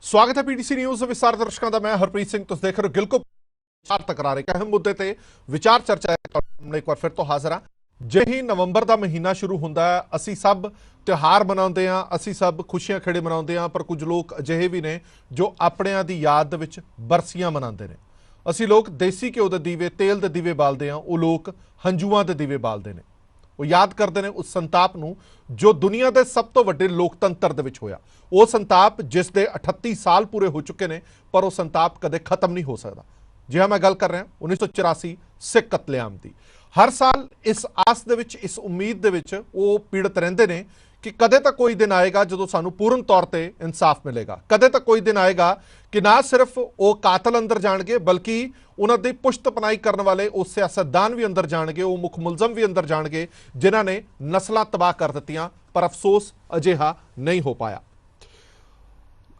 स्वागत है PTC news विस्तार दर्शकों का। मैं हरप्रीत सिंह तुम देख रहे हो गिलको विचार तकरार एक अहम मुद्दे ते विचार चर्चा है। एक बार फिर तो हाजिर हाँ। जे ही नवंबर का महीना शुरू होंदा है असी सब त्यौहार मनाते हैं, असी सब खुशियां खेड़े मनाते हैं, पर कुछ लोग अजिहे भी ने जो अपनिਆਂ ਦੀ याद ਦੇ ਵਿੱਚ ਬਰਸੀਆਂ ਮਨਾਉਂਦੇ ਨੇ। ਅਸੀਂ ਲੋਕ देसी घ्यो ਦੇ ਦੀਵੇ, तेल ਦੇ ਦੀਵੇ ਬਾਲਦੇ ਹਾਂ, ਉਹ ਲੋਕ ਹੰਝੂਆਂ ਦੇ ਦੀਵੇ ਬਾਲਦੇ ਨੇ। ਉਹ याद करते हैं उस संताप ਨੂੰ जो दुनिया के सब तो वड्डे लोकतंत्र ਦੇ ਵਿੱਚ ਹੋਇਆ। ਉਹ संताप जिस ਦੇ 38 साल पूरे हो चुके हैं, पर वो संताप कदे खत्म नहीं हो सकता। जी हाँ, मैं गल कर रहा 1984 सिख कतलेआम की। हर साल इस आस दे विच, इस उम्मीद दे विच वो पीड़ित रहंदे ने कि कदे तक कोई दिन आएगा जो सानू पूर्ण तौर पर इंसाफ मिलेगा। कदे तक कोई दिन आएगा कि ना सिर्फ वो कातल अंदर जाणगे बल्कि उन्होंने पुश्त पनाई करने वाले वो सियासतदान भी अंदर जाणगे, वो मुख मुलजम भी अंदर जाणगे जिन्हां ने नस्लां तबाह कर दित्तियां। पर अफसोस अजिहा नहीं हो पाया।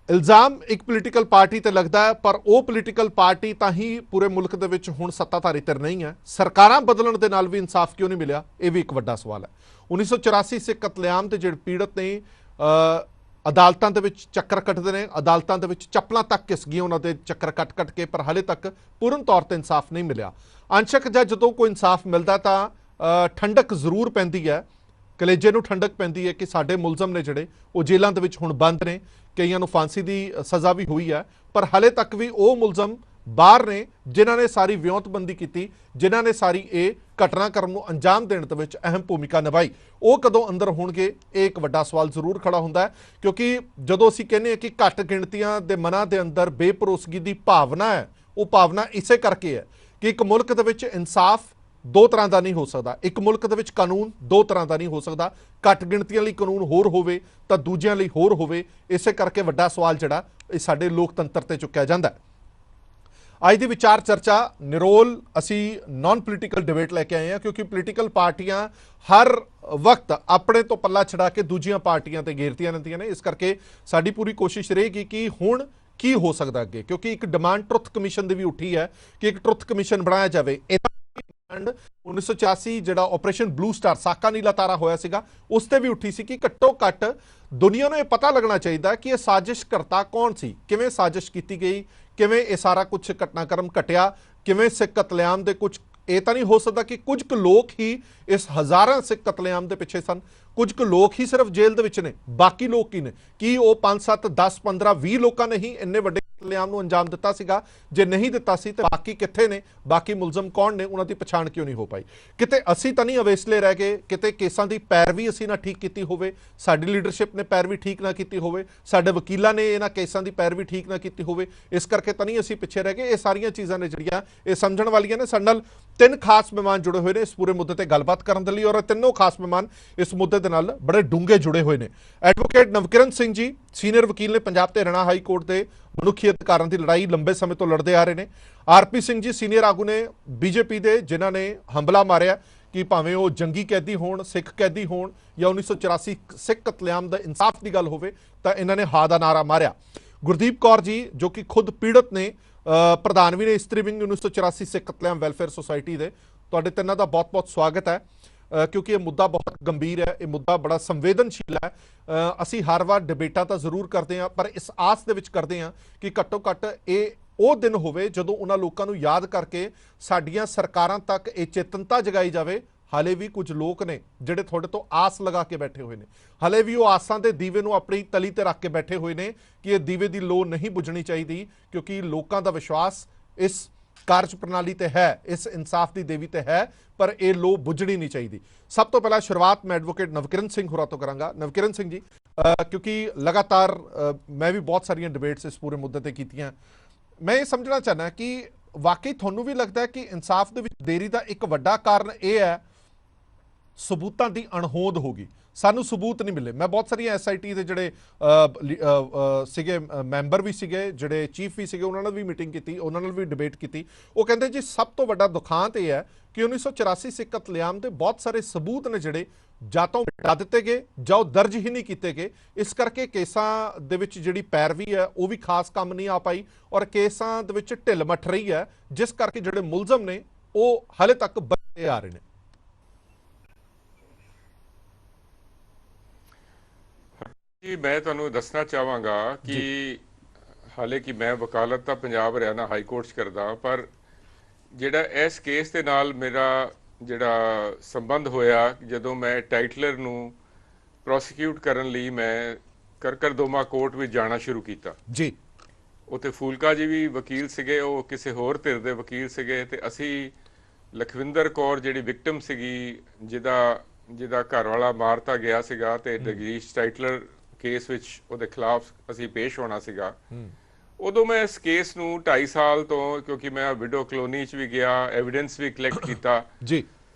इल्जाम एक पोलीटिकल पार्टी ते लगता है, पर वो पोलीटिकल पार्टी तां ही पूरे मुल्क दे विच हुण सत्ताधारी धिर नहीं है। सरकारां बदलण दे नाल भी इंसाफ क्यों नहीं मिलिया, ये भी एक वड्डा सवाल है। 1984 सिख कतलेआम के जिहड़े पीड़ित ने अदालतां दे विच चक्कर कटदे ने, अदालतां दे विच चप्पलां तक घिस गईयां उन्हां दे चक्कर कट कट के, पर हाले तक पूर्ण तौर पर इंसाफ नहीं मिलिया। अंशक जां जदों कोई इंसाफ मिलदा तां ठंडक जरूर पैंदी है, कलेजे नूं ठंडक पैंदी है कि साडे मुलजम ने जिहड़े वो जेलां दे विच हुण बंद ने, कईयां नूं फांसी की सज़ा भी हुई है, पर हाले तक भी वो मुलजम बाहर ने जिन्हां ने सारी विਉਂਤਬੰਦੀ की, जिन्हां ने सारी ये घटनाक्रम को अंजाम देने दे विच अहम भूमिका निभाई। वो कदों अंदर होणगे, एक वड्डा सवाल जरूर खड़ा हुंदा है। क्योंकि जदों असीं कहने हैं कि घट गिणतियां दे मनां दे अंदर बेभरोसगी की भावना है, वो भावना इसे करके है कि एक मुल्क दे विच इंसाफ दो तरह का नहीं हो सकता, एक मुल्क दे विच कानून दो तरह का नहीं हो सकता। घट गिणतियां लई कानून होर होवे तां दूजियां लई होर होवे। इसे करके वड्डा सवाल जिहड़ा इह साडे लोकतंत्र ते चुक्या जांदा है। अज की विचार चर्चा निरोल असी नॉन पोलीटिकल डिबेट लैके आए हैं, क्योंकि पोलीटिकल पार्टियां हर वक्त अपने तो पल्ला छड़ा के दूजियां पार्टियां ते घेरतियां रहंदियां ने। इस करके साडी पूरी कोशिश रहेगी कि हुण की हो सकता अगे, क्योंकि एक डिमांड ट्रुथ कमीशन की भी उठी है कि एक ट्रुथ कमीशन बनाया जाए। 1984 जिहड़ा ऑपरेशन ब्लू स्टार साका नीला तारा होया सीगा, उस ते भी उठी सी कि घट्टो घट दुनिया को यह पता लगना चाहिए कि यह साजिश करता कौन सी, किवें साजिश की गई, किवें यह सारा कुछ घटनाक्रम घटिया, किवें सिख कतलेआम दे कुछ ये तो नहीं हो सकता कि कुछ क लोग ही इस हज़ारां सिख कतलेआम के पिछे सन, कुछ क लोग ही सिर्फ जेल दे विच ने, बाकी लोग की ने कि वो 5 7 10 15 20 लोगों ने ही इन्ने वड्डे कतलेआम नूं अंजाम दिता सीगा। जे नहीं दिता सी ते बाकी कित्थे ने, बाकी मुलजम कौन ने, उन्हां दी पछाण क्यों नहीं हो पाई। किते असी तो नहीं अवेसले रह गए, किते केसां दी पैरवी असी ना ठीक कीती होवे, साडी लीडरशिप ने पैरवी ठीक ना कीती होवे, साडे वकीलां ने इन्हां केसां दी पैरवी ठीक ना कीती होवे, इस करके तो नहीं असी पिछे रह गए। ये सारियां चीज़ां ने जिहड़ियां ये समझण वालियां ने। साडे नाल 3 खास मेहमान जुड़े हुए हैं इस पूरे मुद्दे ते गलबात करन दे लई, और तीनों खास मेहमान इस मुद्दे दे नाल बड़े डूंगे जुड़े हुए हैं। एडवोकेट नवकिरण सिंह जी सीनियर वकील ने, पंजाब ते हरियाणा हाई कोर्ट के मनुखी अधिकारों की लड़ाई लंबे समय तो लड़ते आ रहे हैं। आरपी सिंह जी सीनियर आगू ने बीजेपी के, जिन्हों ने हमला मारिया कि भावें वो जंगी कैदी होण, सिख कैदी होण, या 1984 सिख कतलेआम दा इंसाफ की गल होवे तां इन्हां ने हा दा नारा मारिया। गुरदीप कौर जी जो कि खुद पीड़ित ने, प्रधान भी ने इस्त्री विंग 1984 सिख कतलेआम वैलफेयर सोसाइटी के। तुहाडे तिन्हां दा बहुत बहुत स्वागत है, क्योंकि ये मुद्दा बहुत गंभीर है, ये मुद्दा बड़ा संवेदनशील है। असी हर बार डिबेटा तो जरूर करते हैं, पर इस आस दे विच करते हैं कि घट्टो घट ये वो दिन होवे जदों उन्हां लोकां नूं याद करके साडीआं सरकारां तक ये चेतनता जगाई जाए। हाले भी कुछ लोग ने जिहड़े थोड़े तो आस लगा के बैठे हुए हैं, हाले भी वो आसां दे दीवे नूं अपनी तली ते रख के बैठे हुए हैं कि ये दीवे की लो नहीं बुझनी चाहिए, क्योंकि लोगों का विश्वास इस कार्य प्रणाली ते है, इस इंसाफ की देवी ते है, पर यह लो बुझनी नहीं चाहिए। सब तो पहला शुरुआत मैं एडवोकेट नवकिरण सिंह होरां तो करांगा। नवकिरण सिंह जी, क्योंकि लगातार मैं भी बहुत सारियां डिबेट्स इस पूरे मुद्दे ते कीतियां, मैं ये समझना चाहना कि वाकई थोनू भी लगता है कि इंसाफ दे विच देरी का एक वड्डा कारण यह है सबूतां दी अणहोंद हो गई, सानू सबूत नहीं मिले। मैं बहुत सारिया SIT के जोड़े सिगे मैंबर भी सिगे, जोड़े चीफ भी सिगे, उन्होंने भी मीटिंग की, उन्होंने भी डिबेट की। वो कहते जी सब तो वड्डा दुखांत यह है कि 1984 सिख कतलेआम के बहुत सारे सबूत ने जोड़े ਜਾਂ तो मिटा दिते गए ਜਾਂ दर्ज ही नहीं किए गए। इस करके केसां दे विच जिहड़ी पैरवी है वो भी खास काम नहीं आ पाई, और केसां दे विच ढिल मठ रही है, जिस करके जिहड़े मुलजम ने वो हाले तक बचे आ रहे हैं। जी मैं तुहानूं दसना चाहांगा कि ਹਾਲੇ ਕਿ ਮੈਂ ਵਕਾਲਤ ਤਾਂ ਪੰਜਾਬ ਹਰਿਆਣਾ ਹਾਈ ਕੋਰਟ 'ਚ ਕਰਦਾ, ਪਰ ਜਿਹੜਾ ਇਸ ਕੇਸ ਦੇ ਨਾਲ ਮੇਰਾ ਜਿਹੜਾ ਸੰਬੰਧ ਹੋਇਆ, ਜਦੋਂ ਮੈਂ ਟਾਈਟਲਰ ਨੂੰ ਪ੍ਰੋਸੀਕਿਊਟ ਕਰਨ ਲਈ ਮੈਂ ਕਰਕਰਦੋਮਾ ਕੋਰਟ ਵਿੱਚ ਜਾਣਾ ਸ਼ੁਰੂ ਕੀਤਾ ਜੀ। ਉੱਥੇ ਫੂਲਕਾ ਜੀ ਵੀ ਵਕੀਲ ਸੀਗੇ, ਉਹ ਕਿਸੇ ਹੋਰ ਧਿਰ ਦੇ ਵਕੀਲ ਸੀਗੇ, ਤੇ ਅਸੀਂ ਲਖਵਿੰਦਰ ਕੌਰ ਜਿਹੜੀ ਵਿਕਟਮ ਸੀਗੀ, ਜਿਹਦਾ ਘਰ ਵਾਲਾ ਮਾਰਤਾ ਗਿਆ ਸੀਗਾ, ਤੇ ਜਗਦੀਸ਼ ਟਾਈਟਲਰ ਕੇਸ ਵਿੱਚ ਉਹਦੇ ਖਿਲਾਫ ਅਸੀਂ ਪੇਸ਼ ਹੋਣਾ ਸੀਗਾ। ਉਦੋਂ ਮੈਂ ਇਸ ਕੇਸ ਨੂੰ 2.5 ਸਾਲ ਤੋਂ, ਕਿਉਂਕਿ ਮੈਂ ਵਿਡੋ ਕਲੋਨੀ 'ਚ ਵੀ ਗਿਆ, ਐਵੀਡੈਂਸ ਵੀ ਕਲੈਕਟ ਕੀਤਾ ਜੀ,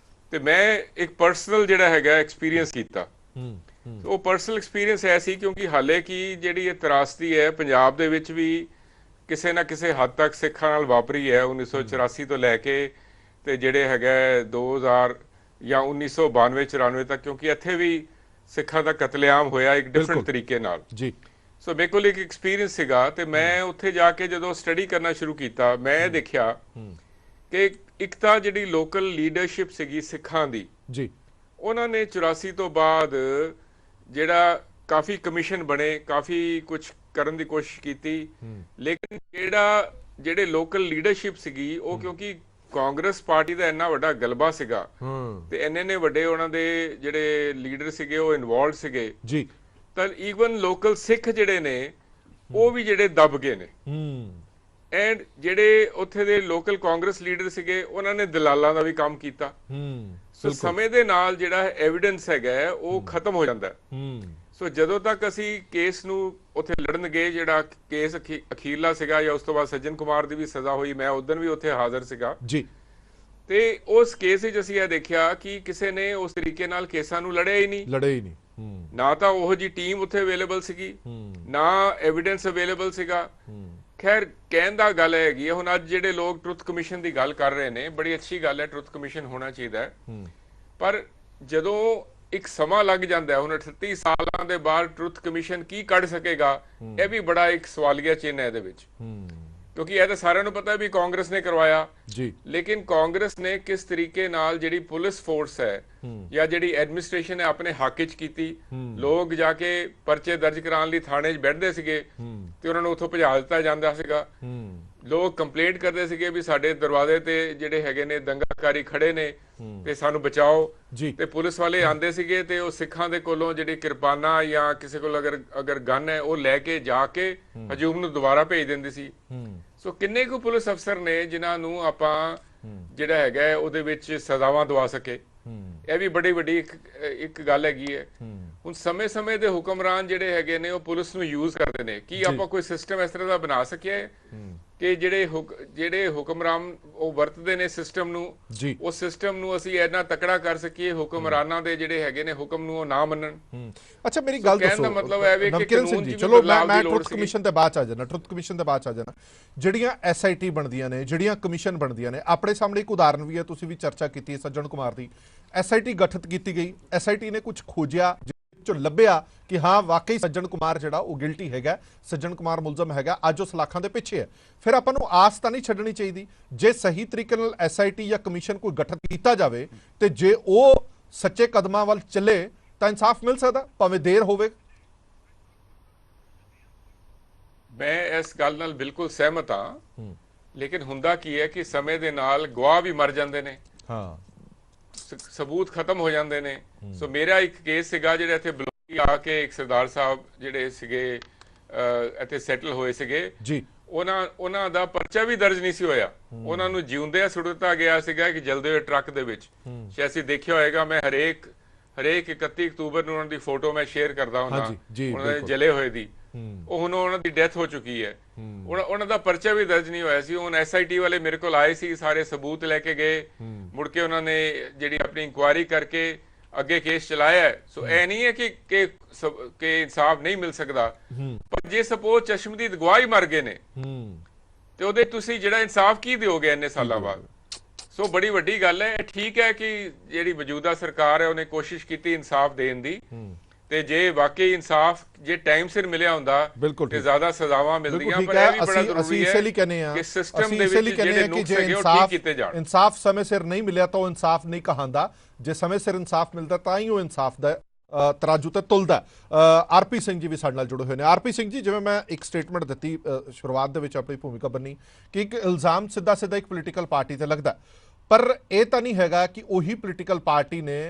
ਤੇ ਮੈਂ ਇੱਕ ਪਰਸਨਲ ਜਿਹੜਾ ਹੈਗਾ ਐਕਸਪੀਰੀਅੰਸ ਕੀਤਾ। ਉਹ ਪਰਸਨਲ ਐਕਸਪੀਰੀਅੰਸ ਹੈ ਸੀ, ਕਿਉਂਕਿ ਹਾਲੇ ਕਿ ਜਿਹੜੀ ਇਹ ਤਰਾਸਦੀ ਹੈ ਪੰਜਾਬ ਦੇ ਵਿੱਚ ਵੀ ਕਿਸੇ ਨਾ ਕਿਸੇ ਹੱਦ ਤੱਕ ਸਿੱਖਾਂ ਨਾਲ ਵਾਪਰੀ ਹੈ 1984 ਤੋਂ ਲੈ ਕੇ, ਤੇ ਜਿਹੜੇ ਹੈਗਾ 2000 ਜਾਂ 1992-94 ਤੱਕ, ਕਿਉਂਕਿ ਇੱਥੇ ਵੀ ਸਿੱਖਾਂ ਦਾ ਕਤਲੇਆਮ ਹੋਇਆ ਇੱਕ ਡਿਫਰੈਂਟ ਤਰੀਕੇ ਨਾਲ ਜੀ। ਸੋ ਮੇਰੇ ਕੋਲ ਇੱਕ ਐਕਸਪੀਰੀਅੰਸ ਸੀਗਾ, ਤੇ ਮੈਂ ਉੱਥੇ ਜਾ ਕੇ ਜਦੋਂ ਸਟੱਡੀ ਕਰਨਾ ਸ਼ੁਰੂ ਕੀਤਾ, ਮੈਂ ਦੇਖਿਆ ਕਿ ਇੱਕ ਤਾਂ ਜਿਹੜੀ ਲੋਕਲ ਲੀਡਰਸ਼ਿਪ ਸੀਗੀ ਸਿੱਖਾਂ ਦੀ ਜੀ, ਉਹਨਾਂ ਨੇ 84 ਤੋਂ ਬਾਅਦ ਜਿਹੜਾ ਕਾਫੀ ਕਮਿਸ਼ਨ ਬਣੇ, ਕਾਫੀ ਕੁਝ ਕਰਨ ਦੀ ਕੋਸ਼ਿਸ਼ ਕੀਤੀ, ਲੇਕਿਨ ਜਿਹੜੇ ਲੋਕਲ ਲੀਡਰਸ਼ਿਪ ਸੀਗੀ ਉਹ, ਕਿਉਂਕਿ ਕਾਂਗਰਸ ਪਾਰਟੀ ਦਾ ਇੰਨਾ ਵੱਡਾ ਗਲਬਾ ਸੀਗਾ ਤੇ ਇੰਨੇ ਵੱਡੇ ਉਹਨਾਂ ਦੇ ਜਿਹੜੇ ਲੀਡਰ ਸੀਗੇ ਉਹ ਇਨਵੋਲਵਡ ਸੀਗੇ ਜੀ, ਤਾਂ ਈਵਨ ਲੋਕਲ ਸਿੱਖ ਜਿਹੜੇ ਨੇ ਉਹ ਵੀ ਜਿਹੜੇ ਦਬ ਗਏ ਨੇ। ਐਂਡ ਜਿਹੜੇ ਉੱਥੇ ਦੇ ਲੋਕਲ ਕਾਂਗਰਸ ਲੀਡਰ ਸੀਗੇ ਉਹਨਾਂ ਨੇ ਦਲਾਲਾਂ ਦਾ ਵੀ ਕੰਮ ਕੀਤਾ। ਸੋ ਸਮੇਂ ਦੇ ਨਾਲ ਜਿਹੜਾ ਐਵੀਡੈਂਸ ਹੈਗਾ ਉਹ ਖਤਮ ਹੋ ਜਾਂਦਾ। ਸੋ ਜਦੋਂ ਤੱਕ ਅਸੀਂ ਕੇਸ ਨੂੰ ਉੱਥੇ ਲੜਨ ਗਏ, ਜਿਹੜਾ ਕੇਸ ਅਖੀਰਲਾ ਸੀਗਾ, ਜਾਂ ਉਸ ਤੋਂ ਬਾਅਦ ਸੱਜਣ ਕੁਮਾਰ ਦੀ ਵੀ ਸਜ਼ਾ ਹੋਈ, ਮੈਂ ਉਦੋਂ ਵੀ ਉੱਥੇ ਹਾਜ਼ਰ ਸੀਗਾ ਜੀ, ਤੇ ਉਸ ਕੇਸ ਵਿੱਚ ਅਸੀਂ ਇਹ ਦੇਖਿਆ ਕਿ ਕਿਸੇ ਨੇ ਉਸ ਤਰੀਕੇ ਨਾਲ ਕੇਸਾਂ ਨੂੰ ਲੜਿਆ ਹੀ ਨਹੀਂ। ਨਾ ਤਾਂ ਉਹ ਜੀ ਟੀਮ ਉੱਥੇ ਅਵੇਲੇਬਲ ਸੀਗੀ, ਨਾ ਐਵੀਡੈਂਸ ਅਵੇਲੇਬਲ ਸੀਗਾ। ਖੈਰ, ਕਹਿਣ ਦਾ ਗੱਲ ਹੈਗੀ ਹੈ, ਹੁਣ ਅੱਜ ਜਿਹੜੇ ਲੋਕ ਟਰੁੱਥ ਕਮਿਸ਼ਨ ਦੀ ਗੱਲ ਕਰ ਰਹੇ ਨੇ, ਬੜੀ ਅੱਛੀ ਗੱਲ ਹੈ, ਟਰੁੱਥ ਕਮਿਸ਼ਨ ਹੋਣਾ ਚਾਹੀਦਾ ਹੈ, ਪਰ ਜਦੋਂ ਇੱਕ ਸਮਾਂ ਲੱਗ ਜਾਂਦਾ ਹੈ, ਹੁਣ 38 ਸਾਲਾਂ ਦੇ ਬਾਅਦ ਟਰੁੱਥ ਕਮਿਸ਼ਨ ਕੀ ਕੱਢ ਸਕੇਗਾ, ਇਹ ਵੀ ਬੜਾ ਇੱਕ ਸਵਾਲੀਆ ਚਿੰਨ੍ਹ ਹੈ ਇਹਦੇ ਵਿੱਚ। ਕਿਉਂਕਿ ਇਹ ਤਾਂ ਸਾਰਿਆਂ ਨੂੰ ਪਤਾ ਹੈ ਵੀ ਕਾਂਗਰਸ ਨੇ ਕਰਵਾਇਆ ਜੀ, ਲੇਕਿਨ ਕਾਂਗਰਸ ਨੇ ਕਿਸ ਤਰੀਕੇ ਨਾਲ ਜਿਹੜੀ ਪੁਲਿਸ ਫੋਰਸ ਹੈ ਜਾਂ ਜਿਹੜੀ ਐਡਮਿਨਿਸਟ੍ਰੇਸ਼ਨ ਹੈ ਆਪਣੇ ਹੱਕ 'ਚ ਕੀਤੀ। ਲੋਕ ਜਾ ਕੇ ਪਰਚੇ ਦਰਜ ਕਰਾਉਣ ਲਈ ਥਾਣੇ 'ਚ ਬੈਠਦੇ ਸੀਗੇ ਤੇ ਉਹਨਾਂ ਨੂੰ ਉੱਥੋਂ ਭਜਾ ਦਿੱਤਾ ਜਾਂਦਾ ਸੀਗਾ। ਲੋਕ ਕੰਪਲੇਂਟ ਕਰਦੇ ਸੀਗੇ ਵੀ ਸਾਡੇ ਦਰਵਾਜ਼ੇ ਤੇ ਜਿਹੜੇ ਹੈਗੇ ਨੇ ਦੰਗਾਕਾਰੀ ਖੜੇ ਨੇ ਤੇ ਸਾਨੂੰ ਬਚਾਓ, ਤੇ ਪੁਲਿਸ ਵਾਲੇ ਆਂਦੇ ਸੀਗੇ ਤੇ ਉਹ ਸਿੱਖਾਂ ਦੇ ਕੋਲੋਂ ਜਿਹੜੀ ਕਿਰਪਾਨਾਂ ਜਾਂ ਕਿਸੇ ਕੋਲ ਅਗਰ ਗਨ ਹੈ ਉਹ ਲੈ ਕੇ ਜਾ ਕੇ ਹਜੂਮ ਨੂੰ ਦੁਬਾਰਾ ਭੇਜ ਦਿੰਦੀ ਸੀ। ਸੋ ਕਿੰਨੇ ਕੁ ਪੁਲਿਸ ਅਫਸਰ ਨੇ ਜਿਨ੍ਹਾਂ ਨੂੰ ਆਪਾਂ ਜਿਹੜਾ ਹੈਗਾ ਉਹਦੇ ਵਿੱਚ ਸਜ਼ਾਵਾਂ ਦਵਾ ਸਕੇ, ਇਹ ਵੀ ਬੜੀ ਵੱਡੀ ਇੱਕ ਗੱਲ ਹੈਗੀ ਹੈ। ਹੁਣ ਸਮੇਂ ਦੇ ਹੁਕਮਰਾਨ ਜਿਹੜੇ ਹੈਗੇ ਨੇ ਉਹ ਪੁਲਿਸ ਨੂੰ ਯੂਜ਼ ਕਰਦੇ ਨੇ। ਕੀ ਆਪਾਂ ਕੋਈ ਸਿਸਟਮ ਇਸ ਤਰ੍ਹਾਂ ਦਾ ਬਣਾ ਸਕੀਏ ਕਿ ਜਿਹੜੇ ਹੁਕਮਰਾਨ ਉਹ ਵਰਤਦੇ ਨੇ ਸਿਸਟਮ ਨੂੰ, ਉਸ ਸਿਸਟਮ ਨੂੰ ਅਸੀਂ ਇੰਨਾ ਤਕੜਾ ਕਰ ਸਕੀਏ ਹੁਕਮਰਾਨਾਂ ਦੇ ਜਿਹੜੇ ਹੈਗੇ ਨੇ ਹੁਕਮ ਨੂੰ ਉਹ ਨਾ ਮੰਨਣ। ਅੱਛਾ, ਮੇਰੀ ਗੱਲ ਦੱਸੋ, ਮਤਲਬ ਹੈ ਵੀ ਕਿ ਕਾਨੂੰਨ ਜੀ, ਚਲੋ ਮੈਂ ਟਰੁੱਥ ਕਮਿਸ਼ਨ ਦੇ ਬਾਅਦ ਆ ਜਾਣਾ, ਜਿਹੜੀਆਂ SIT ਬਣਦੀਆਂ ਨੇ, ਜਿਹੜੀਆਂ ਕਮਿਸ਼ਨ ਬਣਦੀਆਂ ਨੇ, ਆਪਣੇ ਸਾਹਮਣੇ ਇੱਕ ਉਦਾਹਰਨ ਵੀ ਹੈ, ਤੁਸੀਂ ਵੀ ਚਰਚਾ ਕੀਤੀ ਹੈ ਸੱਜਣ ਕੁਮਾਰ ਦੀ। SIT ਗਠਿਤ ਕੀਤੀ ਗਈ, SIT ਨੇ ਕੁਝ ਖੋਜਿਆ, ਚੋਂ ਲੱਭਿਆ ਕਿ ਹਾਂ ਵਾਕਈ ਸੱਜਣ ਕੁਮਾਰ ਜਿਹੜਾ ਉਹ ਗਿਲਟੀ ਹੈਗਾ, ਸੱਜਣ ਕੁਮਾਰ ਮੁਲਜ਼ਮ ਹੈਗਾ, ਅੱਜ ਉਹ ਸਲਾਖਾਂ ਦੇ ਪਿੱਛੇ ਹੈ। ਫਿਰ ਆਪਾਂ ਨੂੰ ਆਸ ਤਾਂ ਨਹੀਂ ਛੱਡਣੀ ਚਾਹੀਦੀ, ਜੇ ਸਹੀ ਤਰੀਕੇ ਨਾਲ SIT ਜਾਂ ਕਮਿਸ਼ਨ ਕੋਈ ਗਠਿਤ ਕੀਤਾ ਜਾਵੇ ਤੇ ਜੇ ਉਹ ਸੱਚੇ ਕਦਮਾਂ ਵੱਲ ਚੱਲੇ ਤਾਂ ਇਨਸਾਫ ਮਿਲ ਸਕਦਾ, ਭਾਵੇਂ ਦੇਰ ਹੋਵੇ। ਮੈਂ ਇਸ ਗੱਲ ਨਾਲ ਬਿਲਕੁਲ ਸਹਿਮਤ ਹਾਂ, ਲੇਕਿਨ ਹੁੰਦਾ ਕੀ ਹੈ ਕਿ ਸਮੇਂ ਦੇ ਨਾਲ ਗਵਾਹ ਵੀ ਮਰ ਜਾਂਦੇ ਨੇ, ਸਬੂਤ ਖਤਮ ਹੋ ਜਾਂਦੇ ਨੇ। ਸੋ ਮੇਰਾ ਇੱਕ ਕੇਸ ਸੀਗਾ ਜਿਹੜਾ ਇੱਥੇ ਬਲੋਕੀ ਆ ਕੇ ਇੱਕ ਸਰਦਾਰ ਸਾਹਿਬ ਜਿਹੜੇ ਸੀਗੇ ਇੱਥੇ ਸੈਟਲ ਹੋਏ ਸੀਗੇ ਜੀ, ਉਹਨਾਂ ਦਾ ਪਰਚਾ ਵੀ ਦਰਜ ਨਹੀਂ ਸੀ ਹੋਇਆ, ਉਹਨਾਂ ਨੂੰ ਜਿਉਂਦਿਆਂ ਸੁੱਟ ਦਿੱਤਾ ਗਿਆ ਸੀਗਾ ਕਿ ਜਲਦੇ ਹੋਏ ਟਰੱਕ ਦੇ ਵਿੱਚ। ਅਸੀਂ ਦੇਖਿਆ ਹੋਏਗਾ, ਮੈਂ ਹਰੇਕ 31 ਅਕਤੂਬਰ ਨੂੰ ਉਹਨਾਂ ਦੀ ਫੋਟੋ ਮੈਂ ਸ਼ੇਅਰ ਕਰਦਾ ਹੁੰਦਾ, ਉਹਨਾਂ ਦੇ ਜਲੇ ਹੋਏ ਦੀ। ਉਹ ਹੁਣ ਉਹਨਾਂ ਦੀ ਡੈਥ ਹੋ ਚੁੱਕੀ ਹੈ, ਉਹਨਾਂ ਦਾ ਪਰਚਾ ਵੀ ਦਰਜ ਨਹੀਂ ਹੋਇਆ ਸੀ। ਹੁਣ SIT ਵਾਲੇ ਮੇਰੇ ਕੋਲ ਆਏ ਸੀ, ਸਾਰੇ ਸਬੂਤ ਲੈ ਕੇ ਗਏ, ਮੁੜ ਕੇ ਉਹਨਾਂ ਨੇ ਜਿਹੜੀ ਆਪਣੀ ਇਨਕੁਆਇਰੀ ਕਰਕੇ ਅੱਗੇ ਕੇਸ ਚਲਾਇਆ। ਸੋ ਇਹ ਨਹੀਂ ਹੈ ਕਿ ਇਨਸਾਫ ਨਹੀਂ ਮਿਲ ਸਕਦਾ, ਪਰ ਜੇ ਸਪੋਜ਼ ਚਸ਼ਮਦੀਦ ਗਵਾਹ ਹੀ ਮਰ ਗਏ ਨੇ ਤੇ ਉਹਦੇ ਤੁਸੀਂ ਜਿਹੜਾ ਇਨਸਾਫ ਕੀ ਦਿਓਗੇ ਇੰਨੇ ਸਾਲਾਂ ਬਾਅਦ? ਸੋ ਬੜੀ ਵੱਡੀ ਗੱਲ ਹੈ। ਠੀਕ ਹੈ ਕਿ ਜਿਹੜੀ ਮੌਜੂਦਾ ਸਰਕਾਰ ਹੈ ਉਹਨੇ ਕੋਸ਼ਿਸ਼ ਕੀਤੀ ਇਨਸਾਫ ਦੇਣ ਦੀ, ਤੇ ਜੇ ਵਾਕਈ ਇਨਸਾਫ ਜੇ ਟਾਈਮ ਸਿਰ ਮਿਲਿਆ ਹੁੰਦਾ ਤੇ ਜ਼ਿਆਦਾ ਸਜ਼ਾਵਾਂ ਮਿਲਦੀਆਂ। ਪਰ ਇਹ ਵੀ ਬੜਾ ਜ਼ਰੂਰੀ ਹੈ ਕਿ ਸਿਸਟਮ ਦੇ ਵਿੱਚ ਜਿਹੜੇ ਨੁਕਸ ਹੈਗੇ ਉਹ ਠੀਕ ਕੀਤੇ ਜਾਣ। ਇਨਸਾਫ ਸਮੇਂ ਸਿਰ ਨਹੀਂ ਮਿਲਿਆ ਤਾਂ ਉਹ ਇਨਸਾਫ ਨਹੀਂ ਕਹਾਂਦਾ, ਜੇ ਸਮੇਂ ਸਿਰ ਇਨਸਾਫ ਮਿਲਦਾ ਤਾਂ ਹੀ ਉਹ ਇਨਸਾਫ ਦਾ ਤਰਾਜੂ ਤੇ ਤੁਲਦਾ। ਆਰਪੀ ਸਿੰਘ ਜੀ ਵੀ ਸਾਡੇ ਨਾਲ ਜੁੜੇ ਹੋਏ ਨੇ। ਆਰਪੀ ਸਿੰਘ ਜੀ, ਜਿਵੇਂ ਮੈਂ ਇੱਕ ਸਟੇਟਮੈਂਟ ਦਿੱਤੀ ਸ਼ੁਰੂਆਤ ਦੇ ਵਿੱਚ ਆਪਣੀ ਭੂਮਿਕਾ ਬੰਨੀ ਕਿ ਇੱਕ ਇਲਜ਼ਾਮ ਸਿੱਧਾ ਸਿੱਧਾ ਇੱਕ ਪੋਲੀਟੀਕਲ ਪਾਰਟੀ ਤੇ ਲੱਗਦਾ, ਪਰ ਇਹ ਤਾਂ ਨਹੀਂ ਹੈਗਾ ਕਿ ਉਹੀ ਪੋਲੀਟੀਕਲ ਪਾਰਟੀ ਨੇ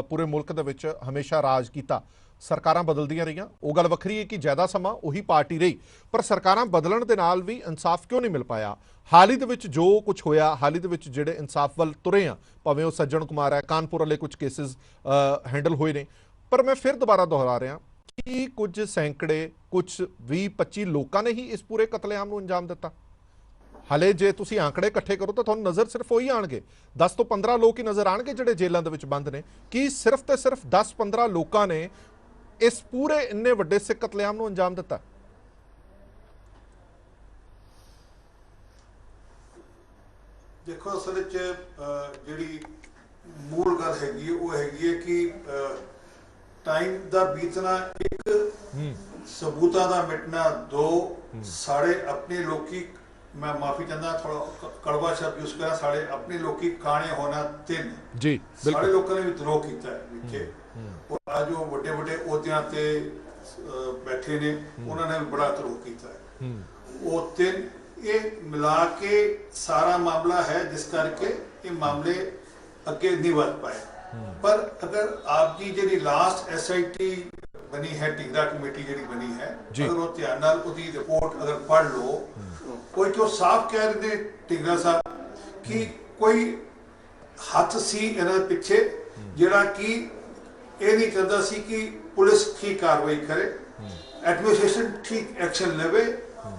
ਪੂਰੇ ਮੁਲਕ ਦੇ ਵਿੱਚ ਹਮੇਸ਼ਾ ਰਾਜ ਕੀਤਾ। ਸਰਕਾਰਾਂ ਬਦਲਦੀਆਂ ਰਹੀਆਂ, ਉਹ ਗੱਲ ਵੱਖਰੀ ਹੈ ਕਿ ਜ਼ਿਆਦਾ ਸਮਾਂ ਉਹੀ ਪਾਰਟੀ ਰਹੀ, ਪਰ ਸਰਕਾਰਾਂ ਬਦਲਣ ਦੇ ਨਾਲ ਵੀ ਇਨਸਾਫ ਕਿਉਂ ਨਹੀਂ ਮਿਲ ਪਾਇਆ? ਹਾਲ ਹੀ ਦੇ ਵਿੱਚ ਜੋ ਕੁਝ ਹੋਇਆ, ਹਾਲ ਹੀ ਦੇ ਵਿੱਚ ਜਿਹੜੇ ਇਨਸਾਫ ਵੱਲ ਤੁਰੇ ਆ, ਭਾਵੇਂ ਉਹ ਸੱਜਣ ਕੁਮਾਰ ਹੈ, ਕਾਨਪੁਰ ਵਾਲੇ ਕੁਝ ਕੇਸਿਸ ਹੈਂਡਲ ਹੋਏ ਨੇ, ਪਰ ਮੈਂ ਫਿਰ ਦੁਬਾਰਾ ਦੁਹਰਾ ਰਿਹਾ ਕਿ ਕੁਝ ਸੈਂਕੜੇ, ਕੁਝ 20-25 ਲੋਕਾਂ ਨੇ ਹੀ ਇਸ ਪੂਰੇ ਕਤਲੇਆਮ ਨੂੰ ਅੰਜਾਮ ਦਿੱਤਾ। ਹਲੇ ਜੇ ਤੁਸੀਂ ਆંકੜੇ ਇਕੱਠੇ ਕਰੋ ਤਾਂ ਤੁਹਾਨੂੰ ਨਜ਼ਰ ਸਿਰਫ ਉਹੀ ਆਣਗੇ, 10 ਤੋਂ 15 ਲੋਕ ਹੀ ਨਜ਼ਰ ਆਣਗੇ ਜਿਹੜੇ ਜੇਲ੍ਹਾਂ ਦੇ ਵਿੱਚ ਬੰਦ ਨੇ। ਕੀ ਸਿਰਫ ਤੇ ਸਿਰਫ 10-15 ਲੋਕਾਂ ਨੇ ਇਸ ਪੂਰੇ ਇੰਨੇ ਵੱਡੇ ਸਿੱਖ ਕਤਲੇਆਮ ਨੂੰ ਅੰਜਾਮ ਦਿੱਤਾ? ਦੇਖੋ, ਅਸਲ ਵਿੱਚ ਜਿਹੜੀ ਮੂਲ ਗੱਲ ਹੈਗੀ ਉਹ ਹੈਗੀ ਹੈ ਕਿ ਟਾਈਮ ਦਾ ਬੀਤਣਾ, ਇੱਕ ਸਬੂਤਾਂ ਦਾ ਮਿਟਣਾ, ਦੋ ਸਾਡੇ ਆਪਣੇ ਲੋਕੀ, मैं माफी चाहता थोड़ा कड़वा शब्द यूज करा, साढ़े अपने लोग काने होना, तीन जी साढ़े लोगों ने भी द्रोह किया है और आज वो बड़े बड़े ओहदियां ते बैठे ने, उन्होंने भी बड़ा द्रोह किया है। वो तीन ये मिला के सारा मामला है जिस करके ये मामले अगे नहीं बढ़ पाए। पर अगर आपकी जी लास्ट SIT बनी है, टिंगरा कमेटी जी बनी है, अगर वो ध्यान नाल उसकी रिपोर्ट अगर पढ़ लो, कोई तो साफ कह रहे ने टिंगरा साहब कि कोई हथ सी इन्हां दे पिछे जिहड़ा कि ये नहीं चाहता सी कि पुलिस ठीक कार्रवाई करे, एडमिनिस्ट्रेशन ठीक एक्शन लेवे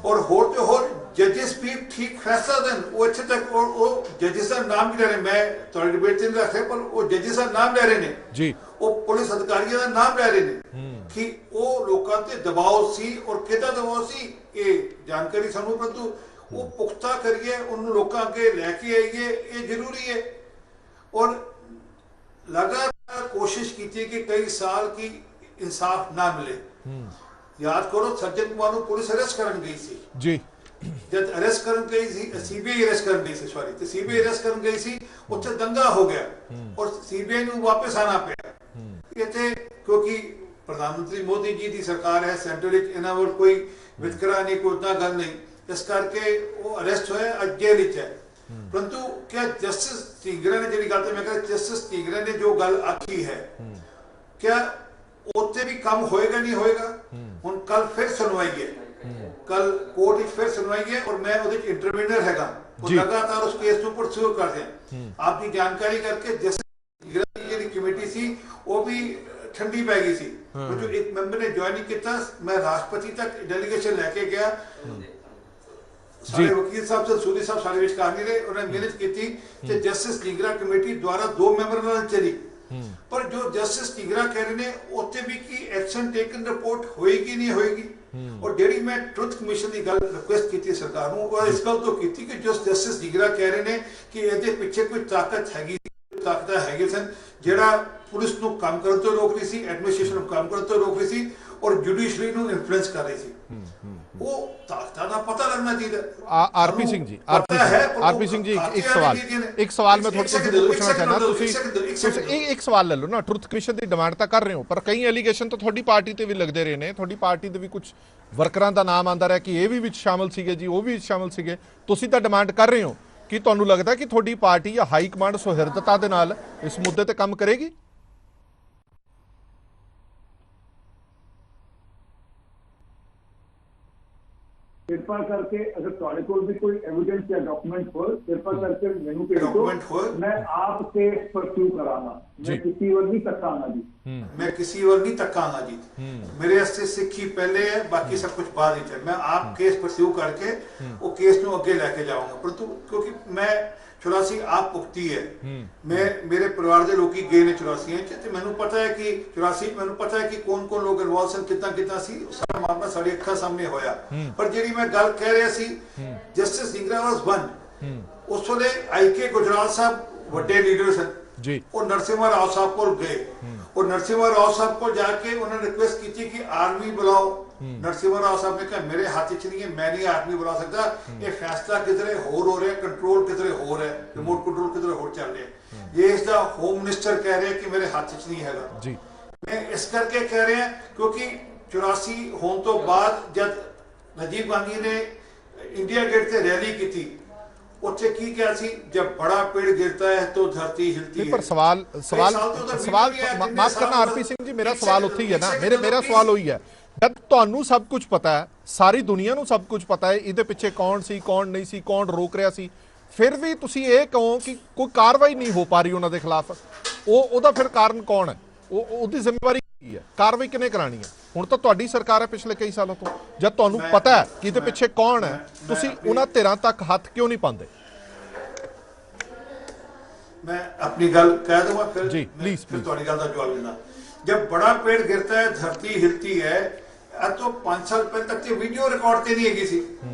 और होर ते होर जजेस भी ठीक फैसला देन। वो अच्छे तक और वो जजेस का नाम भी ले रहे, मैं थोड़ी डिबेट नहीं रख रहे, पर वो जजेस का नाम ले रहे ने जी, वो पुलिस अधिकारियों का नाम ले रहे ने कि वो लोगों ते दबाव सी और किहदा दबाव सी ये जानकारी सानू, परंतु वो पुख्ता करिए, उन लोगों अगे लैके आइए, ये जरूरी है। और लगातार कोशिश की थी कि कई साल की इंसाफ ना मिले। याद करो, सज्जन कुमार को पुलिस अरेस्ट करन गई सी जी, जब अरेस्ट करन गई सी, CBI अरेस्ट करन गई सी, सॉरी, तो CBI अरेस्ट करन गई सी, उत्थे दंगा हो गया और CBI ਨੂੰ वापस आना ਪਿਆ। ਇੱਥੇ क्योंकि प्रधानमंत्री मोदी जी की सरकार है, सेंटर ਵਿੱਚ ਇਹਨਾਂ ਵੱਲ ਕੋਈ ਵਿਤਕਰਾ ਨਹੀਂ, ਕੋਈ ਉਦਾਂ ਗੱਲ ਨਹੀਂ, ਇਸ ਕਰਕੇ ਉਹ ਅਰੈਸਟ ਹੋਇਆ, ਅੱਜ ਜੇਲ੍ਹ ਵਿੱਚ ਹੈ। परंतु क्या जस्टिस ਢੀਂਗਰਾ ने जी गल, मैं कहता जस्टिस ਢੀਂਗਰਾ ने जो गल आखी है, क्या उत्थे भी काम होएगा नहीं होएगा? हुण कल फिर सुनवाई है, कल कोर्ट फिर सुनवाई है और मैं उसदे इंटरवीनर हैगा और लगातार उस केस को परस्यू कर रहे। आपकी जानकारी करके जस्टिस ढੀਂਗਰਾ की कमेटी सी वो भी ठंडी पै गई सी, जो एक मेंबर ने ज्वाइन नहीं किया। मैं राष्ट्रपति तक डेलीगेशन लेके गया, सारे वकील साहब से सूरी साहब सारे विच कर नहीं रहे, उन्होंने मेहनत की थी कि जस्टिस ढੀਂਗਰਾ कमेटी द्वारा 2 मेंबर नाल चली, पर जो जस्टिस ढੀਂਗਰਾ कह रहे ने उत्ते भी की एक्शन टेकन रिपोर्ट होएगी नहीं होएगी। और जेडी मैं ट्रुथ कमीशन की गल रिक्वेस्ट की सरकार नूं, और इस गल तो की कि जो जस्टिस ढੀਂਗਰਾ कह रहे ने कि इहदे पिछे कोई ताकत हैगी, ताकत हैगी सन जिहड़ा पुलिस नूं काम करन तो रोक रही सी, एडमिनिस्ट्रेशन नूं काम करन तो रोक रही सी और जुडिशरी नूं इन्फ्लुएंस कर रही सी। वो ताकतां दा पता लगना चाहिए। आरपी सिंह जी, आरपी सिंह जी, एक सवाल मैं थोड़ा पूछना चाहना, ਤੁਸੀਂ ਇੱਕ ਸਵਾਲ ਲੈ ਲਓ ਨਾ, ਟਰੁਥ ਕਮਿਸ਼ਨ ਦੀ ਡਿਮਾਂਡ ਤਾਂ ਕਰ ਰਹੇ ਹੋ, ਪਰ ਕਈ ਐਲੀਗੇਸ਼ਨ ਤਾਂ ਤੁਹਾਡੀ ਪਾਰਟੀ ਤੇ ਵੀ ਲੱਗਦੇ ਰਹੇ ਨੇ, ਤੁਹਾਡੀ ਪਾਰਟੀ ਦੇ ਵੀ ਕੁਝ ਵਰਕਰਾਂ ਦਾ ਨਾਮ ਆਂਦਾ ਰਿਹਾ ਕਿ ਇਹ ਵੀ ਵਿੱਚ ਸ਼ਾਮਲ ਸੀਗੇ ਜੀ, ਉਹ ਵੀ ਸ਼ਾਮਲ ਸੀਗੇ। ਤੁਸੀਂ ਤਾਂ ਡਿਮਾਂਡ ਕਰ ਰਹੇ ਹੋ, ਕਿ ਤੁਹਾਨੂੰ ਲੱਗਦਾ ਕਿ ਤੁਹਾਡੀ ਪਾਰਟੀ ਜਾਂ ਹਾਈ ਕਮਾਂਡ ਸੁਹਿਰਦਤਾ ਦੇ ਨਾਲ ਇਸ ਮੁੱਦੇ ਤੇ ਕੰਮ ਕਰੇਗੀ? कृपा करके अगर तुम्हारे को भी कोई एविडेंस या डॉक्यूमेंट हो, कृपा करके मेनू पे डॉक्यूमेंट हो, मैं आप केस परस्यू कराना, मैं किसी और नहीं तकाना जी, मैं किसी और नहीं तकाना जी। मेरे वास्ते सिक्खी पहले है, बाकी सब कुछ बाद ही है। मैं आप केस परस्यू करके वो केस नूं अगे लेके जाऊंगा, परंतु क्योंकि मैं 84 आप भुगती है, मैं मेरे परिवार के लोग गए ने 84 ਤੇ ਮੈਨੂੰ ਪਤਾ ਹੈ ਕਿ 84 ਮੈਨੂੰ ਪਤਾ ਹੈ ਕਿ ਕੌਣ ਲੋਕ ਇਨਵੋਲਵ ਸਨ, ਕਿੱਦਾਂ ਸੀ, ਸਾਰਾ ਮਾਮਲਾ ਸਾਡੀ ਅੱਖਾਂ ਸਾਹਮਣੇ ਹੋਇਆ। ਪਰ ਜਿਹੜੀ ਮੈਂ ਗੱਲ ਕਹਿ ਰਿਹਾ ਸੀ, ਜਸਟਿਸ ਢੀਂਗਰਾ ਵਾਸ ਵਨ, ਉਸ ਵੇਲੇ IK ਗੁਜਰਾਲ ਸਾਹਿਬ ਵੱਡੇ ਲੀਡਰ ਸਨ जी, और नरसिम्हा राव साहब को गए और नरसिम्हा राव साहब को जाके उन्होंने रिक्वेस्ट की थी कि आर्मी बुलाओ। नरसिम्हा राव साहब ने कहा मेरे हाथ च नहीं है, मैं नहीं आर्मी बुला सकता, ये फैसला किधरे हो रहा है, कंट्रोल किधरे हो रहा है, रिमोट कंट्रोल किधरे हो चल रहा है, ये इसका होम मिनिस्टर कह रहे हैं कि मेरे हाथ च नहीं हैगा जी। मैं इस करके कह रहे हैं क्योंकि 84 होने तो बाद जब राजीव गांधी ने इंडिया गेट से रैली की थी, ਉੱਥੇ ਕੀ ਕਿਹਾ ਸੀ, जब बड़ा पेड़ गिरता है तो धरती हिलती है। पर सवाल माफ करना आरपी सिंह जी, मेरा सवाल उत्थे ही है ना, मेरा सवाल वही है, जब ਤੁਹਾਨੂੰ ਸਭ ਕੁਝ ਪਤਾ ਹੈ, ਸਾਰੀ ਦੁਨੀਆ ਨੂੰ ਸਭ ਕੁਝ ਪਤਾ ਹੈ ਇਹਦੇ ਪਿੱਛੇ ਕੌਣ ਸੀ ਕੌਣ ਨਹੀਂ ਸੀ, ਕੌਣ ਰੋਕ ਰਿਹਾ ਸੀ, ਫਿਰ ਵੀ ਤੁਸੀਂ ਇਹ ਕਹੋ ਕਿ ਕੋਈ ਕਾਰਵਾਈ ਨਹੀਂ ਹੋ ਪਾ ਰਹੀ ਉਹਨਾਂ ਦੇ ਖਿਲਾਫ, ਉਹਦਾ ਫਿਰ ਕਾਰਨ ਕੌਣ ਹੈ, ਉਹਦੀ ਜ਼ਿੰਮੇਵਾਰੀ ਕੀ ਹੈ, ਕਾਰਵਾਈ ਕਿਹਨੇ ਕਰਾਣੀ ਹੈ? ਹੁਣ ਤਾਂ ਤੁਹਾਡੀ ਸਰਕਾਰ ਹੈ ਪਿਛਲੇ ਕਈ ਸਾਲਾਂ ਤੋਂ, ਜਦ ਤੁਹਾਨੂੰ ਪਤਾ ਹੈ ਕਿ ਇਹਦੇ ਪਿੱਛੇ ਕੌਣ ਹੈ, ਤੁਸੀਂ ਉਹਨਾਂ ਧਿਰਾਂ ਤੱਕ ਹੱਥ ਕਿਉਂ ਨਹੀਂ ਪਾਉਂਦੇ? मैं अपनी गल कह दूंगा फिर जी प्लीज फिर थोड़ी गल का जवाब देना। जब बड़ा पेड़ गिरता है धरती हिलती है, तो 5 साल पहले तक तो वीडियो रिकॉर्ड ते नहीं है सी,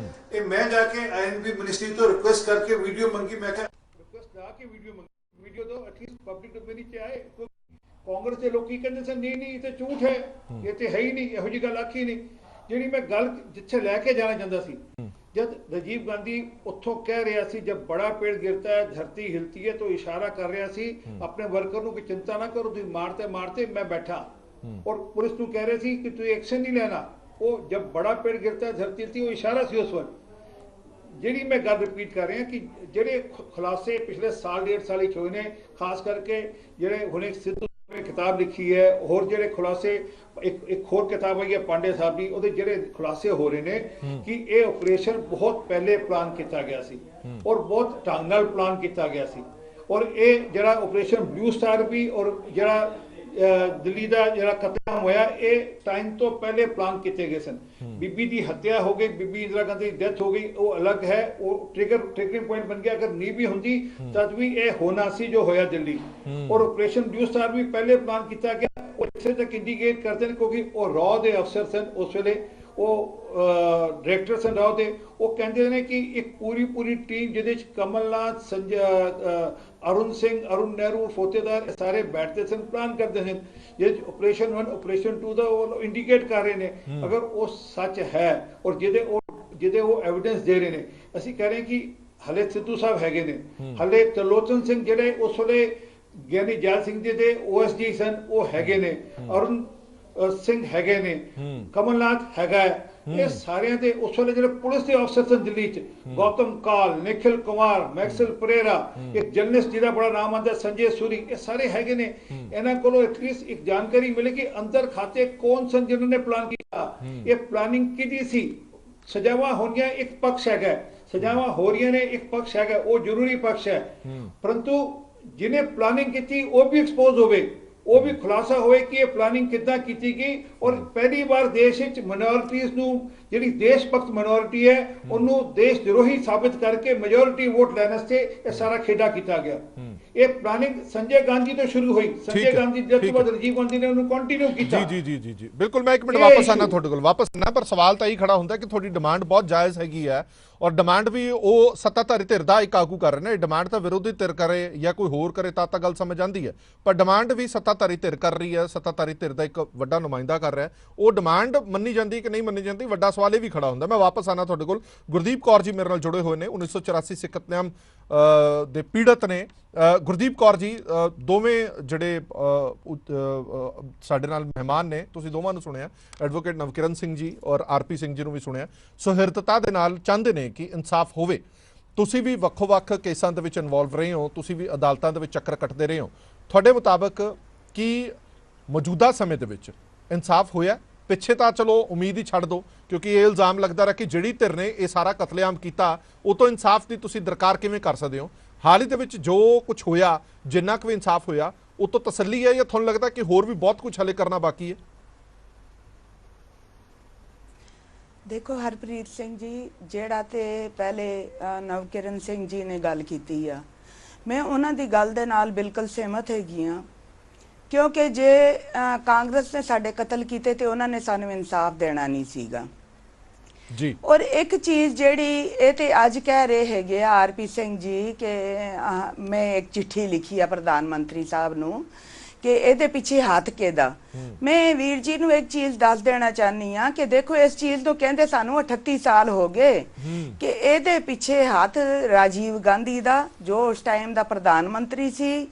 ये मैं जाके आईएनबी मिनिस्ट्री तो रिक्वेस्ट करके वीडियो मंगी, मैं रिक्वेस्ट जाके वीडियो मंगी, वीडियो तो एटलीस्ट पब्लिक डोमेन च आए। कांग्रेस के लोग कहते सन नहीं नहीं ये तो झूठ है, ये तो है ही नहीं, ਇਹੋ ਜਿਹੀ ਗੱਲ ਆਖੀ ਨਹੀਂ। ਜਿਹੜੀ मैं गल जिथे लैके जाना चाहता सी, जब राजीव गांधी उत्थों कह रहा सी जब बड़ा पेड़ गिरता है धरती हिलती है, तो इशारा कर रहा सी अपने वर्कर को कि चिंता ना करो, तुम मारते मारते मैं बैठा, और पुलिस को कह रहे सी कि तू एक्शन नहीं लेना। वो जब बड़ा पेड़ गिरता है धरती हिलती है, वो इशारा सी उस वक्त। जी मैं गल रिपीट कर रहा कि जेडे खुलासे पिछले साल 1.5 साल होए ने, खास करके जेडे हुणे सिद्धू ने किताब लिखी है, और जेडे खुलासे एक होर किताब आई है पांडे साहब की, ਉਹਦੇ ਜਿਹੜੇ ਖੁਲਾਸੇ ਹੋ ਰਹੇ ਨੇ ਕਿ ਇਹ ਆਪਰੇਸ਼ਨ ਬਹੁਤ ਪਹਿਲੇ ਪਲਾਨ ਕੀਤਾ ਗਿਆ ਸੀ ਔਰ ਬਹੁਤ ਢੰਗ ਨਾਲ ਪਲਾਨ ਕੀਤਾ ਗਿਆ ਸੀ, ਔਰ ਇਹ ਜਿਹੜਾ ਆਪਰੇਸ਼ਨ ਬਲੂ ਸਟਾਰ ਵੀ ਔਰ ਜਿਹੜਾ ਦਿੱਲੀ ਦਾ ਜਿਹੜਾ ਕਤਲੇਆਮ ਹੋਇਆ, ਇਹ ਟਾਈਮ ਤੋਂ ਪਹਿਲੇ ਪਲਾਨ ਕੀਤੇ ਗਏ ਸਨ। ਬੀਬੀ ਦੀ ਹੱਤਿਆ ਹੋ ਗਈ, ਬੀਬੀ ਇੰਦਰਾ ਗਾਂਧੀ ਦੀ ਡੈਥ ਹੋ ਗਈ, ਉਹ ਅਲੱਗ ਹੈ, ਉਹ ਟ੍ਰਿਗਰਿੰਗ ਪੁਆਇੰਟ ਬਣ ਗਿਆ। ਅਗਰ ਨਹੀਂ ਵੀ ਹੁੰਦੀ ਤਦ ਵੀ ਇਹ ਹੋਣਾ ਸੀ ਜੋ ਹੋਇਆ ਦਿੱਲੀ, ਔਰ ਆਪਰੇਸ਼ਨ ਬਲੂ ਸਟਾਰ ਵੀ ਪਹਿਲੇ ਪਲਾਨ ਕੀਤਾ ਗਿਆ। ਇੱਥੇ ਤੱਕ ਇੰਡੀਕੇਟ ਕਰਦੇ ਨੇ ਕਿਉਂਕਿ ਉਹ ਰॉ ਦੇ ਅਫਸਰ ਸਨ ਉਸ ਵੇਲੇ, ਉਹ ਡਾਇਰੈਕਟਰ ਸਨ ਰॉ ਦੇ, ਉਹ ਕਹਿੰਦੇ ਨੇ ਕਿ ਇੱਕ ਪੂਰੀ ਟੀਮ ਜਿਹਦੇ ਚ ਕਮਲਨਾਥ, ਅਰੁਣ ਸਿੰਘ, ਅਰੁਣ ਨਹਿਰੂ, ਫੋਤੇਦਾਰ ਸਾਰੇ ਬੈਠਦੇ ਸਨ, ਪਲਾਨ ਕਰਦੇ ਸਨ। ਜੇ ਆਪਰੇਸ਼ਨ 1 ਆਪਰੇਸ਼ਨ 2 ਦਾ ਉਹ ਇੰਡੀਕੇਟ ਕਰ ਰਹੇ ਨੇ, ਅਗਰ ਉਹ ਸੱਚ ਹੈ ਔਰ ਜਿਹਦੇ ਉਹ ਐਵੀਡੈਂਸ ਦੇ ਰਹੇ ਨੇ, ਅਸੀਂ ਕਹਿ ਰਹੇ ਕਿ ਹਲੇ ਸਿੱਧੂ ਸਾਹਿਬ ਹੈਗੇ ਨੇ, ਹਲੇ ਤਰਲੋਚਨ ਸਿੰਘ ਜਿਹੜੇ ਉਸ ਵੇਲੇ ਗਿਆਨੀ ਜੈਲ ਸਿੰਘ ਜੀ ਦੇ OSD ਸਨ, ਉਹ ਹੈਗੇ ਨੇ, ਅਰੁਣ ਸਿੰਘ ਹੈਗੇ ਨੇ, ਕਮਲਨਾਥ ਹੈਗਾ, ਇਹ ਸਾਰਿਆਂ ਦੇ ਉਸ ਵੇਲੇ ਜਿਹੜੇ ਪੁਲਿਸ ਦੇ ਅਫਸਰ ਸਨ ਦਿੱਲੀ 'ਚ, ਗੌਤਮ ਕਾਲ, ਨਿਖਿਲ ਕੁਮਾਰ, ਮੈਕਸਲ ਪਰੇਰਾ, ਇੱਕ ਜਰਨਲਿਸਟ ਜਿਹਦਾ ਬੜਾ ਨਾਮ ਆਉਂਦਾ ਸੰਜੇ ਸੂਰੀ, ਇਹ ਸਾਰੇ ਹੈਗੇ ਨੇ। ਇਹਨਾਂ ਕੋਲੋਂ ਐਟਲੀਸਟ ਇੱਕ ਜਾਣਕਾਰੀ ਮਿਲੇ ਕਿ ਅੰਦਰ ਖਾਤੇ ਕੌਣ ਸਨ ਜਿਨ੍ਹਾਂ ਨੇ ਪਲਾਨ ਕੀਤਾ, ਇਹ ਪਲਾਨਿੰਗ ਕਿਹਦੀ ਸੀ। ਸਜ਼ਾਵਾਂ ਹੋਣੀਆਂ ਇੱਕ ਪਕਸ਼ ਹੈਗਾ, ਸਜ਼ਾਵਾਂ ਹੋ ਰਹੀਆਂ ਨੇ ਇੱਕ ਪਕਸ਼ ਹੈਗਾ, ਉਹ ਜ਼ਰੂਰੀ ਪਕਸ਼ ਹੈ, ਪਰੰਤੂ ਜਿਹਨੇ ਪਲਾਨਿੰਗ ਕੀਤੀ ਉਹ ਵੀ ਐਕਸਪੋਜ਼ ਹੋਵੇ, ਉਹ ਵੀ ਖੁਲਾਸਾ ਹੋਏ ਕਿ ਇਹ ਪਲਾਨਿੰਗ ਕਿੱਦਾਂ ਕੀਤੀ ਗਈ। ਔਰ ਪਹਿਲੀ ਵਾਰ ਦੇਸ਼ ਵਿੱਚ ਮਾਈਨੋਰਿਟੀਜ਼ ਨੂੰ, ਜਿਹੜੀ ਦੇਸ਼ ਭਗਤ ਮਾਈਨੋਰਿਟੀ ਹੈ, ਉਹਨੂੰ ਦੇਸ਼ ਦਰੋਹੀ ਸਾਬਿਤ ਕਰਕੇ ਮੈਜੋਰਿਟੀ ਵੋਟ ਲੈਣ ਵਾਸਤੇ ਇਹ ਸਾਰਾ ਖੇਡਾ ਕੀਤਾ ਗਿਆ। ਇਹ ਪਲਾਨਿੰਗ ਸੰਜੇ ਗਾਂਧੀ ਤੋਂ ਸ਼ੁਰੂ ਹੋਈ, ਸੰਜੇ ਗਾਂਧੀ ਜਦ ਤੋਂ ਬਾਅਦ ਰਾਜੀਵ ਗਾਂਧੀ ਨੇ ਉਹਨੂੰ ਕੰਟੀਨਿਊ ਕੀਤਾ। ਜੀ ਬਿਲਕੁਲ, ਮੈਂ ਇੱਕ ਮਿੰਟ ਵਾਪਸ ਆਣਾ ਤੁਹਾਡੇ ਕੋਲ, ਵਾਪਸ ਆਣਾ, ਪਰ ਸਵਾਲ ਤਾਂ ਇਹ ਖੜਾ ਹੁੰਦਾ ਕਿ ਤੁਹਾਡੀ ਡਿਮਾਂਡ ਬਹੁਤ ਜਾਇਜ਼ ਹੈਗੀ ਹੈ, ਔਰ ਡਿਮਾਂਡ ਵੀ ਉਹ ਸੱਤਾਧਾਰੀ ਧਿਰ ਦਾ ਇੱਕ ਆਗੂ ਕਰ ਰਹੇ ਨੇ। ਡਿਮਾਂਡ ਤਾਂ ਵਿਰੋਧੀ ਧਿਰ ਕਰੇ ਜਾਂ ਕੋਈ ਹੋਰ ਕਰੇ ਤਾਂ ਗੱਲ ਸਮਝ ਆਉਂਦੀ ਹੈ, ਪਰ ਡਿਮਾਂਡ ਵੀ ਸੱਤਾਧਾਰੀ ਧਿਰ ਕਰ ਰਹੀ ਹੈ, ਸੱਤਾਧਾਰੀ ਧਿਰ ਦਾ ਇੱਕ ਵੱਡਾ ਨੁਮਾਇੰਦਾ ਕਰ ਰਿਹਾ, ਉਹ ਡਿਮਾਂਡ ਮੰਨੀ ਜਾਂਦੀ ਕਿ ਨਹੀਂ ਮੰਨੀ ਜਾਂਦੀ, ਵੱਡਾ ਸਵਾਲ ਇਹ ਵੀ ਖੜਾ ਹੁੰਦਾ। ਮੈਂ ਵਾਪਸ ਆਣਾ ਤੁਹਾਡੇ ਕੋਲ। ਗੁਰਦੀਪ ਕੌਰ ਜੀ ਮੇਰੇ ਨਾਲ ਜੁੜੇ ਹੋਏ ਨੇ, 1984 ਸਿੱਖ ਕਤਲੇਆਮ ਦੇ ਪੀੜਤ ਨੇ। ਗੁਰਦੀਪ ਕੌਰ ਜੀ, ਦੋਵੇਂ ਜਿਹੜੇ ਸਾਡੇ ਨਾਲ ਮਹਿਮਾਨ ਨੇ, ਤੁਸੀਂ ਦੋਵਾਂ ਨੂੰ ਸੁਣਿਆ, ਐਡਵੋਕੇਟ ਨਵਕਿਰਨ ਸਿੰਘ ਜੀ ਔਰ ਆਰਪੀ ਸਿੰਘ ਜੀ ਨੂੰ ਵੀ ਸੁਣਿਆ, ਸੁਹਿਰਦਤਾ ਦੇ ਨਾਲ ਚਾਹੁੰਦੇ ਨੇ ਕਿ ਇਨਸਾਫ ਹੋਵੇ। ਤੁਸੀਂ ਵੀ ਵੱਖੋ-ਵੱਖ ਕੇਸਾਂ ਦੇ ਵਿੱਚ ਇਨਵੋਲਵ ਰਹੇ ਹੋ, ਤੁਸੀਂ ਵੀ ਅਦਾਲਤਾਂ ਦੇ ਵਿੱਚ ਚੱਕਰ ਕੱਟਦੇ ਰਹੇ ਹੋ। ਤੁਹਾਡੇ ਮੁਤਾਬਕ ਕੀ ਮੌਜੂਦਾ ਸਮੇਂ ਦੇ ਵਿੱਚ ਇਨਸਾਫ ਹੋਇਆ? ਪਿੱਛੇ ਤਾਂ ਚਲੋ ਉਮੀਦ ਹੀ ਛੱਡ ਦਿਓ, ਕਿਉਂਕਿ ਇਹ ਇਲਜ਼ਾਮ ਲੱਗਦਾ ਰਿਹਾ ਕਿ ਜਿਹੜੀ ਧਿਰ ਨੇ ਇਹ ਸਾਰਾ ਕਤਲੇਆਮ ਕੀਤਾ, ਉਹ ਤੋਂ ਇਨਸਾਫ ਦੀ ਤੁਸੀਂ ਦਰਕਾਰ ਕਿਵੇਂ ਕਰ ਸਕਦੇ ਹੋ? ਹਾਲ ਹੀ ਦੇ ਵਿੱਚ ਜੋ ਕੁਝ ਹੋਇਆ, ਜਿੰਨਾ ਕੁ ਵੀ ਇਨਸਾਫ ਹੋਇਆ, ਉਹ ਤੋਂ ਤਸੱਲੀ ਹੈ ਜਾਂ ਤੁਹਾਨੂੰ ਲੱਗਦਾ ਕਿ ਹੋਰ ਵੀ ਬਹੁਤ ਕੁਝ ਹਲੇ ਕਰਨਾ ਬਾਕੀ ਹੈ? देखो हरप्रीत सिंह जी, जेड़ा ते पहले नवकिरण सिंह जी ने गल कीती आ, मैं उन्हां दी गल दे नाल बिल्कुल सहमत हैगी हाँ, क्योंकि जे कांग्रेस ने साडे कतल कीते ते उन्हां ने सानू इंसाफ देना नहीं सीगा जी। और एक चीज़ जेड़ी ये ते अज कह रहे हैगे आरपी सिंह जी कि मैं एक चिट्ठी लिखी है प्रधानमंत्री साहब नू कि ਇਹਦੇ ਪਿੱਛੇ ਹੱਥ ਕਿਹਦਾ। ਮੈਂ ਵੀਰ ਜੀ ਨੂੰ ਇੱਕ ਚੀਜ਼ ਦੱਸ ਦੇਣਾ ਚਾਹਨੀ ਆ ਕਿ ਦੇਖੋ ਇਸ ਚੀਜ਼ ਨੂੰ ਕਹਿੰਦੇ ਸਾਨੂੰ 38 ਸਾਲ ਹੋ ਗਏ ਕਿ ਇਹਦੇ ਪਿੱਛੇ ਹੱਥ ਰਾਜੀਵ ਗਾਂਧੀ ਦਾ, ਜੋ ਉਸ ਟਾਈਮ ਦਾ ਪ੍ਰਧਾਨ ਮੰਤਰੀ ਸੀ,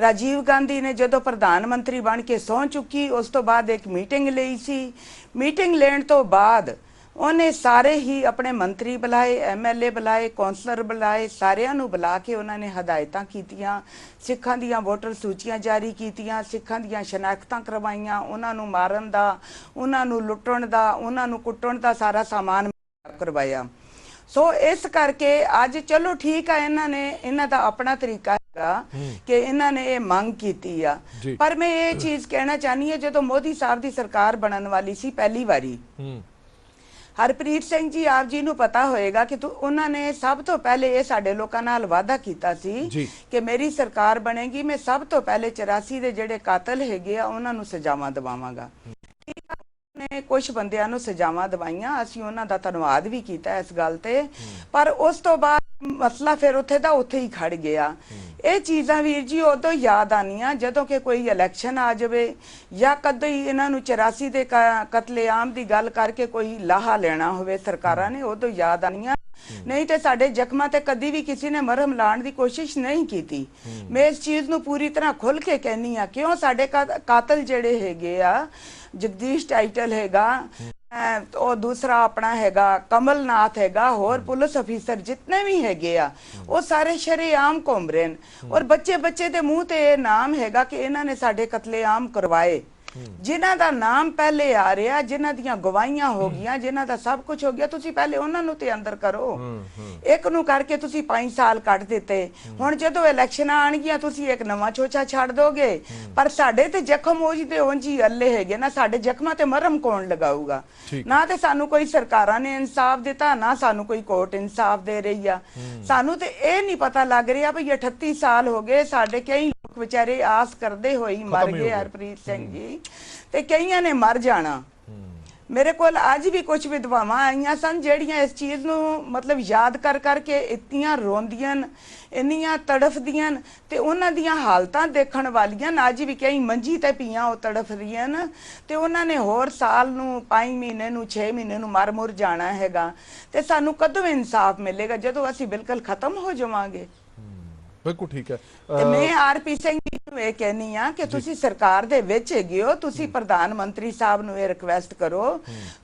ਰਾਜੀਵ ਗਾਂਧੀ ਨੇ ਜਦੋਂ ਪ੍ਰਧਾਨ ਮੰਤਰੀ ਬਣ ਕੇ ਸਹੁੰ ਚੁੱਕੀ, ਉਸ ਤੋਂ ਬਾਅਦ ਇੱਕ ਮੀਟਿੰਗ ਲਈ ਸੀ। ਮੀਟਿੰਗ ਲੈਣ ਤੋਂ ਬਾਅਦ ਉਹਨੇ ਸਾਰੇ ਹੀ ਆਪਣੇ ਮੰਤਰੀ ਬੁਲਾਏ, ਐਮਐਲਏ ਬੁਲਾਏ, ਕੌਂਸਲਰ ਬੁਲਾਏ, ਸਾਰਿਆਂ ਨੂੰ ਬੁਲਾ ਕੇ ਉਹਨਾਂ ਨੇ ਹਦਾਇਤਾਂ ਕੀਤੀਆਂ, ਸਿੱਖਾਂ ਦੀਆਂ ਵੋਟਰ ਸੂਚੀਆਂ ਜਾਰੀ ਕੀਤੀਆਂ, ਸਿੱਖਾਂ ਦੀਆਂ ਸ਼ਨਾਖਤਾਂ ਕਰਵਾਈਆਂ, ਉਹਨਾਂ ਨੂੰ ਮਾਰਨ ਦਾ, ਉਹਨਾਂ ਨੂੰ ਲੁੱਟਣ ਦਾ, ਉਹਨਾਂ ਨੂੰ ਕੁੱਟਣ ਦਾ ਸਾਰਾ ਸਾਮਾਨ ਕਰਵਾਇਆ। ਸੋ ਇਸ ਕਰਕੇ ਅੱਜ ਚਲੋ ਠੀਕ ਆ, ਇਹਨਾਂ ਦਾ ਆਪਣਾ ਤਰੀਕਾ ਹੈਗਾ ਕਿ ਇਹਨਾਂ ਨੇ ਇਹ ਮੰਗ ਕੀਤੀ ਆ। ਪਰ ਮੈਂ ਇਹ ਚੀਜ਼ ਕਹਿਣਾ ਚਾਹਨੀ ਹਾਂ, ਜਦੋਂ ਮੋਦੀ ਸਾਹਿਬ ਦੀ ਸਰਕਾਰ ਬਣਨ ਵਾਲੀ ਸੀ ਪਹਿਲੀ ਵਾਰੀ, ਹਰਪ੍ਰੀਤ ਸਿੰਘ ਜੀ ਆਪ ਜੀ ਨੂੰ ਪਤਾ ਹੋਏਗਾ ਕਿ ਉਹਨਾਂ ਨੇ ਸਭ ਤੋਂ ਪਹਿਲੇ ਇਹ ਸਾਡੇ ਲੋਕਾਂ ਨਾਲ ਵਾਅਦਾ ਕੀਤਾ ਸੀ ਕਿ ਮੇਰੀ ਸਰਕਾਰ ਬਣੇਗੀ, ਮੈਂ ਸਭ ਤੋਂ ਪਹਿਲੇ 84 ਦੇ ਜਿਹੜੇ ਕਾਤਲ ਹੈਗੇ ਆ ਉਹਨਾਂ ਨੂੰ ਸਜ਼ਾਵਾਂ ਦਿਵਾਵਾਂਗਾ। ਨੇ ਕੁਝ ਬੰਦਿਆਂ ਨੂੰ ਸਜ਼ਾਵਾਂ ਦਵਾਈਆਂ, ਅਸੀਂ ਉਹਨਾਂ ਦਾ ਧੰਨਵਾਦ ਵੀ ਕੀਤਾ ਇਸ ਗੱਲ ਤੇ, ਪਰ ਉਸ ਤੋਂ ਬਾਅਦ ਮਸਲਾ ਫਿਰ ਉੱਥੇ ਦਾ ਉੱਥੇ ਹੀ ਖੜ ਗਿਆ। ਇਹ ਚੀਜ਼ਾਂ ਵੀਰ ਜੀ ਉਦੋਂ ਯਾਦ ਆਨੀਆਂ ਜਦੋਂ ਕਿ ਕੋਈ ਇਲੈਕਸ਼ਨ ਆ ਜਾਵੇ ਜਾਂ ਕਦੇ ਇਹਨਾਂ ਨੂੰ 84 ਦੇ ਕਤਲੇਆਮ ਦੀ ਗੱਲ ਕਰਕੇ ਕੋਈ ਲਾਹਾ ਲੈਣਾ ਹੋਵੇ ਸਰਕਾਰਾਂ ਨੇ, ਉਦੋਂ ਯਾਦ ਆਨੀਆਂ। ਨਹੀਂ ਤੇ ਸਾਡੇ ਜ਼ਖਮਾਂ ਤੇ ਕਦੀ ਵੀ ਕਿਸੇ ਨੇ ਮਰਹਮ ਲਾਉਣ ਦੀ ਕੋਸ਼ਿਸ਼ ਨਹੀਂ ਕੀਤੀ। ਮੈਂ ਇਸ ਚੀਜ਼ ਨੂੰ ਪੂਰੀ ਤਰ੍ਹਾਂ ਖੁੱਲ ਕੇ ਕਹਿੰਨੀ ਆ, ਕਿਉਂ ਸਾਡੇ ਕਾਤਲ ਜਿਹੜੇ ਹੈਗੇ ਆ, ਜਗਦੀਸ਼ ਟਾਈਟਲ ਹੈਗਾ, ਉਹ ਦੂਸਰਾ ਆਪਣਾ ਹੈਗਾ ਕਮਲਨਾਥ ਹੈਗਾ, ਹੋਰ ਪੁਲਿਸ ਅਫੀਸਰ ਜਿਤਨੇ ਵੀ ਹੈਗੇ ਆ, ਉਹ ਸਾਰੇ ਸ਼ਰੇਆਮ ਘੁੰਮ ਰਹੇ ਨੇ। ਔਰ ਬੱਚੇ ਦੇ ਮੂੰਹ ਤੇ ਇਹ ਨਾਮ ਹੈਗਾ ਕਿ ਇਹਨਾਂ ਨੇ ਸਾਡੇ ਕਤਲੇਆਮ ਕਰਵਾਏ। ਜਿਨ੍ਹਾਂ ਦਾ ਨਾਮ ਪਹਿਲੇ ਆ ਰਿਹਾ, ਜਿਨ੍ਹਾਂ ਦੀਆਂ ਗਵਾਹੀਆਂ ਹੋ ਗਈਆਂ, ਜਿਨ੍ਹਾਂ ਦਾ ਸਭ ਕੁਝ ਹੋ ਗਿਆ, ਤੁਸੀਂ ਪਹਿਲੇ ਉਹਨਾਂ ਨੂੰ ਤੇ ਅੰਦਰ ਕਰੋ। ਇੱਕ ਨੂੰ ਕਰਕੇ ਤੁਸੀਂ 5 ਸਾਲ ਕੱਟ ਦਿੱਤੇ, ਹੁਣ ਜਦੋਂ ਇਲੈਕਸ਼ਨਾਂ ਆਣਗੀਆਂ ਤੁਸੀਂ ਇੱਕ ਨਵਾਂ ਚੋਚਾ ਛੱਡ ਦੋਗੇ। ਪਰ ਸਾਡੇ ਤੇ ਜ਼ਖਮ ਉਹਦੇ ਉਂਝੀ ਅੱਲੇ ਹੈਗੇ ਨਾ, ਸਾਡੇ ਜ਼ਖਮਾਂ ਤੇ ਮਰਹਮ ਕੌਣ ਲਗਾਊਗਾ? ਨਾ ਤੇ ਸਾਨੂੰ ਕੋਈ ਸਰਕਾਰਾਂ ਨੇ ਇਨਸਾਫ ਦਿੱਤਾ, ਨਾ ਸਾਨੂੰ ਕੋਈ ਕੋਰਟ ਇਨਸਾਫ ਦੇ ਰਹੀ ਆ। ਸਾਨੂੰ ਤੇ ਇਹ ਨਹੀਂ ਪਤਾ ਲੱਗ ਰਿਹਾ ਵੀ 38 ਸਾਲ ਹੋ ਗਏ, ਸਾਡੇ ਕਈ ਲੋਕ ਵਿਚਾਰੇ ਆਸ ਕਰਦੇ ਹੋਈ ਮਰ ਗਏ ਹਰਪ੍ਰੀਤ ਸਿੰਘ ਜੀ, ਤੇ ਕਈਆਂ ਨੇ ਮਰ ਜਾਣਾ। ਮੇਰੇ ਕੋਲ ਅੱਜ ਵੀ ਕੁਝ ਵਿਧਵਾਵਾਂ ਆਈਆਂ ਸਨ ਜਿਹੜੀਆਂ ਇਸ ਚੀਜ਼ ਨੂੰ ਮਤਲਬ ਯਾਦ ਕਰ ਕਰਕੇ ਇੰਨੀਆਂ ਰੋਂਦੀਆਂ, ਇੰਨੀਆਂ ਤੜਫਦੀਆਂ, ਤੇ ਉਹਨਾਂ ਦੀਆਂ ਹਾਲਤਾਂ ਦੇਖਣ ਵਾਲੀਆਂ। ਅੱਜ ਵੀ ਕਈ ਮੰਜੀ ਤੇ ਪੀਆਂ ਉਹ ਤੜਫ ਰਹੀਆਂ, ਤੇ ਉਹਨਾਂ ਨੇ ਹੋਰ ਸਾਲ ਨੂੰ 5 ਮਹੀਨੇ ਨੂੰ 6 ਮਹੀਨੇ ਨੂੰ ਮਰ ਮੁਰ ਜਾਣਾ ਹੈਗਾ। ਤੇ ਸਾਨੂੰ ਕਦੋਂ ਇਨਸਾਫ ਮਿਲੇਗਾ? ਜਦੋਂ ਅਸੀਂ ਬਿਲਕੁਲ ਖਤਮ ਹੋ ਜਾਵਾਂਗੇ। ਬਿਲਕੁਲ ਠੀਕ ਹੈ। ਤੇ ਮੈਂ ਆਰਪੀ ਸਿੰਘ ਜੀ ਨੂੰ ਇਹ ਕਹਿਨੀ ਆ ਕਿ ਤੁਸੀਂ ਸਰਕਾਰ ਦੇ ਵਿੱਚ ਹੈਗੇ ਹੋ, ਤੁਸੀਂ ਪ੍ਰਧਾਨ ਮੰਤਰੀ ਸਾਹਿਬ ਨੂੰ ਇਹ ਰਿਕਵੈਸਟ ਕਰੋ,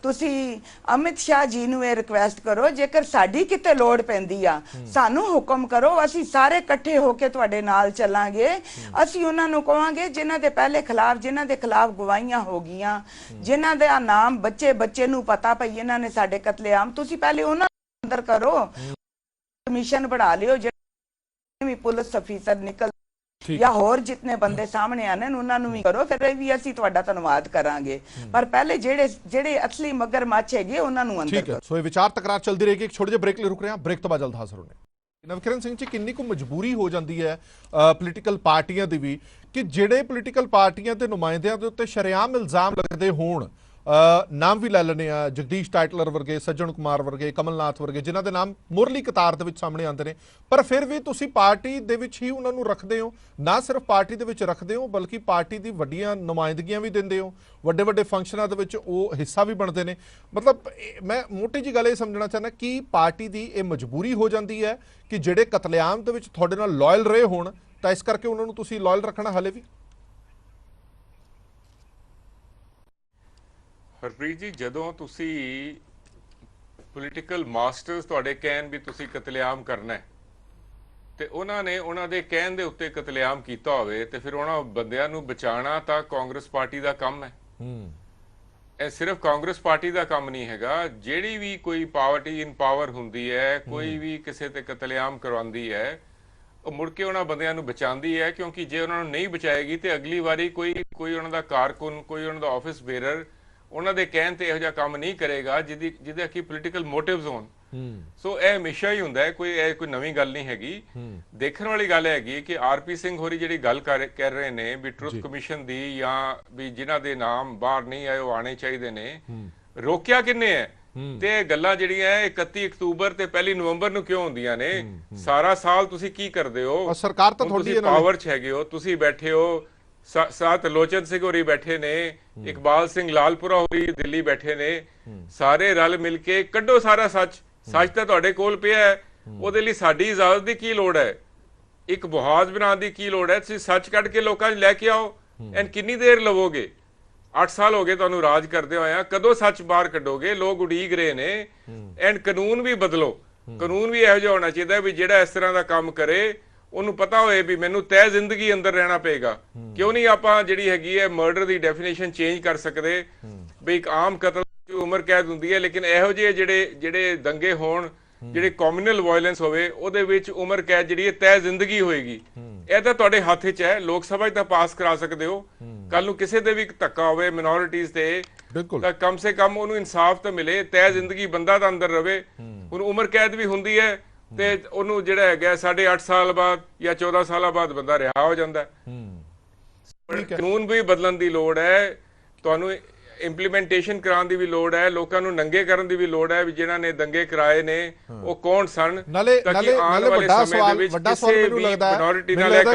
ਤੁਸੀਂ ਅਮਿਤ ਸ਼ਾਹ ਜੀ ਨੂੰ ਇਹ ਰਿਕਵੈਸਟ ਕਰੋ, ਜੇਕਰ ਸਾਡੀ ਕਿਤੇ ਲੋੜ ਪੈਂਦੀ ਆ ਸਾਨੂੰ ਹੁਕਮ ਕਰੋ, ਅਸੀਂ ਸਾਰੇ ਇਕੱਠੇ ਹੋ ਕੇ ਤੁਹਾਡੇ ਨਾਲ ਚੱਲਾਂਗੇ। ਅਸੀਂ ਉਹਨਾਂ ਨੂੰ ਕਹਾਂਗੇ ਜਿਨ੍ਹਾਂ ਦੇ ਪਹਿਲੇ ਖਿਲਾਫ, ਜਿਨ੍ਹਾਂ ਦੇ ਖਿਲਾਫ ਗਵਾਹੀਆਂ ਹੋ ਗਈਆਂ, ਜਿਨ੍ਹਾਂ ਦਾ ਨਾਮ ਬੱਚੇ ਨੂੰ ਪਤਾ ਪਈ ਇਹਨਾਂ ਨੇ ਸਾਡੇ ਕਤਲੇਆਮ, ਤੁਸੀਂ ਪਹਿਲੇ ਉਹਨਾਂ ਨੂੰ ਅੰਦਰ ਕਰੋ, ਕਮਿਸ਼ਨ ਬਣਾ ਲਿਓ ਵੀ ਪੁਲਿਸ ਅਫੀਸਰ ਨਿਕਲ ਜਾਂ ਹੋਰ ਜਿਤਨੇ ਬੰਦੇ ਸਾਹਮਣੇ ਆਨੇ ਉਹਨਾਂ ਨੂੰ ਵੀ ਕਰੋ, ਫਿਰ ਵੀ ਅਸੀਂ ਤੁਹਾਡਾ ਧੰਨਵਾਦ ਕਰਾਂਗੇ। ਪਰ ਪਹਿਲੇ ਜਿਹੜੇ ਅਸਲੀ ਮਗਰਮੱਛ ਹੈਗੇ ਉਹਨਾਂ ਨੂੰ ਅੰਦਰ ਕਰੋ। ਸੋ ਇਹ ਵਿਚਾਰ ਤਕਰਾਰ ਚੱਲਦੀ ਰਹੇਗੀ। ਇੱਕ ਛੋਟੇ ਜਿਹੇ ਬ੍ਰੇਕ ਲਈ ਰੁਕ ਰਹੇ ਹਾਂ, ਬ੍ਰੇਕ ਤੋਂ ਬਾਅਦ ਜਲਦ ਹਾਜ਼ਰ ਹੋਣੇ। ਨਵਕਿਰਨ ਸਿੰਘ ਜੀ, ਕਿੰਨੀ ਕੁ ਮਜਬੂਰੀ ਹੋ ਜਾਂਦੀ ਹੈ ਪੋਲੀਟੀਕਲ ਪਾਰਟੀਆਂ ਦੀ ਵੀ ਕਿ ਜਿਹੜੇ ਪੋਲੀਟੀਕਲ ਪਾਰਟੀਆਂ ਦੇ ਨੁਮਾਇੰਦਿਆਂ ਦੇ ਉੱਤੇ ਸ਼ਰੇਆਮ ਇਲਜ਼ਾਮ ਲੱਗਦੇ ਹੋਣ, ਨਾਮ ਵੀ ਲੈ ਲੈਣੇ ਆ, ਜਗਦੀਸ਼ ਟਾਈਟਲਰ ਵਰਗੇ, ਸੱਜਣ ਕੁਮਾਰ ਵਰਗੇ, ਕਮਲਨਾਥ ਵਰਗੇ, ਜਿਨ੍ਹਾਂ ਦੇ ਨਾਮ ਮੁਰਲੀ ਕਤਾਰ ਦੇ ਵਿੱਚ ਸਾਹਮਣੇ ਆਉਂਦੇ ਨੇ, ਪਰ ਫਿਰ ਵੀ ਤੁਸੀਂ ਪਾਰਟੀ ਦੇ ਵਿੱਚ ਹੀ ਉਹਨਾਂ ਨੂੰ ਰੱਖਦੇ ਹੋ। ਨਾ ਸਿਰਫ ਪਾਰਟੀ ਦੇ ਵਿੱਚ ਰੱਖਦੇ ਹੋ ਬਲਕਿ ਪਾਰਟੀ ਦੀ ਵੱਡੀਆਂ ਨੁਮਾਇੰਦਗੀਆਂ ਵੀ ਦਿੰਦੇ ਹੋ, ਵੱਡੇ ਫੰਕਸ਼ਨਾਂ ਦੇ ਵਿੱਚ ਉਹ ਹਿੱਸਾ ਵੀ ਬਣਦੇ ਨੇ। ਮਤਲਬ ਮੈਂ ਮੋਟੀ ਜੀ ਗੱਲ ਇਹ ਸਮਝਣਾ ਚਾਹੁੰਦਾ ਕਿ ਪਾਰਟੀ ਦੀ ਇਹ ਮਜਬੂਰੀ ਹੋ ਜਾਂਦੀ ਹੈ ਕਿ ਜਿਹੜੇ ਕਤਲੇਆਮ ਦੇ ਵਿੱਚ ਤੁਹਾਡੇ ਨਾਲ ਲਾਇਲ ਰਹੇ ਹੋਣ ਤਾਂ ਇਸ ਕਰਕੇ ਉਹਨਾਂ ਨੂੰ ਤੁਸੀਂ ਲਾਇਲ ਰੱਖਣਾ ਹਾਲੇ ਵੀ। ਹਰਪ੍ਰੀਤ ਜੀ, ਜਦੋਂ ਤੁਸੀਂ ਪੋਲੀਟੀਕਲ ਮਾਸਟਰਸ ਤੁਹਾਡੇ ਕਹਿਣ ਵੀ ਤੁਸੀਂ ਕਤਲੇਆਮ ਕਰਨਾ ਹੈ ਤੇ ਉਹਨਾਂ ਨੇ ਉਹਨਾਂ ਦੇ ਕਹਿਣ ਦੇ ਉੱਤੇ ਕਤਲੇਆਮ ਕੀਤਾ ਹੋਵੇ, ਤੇ ਫਿਰ ਉਹਨਾਂ ਬੰਦਿਆਂ ਨੂੰ ਬਚਾਉਣਾ ਤਾਂ ਕਾਂਗਰਸ ਪਾਰਟੀ ਦਾ ਕੰਮ ਹੈ। ਇਹ ਸਿਰਫ ਕਾਂਗਰਸ ਪਾਰਟੀ ਦਾ ਕੰਮ ਨਹੀਂ ਹੈਗਾ। ਜਿਹੜੀ ਵੀ ਕੋਈ ਪਾਰਟੀ ਇਨ ਪਾਵਰ ਹੁੰਦੀ ਹੈ, ਕੋਈ ਵੀ ਕਿਸੇ ਤੇ ਕਤਲੇਆਮ ਕਰਵਾਉਂਦੀ ਹੈ, ਉਹ ਮੁੜ ਕੇ ਉਹਨਾਂ ਬੰਦਿਆਂ ਨੂੰ ਬਚਾਉਂਦੀ ਹੈ, ਕਿਉਂਕਿ ਜੇ ਉਹਨਾਂ ਨੂੰ ਨਹੀਂ ਬਚਾਏਗੀ ਤੇ ਅਗਲੀ ਵਾਰੀ ਕੋਈ ਉਹਨਾਂ ਦਾ ਕਾਰਕੁਨ, ਕੋਈ ਉਹਨਾਂ ਦਾ ਆਫਿਸ ਬੇਰਰ ਉਹਨਾਂ ਦੇ ਕਹਿਣ ਤੇ ਇਹੋ ਜਿਹਾ ਕੰਮ ਨਹੀਂ ਕਰੇਗਾ ਜਿਹਦੇ ਕੀ ਪੋਲੀਟੀਕਲ ਮੋਟਿਵਸ ਹੋਣ। ਸੋ ਇਹ ਹਮੇਸ਼ਾ ਹੀ ਹੁੰਦਾ ਹੈ, ਕੋਈ ਨਵੀਂ ਗੱਲ ਨਹੀਂ ਹੈਗੀ। ਦੇਖਣ ਵਾਲੀ ਗੱਲ ਹੈਗੀ ਕਿ ਆਰਪੀ ਸਿੰਘ ਹੋਰੀ ਜਿਹੜੀ ਗੱਲ ਕਰ ਰਹੇ ਨੇ ਵੀ ਟਰੁਥ ਕਮਿਸ਼ਨ ਦੀ, ਜਾਂ ਵੀ ਜਿਨ੍ਹਾਂ ਦੇ ਨਾਮ ਬਾਹਰ ਨਹੀਂ ਆਏ ਉਹ ਆਣੇ ਚਾਹੀਦੇ ਨੇ, ਰੋਕਿਆ ਕਿੰਨੇ ਹੈ? ਤੇ ਗੱਲਾਂ ਜਿਹੜੀਆਂ 31 ਅਕਤੂਬਰ ਤੇ 1 ਨਵੰਬਰ ਨੂੰ ਕਿਉਂ ਹੁੰਦੀਆਂ ਨੇ? ਸਾਰਾ ਸਾਲ ਤੁਸੀਂ ਕੀ ਕਰਦੇ ਹੋ? ਸਰਕਾਰ ਤਾਂ ਤੁਹਾਡੀ ਪਾਵਰ 'ਚ ਹੈਗੇ ਹੋ, ਤੁਸੀਂ ਬੈਠੇ ਹੋ, ਸਾਥ ਲੋਚਨ ਸਿੰਘ ਹੋਰੀ ਬੈਠੇ ਨੇ, ਇਕਬਾਲ ਸਿੰਘ ਲਾਲਪੁਰਾ ਹੋਰੀ ਦਿੱਲੀ ਬੈਠੇ ਨੇ, ਸਾਰੇ ਰਲ ਮਿਲ ਕੇ ਕੱਢੋ ਸਾਰਾ ਸੱਚ ਤਾਂ ਤੁਹਾਡੇ ਕੋਲ ਪਿਆ ਹੈ। ਉਹਦੇ ਲਈ ਸਾਡੀ ਇਜਾਜ਼ਤ ਦੀ ਕੀ ਲੋੜ ਹੈ? ਇੱਕ ਮੁਹਾਜ਼ ਬਣਾਉਣ ਦੀ ਕੀ ਲੋੜ ਹੈ? ਤੁਸੀਂ ਸੱਚ ਕੱਢ ਕੇ ਲੋਕਾਂ 'ਚ ਲੈ ਕੇ ਆਓ। ਐਂਡ ਕਿੰਨੀ ਦੇਰ ਲਵੋਗੇ? 8 ਸਾਲ ਹੋ ਗਏ ਤੁਹਾਨੂੰ ਰਾਜ ਕਰਦੇ ਹੋਇਆ, ਕਦੋਂ ਸੱਚ ਬਾਹਰ ਕੱਢੋਗੇ? ਲੋਕ ਉਡੀਕ ਰਹੇ ਨੇ। ਐਂਡ ਕਾਨੂੰਨ ਵੀ ਬਦਲੋ। ਕਾਨੂੰਨ ਵੀ ਇਹੋ ਜਿਹਾ ਹੋਣਾ ਚਾਹੀਦਾ ਵੀ ਜਿਹੜਾ ਇਸ ਤਰ੍ਹਾਂ ਦਾ ਕੰਮ ਕਰੇ ਉਹਨੂੰ ਪਤਾ ਹੋਏ ਵੀ ਮੈਨੂੰ ਤੈਅ ਜ਼ਿੰਦਗੀ ਅੰਦਰ ਰਹਿਣਾ ਪਏਗਾ। ਕਿਉਂ ਨਹੀਂ ਆਪਾਂ ਜਿਹੜੀ ਹੈਗੀ ਹੈ ਮਰਡਰ ਦੀ ਡੈਫੀਨੇਸ਼ਨ ਚੇਂਜ ਕਰ ਸਕਦੇ ਵੀ ਇੱਕ ਆਮ ਕਤਲ ਉਮਰ ਕੈਦ ਹੁੰਦੀ ਹੈ, ਲੇਕਿਨ ਇਹੋ ਜਿਹੇ ਜਿਹੜੇ ਦੰਗੇ ਹੋਣ, ਜਿਹੜੇ ਕਮਿਊਨਲ ਵਾਇਲੈਂਸ ਹੋਵੇ, ਉਹਦੇ ਵਿੱਚ ਉਮਰ ਕੈਦ ਜਿਹੜੀ ਹੈ ਤੈਅ ਜ਼ਿੰਦਗੀ ਹੋਏਗੀ। ਇਹ ਤਾਂ ਤੁਹਾਡੇ ਹੱਥ 'ਚ ਹੈ। ਲੋਕ ਸਭਾ 'ਚ ਤਾਂ ਪਾਸ ਕਰਾ ਸਕਦੇ ਹੋ। ਕੱਲ ਨੂੰ ਕਿਸੇ ਦੇ ਵੀ ਧੱਕਾ ਹੋਵੇ ਮਿਨੋਰਿਟੀਜ਼ ਤੇ, ਤਾਂ ਕਮ ਸੇ ਕਮ ਉਹਨੂੰ ਇਨਸਾਫ ਤਾਂ ਮਿਲੇ, ਤੈਅ ਜ਼ਿੰਦਗੀ ਬੰਦਾ ਤਾਂ ਅੰਦਰ ਰਵੇ। ਹੁਣ ਉਮਰ ਕੈਦ ਵੀ ਹੁੰਦੀ ਹੈ ਤੇ ਉਹਨੂੰ ਜਿਹੜਾ ਹੈਗਾ 8.5 ਸਾਲ ਬਾਅਦ ਜਾਂ 14 ਸਾਲਾਂ ਬਾਅਦ ਬੰਦਾ ਰਿਹਾ ਹੋ ਜਾਂਦਾ। ਕਾਨੂੰਨ ਵੀ ਬਦਲਣ ਦੀ ਲੋੜ ਹੈ, ਤੁਹਾਨੂੰ ਇੰਪਲੀਮੈਂਟੇਸ਼ਨ ਕਰਾਉਣ ਦੀ ਵੀ ਲੋੜ ਹੈ, ਲੋਕਾਂ ਨੂੰ ਨੰਗੇ ਕਰਨ ਦੀ ਵੀ ਲੋੜ ਹੈ ਵੀ ਜਿਨ੍ਹਾਂ ਨੇ ਦੰਗੇ ਕਰਾਏ ਨੇ ਉਹ ਕੌਣ ਸਨ। ਨਾਲੇ ਵੱਡਾ ਸਵਾਲ ਮੈਨੂੰ ਲੱਗਦਾ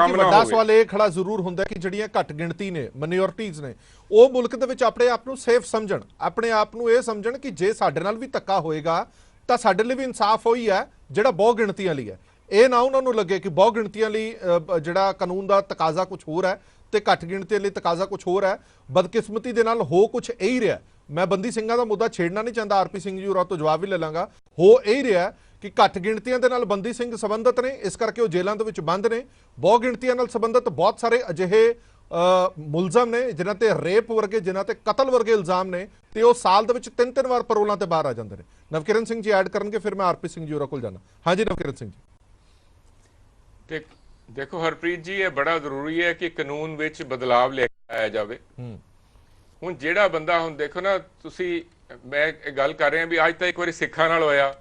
ਵੱਡਾ ਸਵਾਲ ਇਹ ਖੜਾ ਜ਼ਰੂਰ ਹੁੰਦਾ ਕਿ ਜਿਹੜੀਆਂ ਘੱਟ ਗਿਣਤੀ ਨੇ, ਮਾਈਨੋਰਿਟੀਜ਼ ਨੇ, ਉਹ ਮੁਲਕ ਦੇ ਵਿੱਚ ਆਪਣੇ ਆਪ ਨੂੰ ਸੇਫ ਸਮਝਣ, ਆਪਣੇ ਆਪ ਨੂੰ ਇਹ ਸਮਝਣ ਕਿ ਜੇ ਸਾਡੇ ਨਾਲ ਵੀ ਧੱਕਾ ਹੋਏਗਾ ਤਾਂ ਸਾਡੇ ਲਈ ਵੀ ਇਨਸਾਫ ਹੋਈ ਹੈ ਜਿਹੜਾ ਬਹੁ ਗਿਣਤੀਆਂ ਲਈ ਹੈ। ਇਹ ਨਾ ਉਹਨਾਂ ਨੂੰ ਲੱਗੇ ਕਿ ਬਹੁ ਗਿਣਤੀਆਂ ਲਈ ਜਿਹੜਾ ਕਾਨੂੰਨ ਦਾ ਤਕਾਜ਼ਾ ਕੁਝ ਹੋਰ ਹੈ ਤੇ ਘੱਟ ਗਿਣਤੀ ਲਈ ਤਕਾਜ਼ਾ ਕੁਝ ਹੋਰ ਹੈ। ਬਦਕਿਸਮਤੀ ਦੇ ਨਾਲ ਹੋ ਕੁਝ ਇਹੀ ਰਿਹਾ। ਮੈਂ ਬੰਦੀ ਸਿੰਘਾਂ ਦਾ ਮੁੱਦਾ ਛੇੜਨਾ ਨਹੀਂ ਚਾਹੁੰਦਾ, ਆਰਪੀ ਸਿੰਘ ਜੀ ਹੋਰਾਂ ਤੋਂ ਜਵਾਬ ਵੀ ਲੈ ਲਾਂਗਾ। ਹੋ ਇਹੀ ਰਿਹਾ ਕਿ ਘੱਟ ਗਿਣਤੀਆਂ ਦੇ ਨਾਲ ਬੰਦੀ ਸਿੰਘ ਸੰਬੰਧਿਤ ਨੇ, ਇਸ ਕਰਕੇ ਉਹ ਜੇਲ੍ਹਾਂ ਦੇ ਵਿੱਚ ਬੰਦ ਨੇ। ਬਹੁ ਗਿਣਤੀਆਂ ਨਾਲ ਸੰਬੰਧਿਤ ਬਹੁਤ ਸਾਰੇ ਅਜਿਹੇ ਮੁਲਜ਼ਮ ਨੇ ਜਿਨ੍ਹਾਂ ਤੇ ਰੇਪ ਵਰਗੇ, ਜਿਨ੍ਹਾਂ ਤੇ ਕਤਲ ਵਰਗੇ ਇਲਜ਼ਾਮ ਨੇ, ਤੇ ਉਹ ਸਾਲ ਦੇ ਵਿੱਚ 3-3 ਵਾਰ ਪਰੋਲਾਂ ਤੇ ਬਾਹਰ ਆ ਜਾਂਦੇ ਨੇ। ਨਵਕਿਰਨ ਸਿੰਘ ਜੀ ਐਡ ਕਰਨਗੇ, ਫਿਰ ਮੈਂ ਆਰਪੀ ਸਿੰਘ ਜੀ ਹੋਰਾਂ ਕੋਲ ਜਾਣਾ। ਹਾਂਜੀ ਨਵਕਿਰਨ ਸਿੰਘ ਜੀ। ਦੇਖੋ ਹਰਪ੍ਰੀਤ ਜੀ, ਇਹ ਬੜਾ ਜ਼ਰੂਰੀ ਹੈ ਕਿ ਕਾਨੂੰਨ ਵਿੱਚ ਬਦਲਾਵ ਲੈ ਕੇ ਆਇਆ ਜਾਵੇ। ਹੁਣ ਜਿਹੜਾ ਬੰਦਾ, ਹੁਣ ਦੇਖੋ ਨਾ ਤੁਸੀਂ, ਮੈਂ ਗੱਲ ਕਰ ਰਿਹਾ ਵੀ ਅੱਜ ਤਾਂ ਇੱਕ ਵਾਰੀ ਸਿੱਖਾਂ ਨਾਲ ਹੋਇਆ,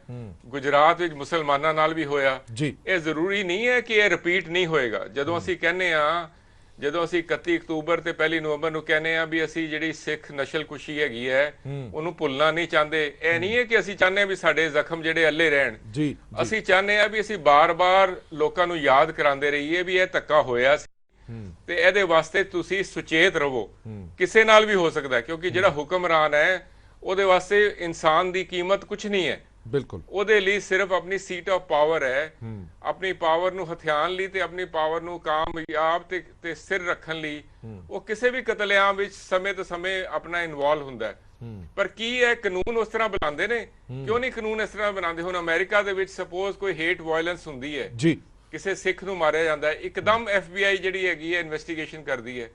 ਗੁਜਰਾਤ ਵਿੱਚ ਮੁਸਲਮਾਨਾਂ ਨਾਲ ਵੀ ਹੋਇਆ। ਇਹ ਜ਼ਰੂਰੀ ਨਹੀਂ ਹੈ ਕਿ ਇਹ ਰਿਪੀਟ ਨਹੀਂ ਹੋਏਗਾ। ਜਦੋਂ ਅਸੀਂ ਕਹਿੰਦੇ ਆ, ਜਦੋਂ ਅਸੀਂ 31 ਅਕਤੂਬਰ ਤੇ 1 ਨਵੰਬਰ ਨੂੰ ਕਹਿੰਦੇ ਆ ਵੀ ਅਸੀਂ ਜਿਹੜੀ ਸਿੱਖ ਨਸਲਕੁਸ਼ੀ ਹੈਗੀ ਹੈ ਉਹਨੂੰ ਭੁੱਲਣਾ ਨਹੀਂ ਚਾਹੁੰਦੇ, ਇਹ ਨਹੀਂ ਹੈ ਕਿ ਅਸੀਂ ਚਾਹੁੰਦੇ ਆ ਵੀ ਸਾਡੇ ਜ਼ਖਮ ਜਿਹੜੇ ਅੱਲੇ ਰਹਿਣ। ਅਸੀਂ ਚਾਹੁੰਦੇ ਆ ਵੀ ਅਸੀਂ ਬਾਰ-ਬਾਰ ਲੋਕਾਂ ਨੂੰ ਯਾਦ ਕਰਾਉਂਦੇ ਰਹੀਏ ਵੀ ਇਹ ਧੱਕਾ ਹੋਇਆ ਸੀ ਤੇ ਇਹਦੇ ਵਾਸਤੇ ਤੁਸੀਂ ਸੁਚੇਤ ਰਹੋ। ਕਿਸੇ ਨਾਲ ਵੀ ਹੋ ਸਕਦਾ, ਕਿਉਂਕਿ ਜਿਹੜਾ ਹੁਕਮਰਾਨ ਹੈ ਉਹਦੇ ਵਾਸਤੇ ਇਨਸਾਨ ਦੀ ਕੀਮਤ ਕੁਝ ਨਹੀਂ ਹੈ। ਬਿਲਕੁਲ, ਉਹਦੇ ਲਈ ਸਿਰਫ ਆਪਣੀ ਸੀਟ ਆਫ ਪਾਵਰ ਹੈ। ਆਪਣੀ ਪਾਵਰ ਨੂੰ ਹਥਿਆਣ ਲਈ ਤੇ ਆਪਣੀ ਪਾਵਰ ਨੂੰ ਕਾਮਯਾਬ ਤੇ ਸਿਰ ਰੱਖਣ ਲਈ ਉਹ ਕਿਸੇ ਵੀ ਕਤਲੇਆਮ ਵਿੱਚ ਸਮੇਂ ਤੋਂ ਸਮੇਂ ਆਪਣਾ ਇਨਵੋਲਵ ਹੁੰਦਾ ਹੈ। ਪਰ ਕੀ ਹੈ, ਕਾਨੂੰਨ ਉਸ ਤਰ੍ਹਾਂ ਬਣਾਉਂਦੇ ਨੇ? ਕਿਉਂ ਨਹੀਂ ਕਾਨੂੰਨ ਇਸ ਤਰ੍ਹਾਂ ਬਣਾਉਂਦੇ? ਹੁਣ ਅਮਰੀਕਾ ਦੇ ਵਿੱਚ ਸਪੋਜ਼ ਕੋਈ ਹੇਟ ਵਾਇਲੈਂਸ ਹੁੰਦੀ ਹੈ, ਕਿਸੇ ਸਿੱਖ ਨੂੰ ਮਾਰਿਆ ਜਾਂਦਾ ਹੈ, ਇੱਕਦਮ FBI ਜਿਹੜੀ ਹੈਗੀ ਹੈ ਇਨਵੈਸਟੀਗੇਸ਼ਨ ਕਰਦੀ ਹੈ।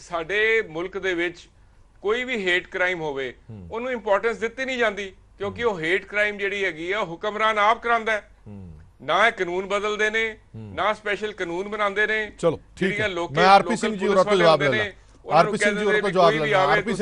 ਸਾਡੇ ਮੁਲਕ ਦੇ ਵਿੱਚ ਕੋਈ ਵੀ ਹੇਟ ਕ੍ਰਾਈਮ ਹੋਵੇ ਉਹਨੂੰ ਇੰਪੋਰਟੈਂਸ ਦਿੱਤੀ ਨਹੀਂ ਜਾਂਦੀ, ਕਿਉਂਕਿ ਉਹ ਹੇਟ ਕ੍ਰਾਈਮ ਜਿਹੜੀ ਹੈਗੀ ਆ ਹੁਕਮਰਾਨ ਆਪ ਕਰਾਉਂਦਾ ਹੈ। ਨਾ ਇਹ ਕਾਨੂੰਨ ਬਦਲਦੇ ਨੇ, ਨਾ ਸਪੈਸ਼ਲ ਕਾਨੂੰਨ ਬਣਾਉਂਦੇ ਨੇ। ਚਲੋ ਠੀਕ ਹੈ, ਮੈਂ ਆਰਪੀ ਸਿੰਘ ਜੀ ਹੋਰਾਂ ਤੋਂ ਜਵਾਬ ਲੈ ਲਾਂ। ਆਰਪੀ ਸਿੰਘ ਜੀ ਹੋਰਾਂ ਤੋਂ ਜਵਾਬ ਲੈ ਲਾਂ। ਆਰਪੀ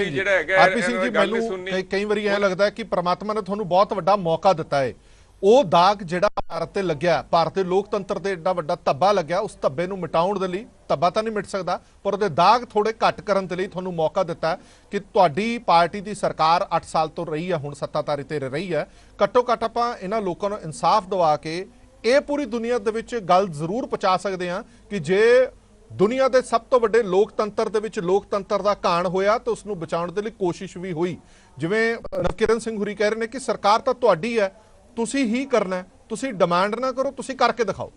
ਸਿੰਘ ਜੀ, ਮੈਨੂੰ ਕਈ ਵਾਰੀ ਐਂ ਲੱਗਦਾ ਕਿ ਪ੍ਰਮਾਤਮਾ ਨੇ ਤੁਹਾਨੂੰ ਬਹੁਤ ਵੱਡਾ ਮੌਕਾ ਦਿੱਤਾ ਹੈ। ਉਹ ਦਾਗ ਜਿਹੜਾ ਭਾਰਤ ਤੇ ਲੱਗਿਆ, ਭਾਰਤ ਦੇ ਲੋਕਤੰਤਰ ਤੇ ਏਡਾ ਵੱਡਾ ਧੱਬਾ ਲੱਗਿਆ, ਉਸ ਧੱਬੇ ਨੂੰ ਮਿਟਾਉਣ ਦੇ ਲਈ, ਧੱਬਾ ਤਾਂ ਨਹੀਂ ਮਿਟ ਸਕਦਾ ਪਰ ਉਹਦੇ ਦਾਗ ਥੋੜੇ ਘੱਟ ਕਰਨ ਦੇ ਲਈ ਤੁਹਾਨੂੰ ਮੌਕਾ ਦਿੱਤਾ ਕਿ ਤੁਹਾਡੀ ਪਾਰਟੀ ਦੀ ਸਰਕਾਰ 8 ਸਾਲ ਤੋਂ ਰਹੀ ਹੈ, ਹੁਣ ਸੱਤਾਧਾਰੀ ਤੇ ਰਹੀ ਹੈ। ਘੱਟੋ ਘੱਟ ਆਪਾਂ ਇਹਨਾਂ ਲੋਕਾਂ ਨੂੰ ਇਨਸਾਫ ਦਿਵਾ ਕੇ ਇਹ ਪੂਰੀ ਦੁਨੀਆ ਦੇ ਵਿੱਚ ਗੱਲ ਜ਼ਰੂਰ ਪਹੁੰਚਾ ਸਕਦੇ ਹਾਂ ਕਿ ਜੇ ਦੁਨੀਆ ਦੇ ਸਭ ਤੋਂ ਵੱਡੇ ਲੋਕਤੰਤਰ ਦੇ ਵਿੱਚ ਲੋਕਤੰਤਰ ਦਾ ਘਾਣ ਹੋਇਆ ਤਾਂ ਉਸ ਨੂੰ ਬਚਾਉਣ ਦੇ ਲਈ ਕੋਸ਼ਿਸ਼ ਵੀ ਹੋਈ। ਜਿਵੇਂ ਨਵਕਿਰਨ ਸਿੰਘ ਹੁਰੀ ਕਹਿ ਰਹੇ ਨੇ ਕਿ ਸਰਕਾਰ ਤਾਂ ਤੁਹਾਡੀ ਹੈ, ਤੁਸੀਂ ਹੀ ਕਰਨਾ, ਤੁਸੀਂ ਡਿਮਾਂਡ ਨਾ ਕਰੋ, ਤੁਸੀਂ ਕਰਕੇ ਦਿਖਾਓ।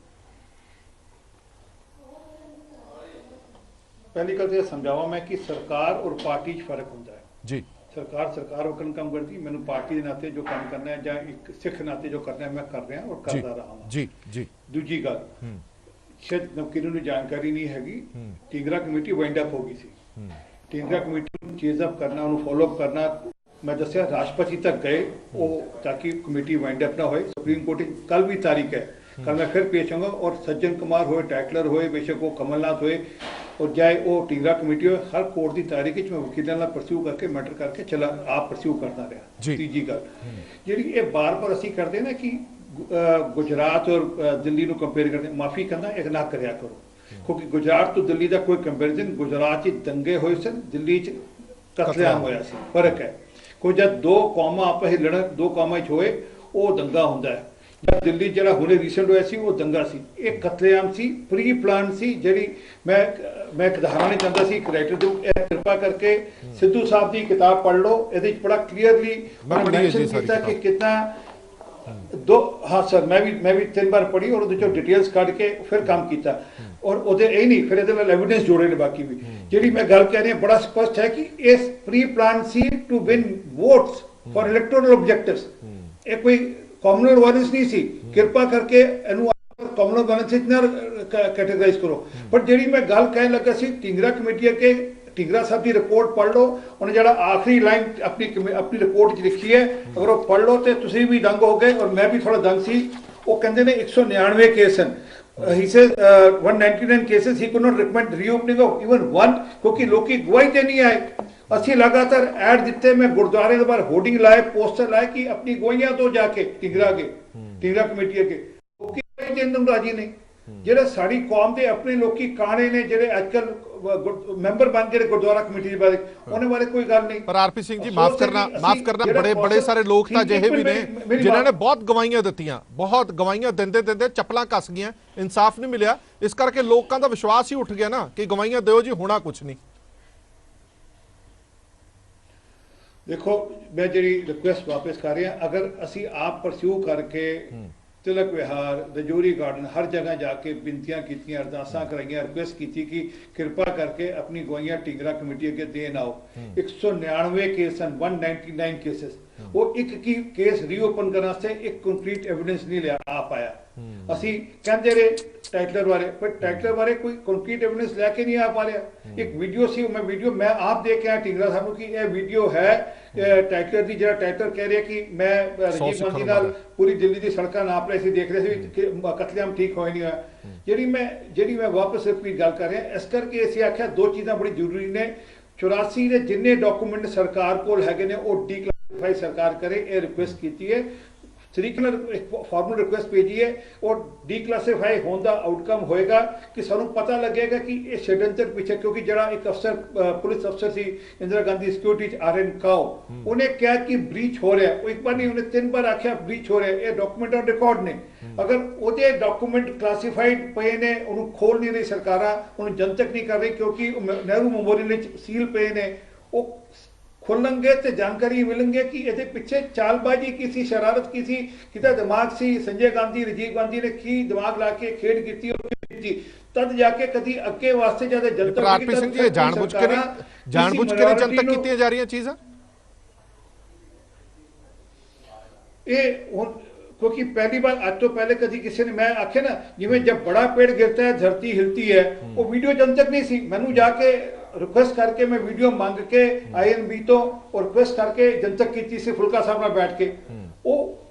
पहली गल तो समझावा मैं कि सरकार और पार्टी च फर्क होता है। सरकार वकन काम करती, मैंने पार्टी के नाते जो काम करना है या एक सिख नाते जो करना है मैं कर रहा और करता रहा हूं। दूजी गल शायद नवकीर नूं जानकारी नहीं हैगी, टिंगरा कमेटी वाइंड अप हो गई सी। टिंगरा कमेटी नूं चेज अप करना, उन्होंने फॉलो अप करना, मैं दसिया राष्ट्रपति तक गए वो ताकि कमेटी वाइंड अप ना हो। सुप्रीम कोर्ट कल भी तारीख है, कल मैं फिर पेश आऊँगा। और सज्जन कुमार होए, टैकलर होए, बेशक वो कमलनाथ होए और चाहे वो टिंगरा कमेटी हो, हर कोर्ट की तारीख मैं वकीलों नाल परस्यू करके मैटर करके चला आप परस्यू करता रहा। तीजी गल जी ये बार बार असी करते ना कि गुजरात और दिल्ली को कंपेयर करते, माफ़ी करना एक ना करया करो, क्योंकि गुजरात तो दिल्ली का कोई कंपेरिजन, गुजरात च दंगे होए सन, दिल्ली च कतलेआम होया सी, फर्क है। कोई जब दो कौमां आपस में लड़न, दो कौमां च होए वो दंगा हुंदा है। जब दिल्ली जरा हुणे रीसेंट होया सी वो दंगा सी, एक कतलेआम सी, प्री प्लान सी। जिहड़ी मैं एक उदाहरण चाहता सी, राइटर जो कृपा करके सिद्धू साहब की किताब पढ़ लो, ये बड़ा क्लीयरली मेंशन किया कि कितना दो हाँ सर मैं भी 3 बार पढ़ी और ਉਹਦੇ ਚੋਂ ਡਿਟੇਲਸ ਕੱਢ ਕੇ ਫਿਰ ਕੰਮ ਕੀਤਾ ਔਰ ਉਹਦੇ ਇਹ ਨਹੀਂ ਫਿਰ ਇਹਦੇ ਨਾਲ ਐਵੀਡੈਂਸ ਜੋੜੇ ਨੇ ਬਾਕੀ ਵੀ ਜਿਹੜੀ ਮੈਂ ਗੱਲ ਕਹਿ ਰਹੀ ਹਾਂ ਬੜਾ ਸਪਸ਼ਟ ਹੈ ਕਿ ਇਸ ਪ੍ਰੀ ਪਲਾਨ ਸੀ to win votes for electoral objectives ਇਹ ਕੋਈ ਕਮਿਊਨਲ ਵਾਇਲੈਂਸ ਨਹੀਂ ਸੀ ਕਿਰਪਾ ਕਰਕੇ ਇਹਨੂੰ ਕਮਿਊਨਲ ਵਾਇਲੈਂਸ ਵਿੱਚ ਨਾ ਕੈਟੇਗਰਾਈਜ਼ ਕਰੋ ਪਰ ਜਿਹੜੀ ਮੈਂ ਗੱਲ ਕਹਿਣ ਲੱਗਾ ਸੀ ਢਿੰਗਰਾ ਕਮੇਟੀ ਅੱਗੇ ਢਿੰਗਰਾ ਸਾਹਿਬ ਦੀ ਰਿਪੋर्ट पढ़ लो उन्हें जरा आखिरी लाइन अपनी रिपोर्ट च लिखी है अगर वो पढ़ लो तो तुसी भी दंग हो गए और मैं भी थोड़ा दंग सी वो कहते ने 199 केस हैं he says 199 cases he could not recommend reopening of even one क्योंकि लोग की गवाही ते नहीं आए ਅਸੀਂ लगातार ऐड दिते मैं गुरुद्वारे के बाहर होर्डिंग लाए पोस्टर लाए कि अपनी गवाहियां दो जाके ढिंगरा कमेटी के राजी नहीं ਜਿਹੜੇ ਸਾਡੀ ਕੌਮ ਦੇ ਆਪਣੇ ਲੋਕੀ ਕਾਣੇ ਨੇ ਜਿਹੜੇ ਅੱਜਕੱਲ ਮੈਂਬਰ ਬਣ ਜਿਹੜੇ ਗੁਰਦੁਆਰਾ ਕਮੇਟੀ ਦੇ ਬਾਰੇ ਉਹਨੇ ਬਾਰੇ ਕੋਈ ਗੱਲ ਨਹੀਂ ਪਰ ਆਰਪੀ ਸਿੰਘ ਜੀ ਮਾਫ ਕਰਨਾ ਬੜੇ ਸਾਰੇ ਲੋਕ ਤਾਂ ਅਜਿਹੇ ਵੀ ਨੇ ਜਿਨ੍ਹਾਂ ਨੇ ਬਹੁਤ ਗਵਾਹੀਆਂ ਦਿੱਤੀਆਂ ਬਹੁਤ ਗਵਾਹੀਆਂ ਦਿੰਦੇ ਚੱਪਲਾਂ ਕੱਸ ਗਈਆਂ ਇਨਸਾਫ ਨਹੀਂ ਮਿਲਿਆ ਇਸ ਕਰਕੇ ਲੋਕਾਂ ਦਾ ਵਿਸ਼ਵਾਸ ਹੀ ਉੱਠ ਗਿਆ ਨਾ ਕਿ ਗਵਾਹੀਆਂ ਦਿਓ ਜੀ ਹੋਣਾ ਕੁਝ ਨਹੀਂ ਦੇਖੋ ਮੈਂ ਜਿਹੜੀ ਰਿਕੁਐਸਟ ਵਾਪਸ ਕਰ ਰਿਹਾ ਅਗਰ ਅਸੀਂ ਆਪ ਪਰਸਿਊ ਕਰਕੇ तिलक विहार दजूरी गार्डन हर जगह जाके बिनतियां की अरदासा कराइया रिक्वेस्ट की कि कृपा करके अपनी गवाहियां ढिंगरा कमेटी अगे देन आओ 199 केस हैं 199 केसेस वो एक की केस रीओपन करने एक कंक्रीट एविडेंस नहीं लिया आ पाया ਅਸੀਂ ਕਹਿੰਦੇ ਰਹੇ ਟਾਈਟਲਰ ਬਾਰੇ ਪਰ ਟਾਈਟਲਰ ਬਾਰੇ ਕੋਈ ਕੰਕਰੀਟ ਐਵੀਡੈਂਸ ਲੈ ਕੇ ਨਹੀਂ ਆ ਪਾ ਰਿਹਾ ਇੱਕ ਵੀਡੀਓ ਸੀ ਮੈਂ ਆਪ ਦੇਖ ਕੇ ਆਇਆ ਢਿੰਗਰਾ ਸਾਹਿਬ ਨੂੰ ਕਿ ਇਹ ਵੀਡੀਓ ਹੈ ਟਾਈਟਲਰ ਦੀ ਜਿਹੜਾ ਟਾਈਟਲਰ ਕਹਿ ਰਿਹਾ ਕਿ ਮੈਂ ਰਾਜੀਵ ਗਾਂਧੀ ਨਾਲ ਪੂਰੀ ਦਿੱਲੀ ਦੀ ਸੜਕਾਂ ਨਾਪ ਰਹੇ ਸੀ ਦੇਖ ਰਹੇ ਸੀ ਕਿ ਕਤਲੇਆਮ ਠੀਕ ਹੋਏ ਨਹੀਂ ਹੋਇਆ ਜਿਹੜੀ ਮੈਂ ਵਾਪਸ ਰਿਪੀਟ ਗੱਲ ਕਰ ਰਿਹਾ ਇਸ ਕਰਕੇ ਅਸੀਂ ਆਖਿਆ ਦੋ ਚੀਜ਼ਾਂ ਬੜੀ ਜ਼ਰੂਰੀ ਨੇ 84 ਦੇ ਜਿੰਨੇ ਡਾਕੂਮੈਂਟ ਸਰਕਾਰ ਕੋਲ ਹੈਗੇ ਨੇ ਉਹ ਡੀਕਲਾਸੀਫਾਈ ਸਰਕਾਰ ਕਰੇ ਇਹ ਰਿਕੁਐਸਟ ਕੀਤੀ ਹੈ तरीके फॉर्मल रिक्वेस्ट भेजी है और डिक्लासीफाई होने का आउटकम होएगा कि सानू पता लगेगा कि ये षड्यंत्र पीछे क्योंकि जरा एक अफसर पुलिस अफसर सी इंदिरा गांधी सिक्योरिटी RN काओ उन्हें क्या कि ब्रीच हो रहा है एक बार नहीं उन्हें 3 बार आख्या ब्रीच हो रहा है ये डॉक्यूमेंट ऑन रिकॉर्ड ने अगर वो डॉक्यूमेंट क्लासीफाइड पे ने उन्हें खोल नहीं रही सरकार उन्हें जनतक नहीं कर रही क्योंकि नेहरू मेमोरियल सील पे ने वो खुलेंगे तो जानकारी मिलेंगे कि ये पीछे चालबाजी की सी शरारत की सी कितना दिमाग सी संजय गांधी राजीव गांधी ने की दिमाग ला के खेड की तद जाके कभी अगे वास्ते ज्यादा जनता आरपी सिंह जी जानबूझ के जनतक की जा रही चीज़ ये क्योंकि पहली बार आज तो पहले कभी किसी ने मैं आखे ना जिवें जब बड़ा पेड़ गिरता है धरती हिलती है वो वीडियो जनतक नहीं सी मैनू जाके रिक्वेस्ट करके मैं वीडियो मांग के INB तो और रिक्वेस्ट करके जनतक की सी फुलका साहब में बैठ के वो